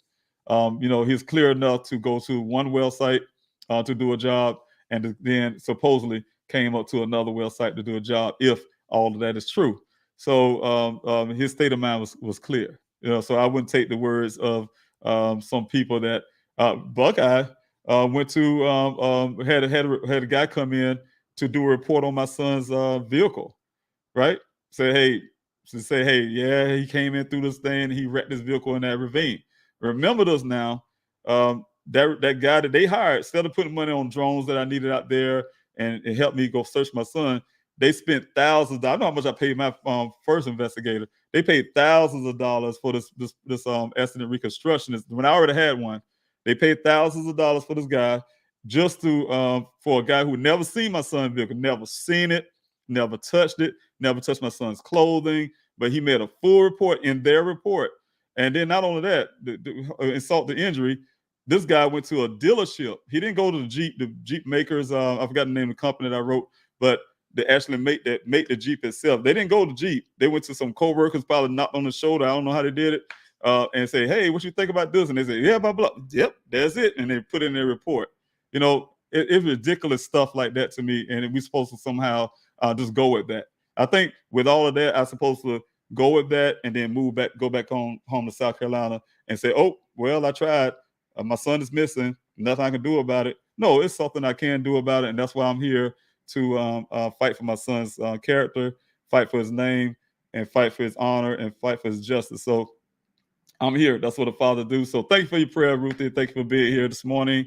He's clear enough to go to one well site to do a job, and then supposedly came up to another well site to do a job, if all of that is true. So his state of mind was clear. So I wouldn't take the words of some people that Buckeye went to had a guy come in to do a report on my son's vehicle, right? Say, hey, yeah, he came in through this thing, he wrecked his vehicle in that ravine. Remember this now. That guy that they hired, instead of putting money on drones that I needed out there and it helped me go search my son, they spent thousands. I know how much I paid my first investigator. They paid thousands of dollars for this accident reconstructionist. When I already had one, they paid thousands of dollars for this guy just to for a guy who never seen my son's vehicle, never seen it, never touched it, never touched my son's clothing. But he made a full report in their report. And then not only that, insult to injury, this guy went to a dealership. He didn't go to the Jeep makers. I forgot the name of the company that I wrote, but they actually make the Jeep itself. They didn't go to Jeep. They went to some co-workers, probably knocked on the shoulder. I don't know how they did it. And say, hey, what you think about this? And they say, yeah, blah, blah. Yep, that's it. And they put it in their report. It's ridiculous stuff like that to me. And we're supposed to somehow just go with that. I think with all of that, I'm supposed to go with that and then go back home to South Carolina and say, oh, well, I tried. My son is missing. Nothing I can do about it. No, it's something I can do about it. And that's why I'm here to fight for my son's character, fight for his name, and fight for his honor, and fight for his justice. So I'm here. That's what a father do. So thank you for your prayer, Ruthie. Thank you for being here this morning.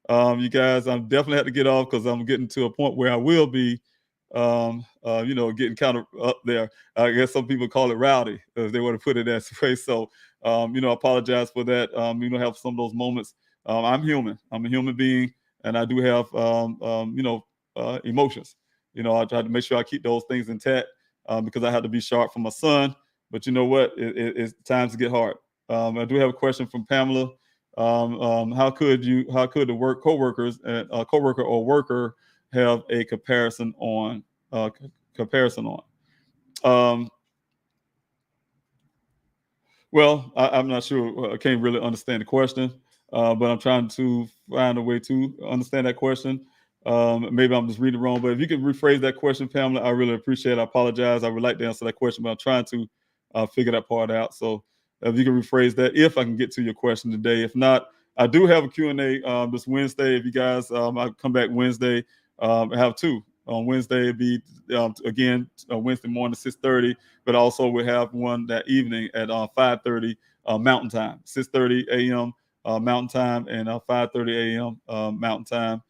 You guys, I'm definitely have to get off because I'm getting to a point where I will be, getting kind of up there. I guess some people call it rowdy, if they want to put it that way. So, I apologize for that. Have some of those moments. I'm human. I'm a human being, and I do have, emotions. I try to make sure I keep those things intact because I have to be sharp for my son. But you know what? It's times get hard. I do have a question from Pamela. How could the coworkers and coworker or worker have a comparison on? Well, I'm not sure. I can't really understand the question, but I'm trying to find a way to understand that question. Maybe I'm just reading it wrong, but if you could rephrase that question, Pamela, I really appreciate it. I apologize. I would like to answer that question, but I'm trying to figure that part out. So if you can rephrase that, if I can get to your question today. If not, I do have a Q&A this Wednesday. If you guys, I'll come back Wednesday I have two. On Wednesday, it'd be again Wednesday morning 6:30, but also we have one that evening at 5:30 Mountain Time, 6:30 a.m. Mountain Time, and 5:30 a.m. Mountain Time,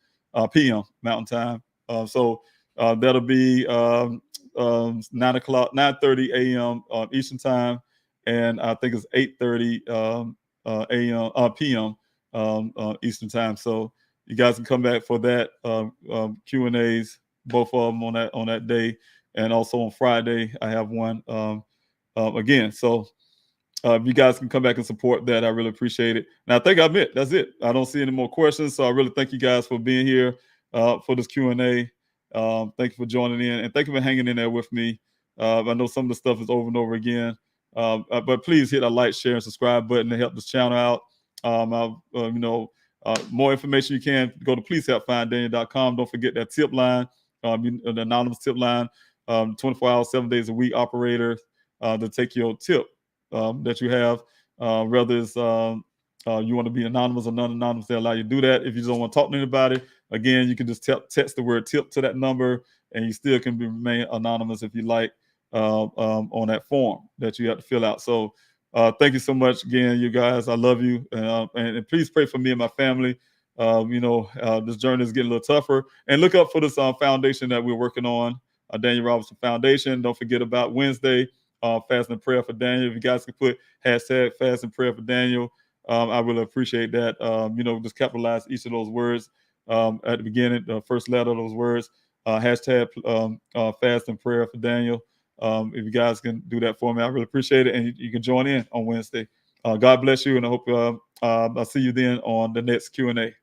p.m. Mountain Time. So that'll be 9:30 a.m. Eastern Time, and I think it's 8:30 a.m. p.m. Eastern Time. So you guys can come back for that Q&As, both of them on that day, and also on Friday I have one again. So if you guys can come back and support that, I really appreciate it. And I think that's it. I don't see any more questions, so I really thank you guys for being here for this Q&A. Thank you for joining in, and thank you for hanging in there with me. I know some of the stuff is over and over again, but please hit that like, share, and subscribe button to help this channel out. More information you can go to pleasehelpfinddaniel.com. Don't forget that tip line, the anonymous tip line, 24 hours, 7 days a week operator to take your tip that you have, whether it's you want to be anonymous or non-anonymous. They allow you to do that. If you don't want to talk to anybody, again, you can just text the word tip to that number, and you still can remain anonymous if you like on that form that you have to fill out. So thank you so much again, you guys. I love you, and please pray for me and my family. This journey is getting a little tougher, and look up for this foundation that we're working on, Daniel Robinson Foundation. Don't forget about Wednesday, fast and prayer for Daniel. If you guys can put hashtag fast and prayer for Daniel, I really appreciate that. Just capitalize each of those words at the beginning, the first letter of those words. Hashtag fast and prayer for Daniel. If you guys can do that for me, I really appreciate it. And you can join in on Wednesday. God bless you, and I hope I'll see you then on the next Q&A.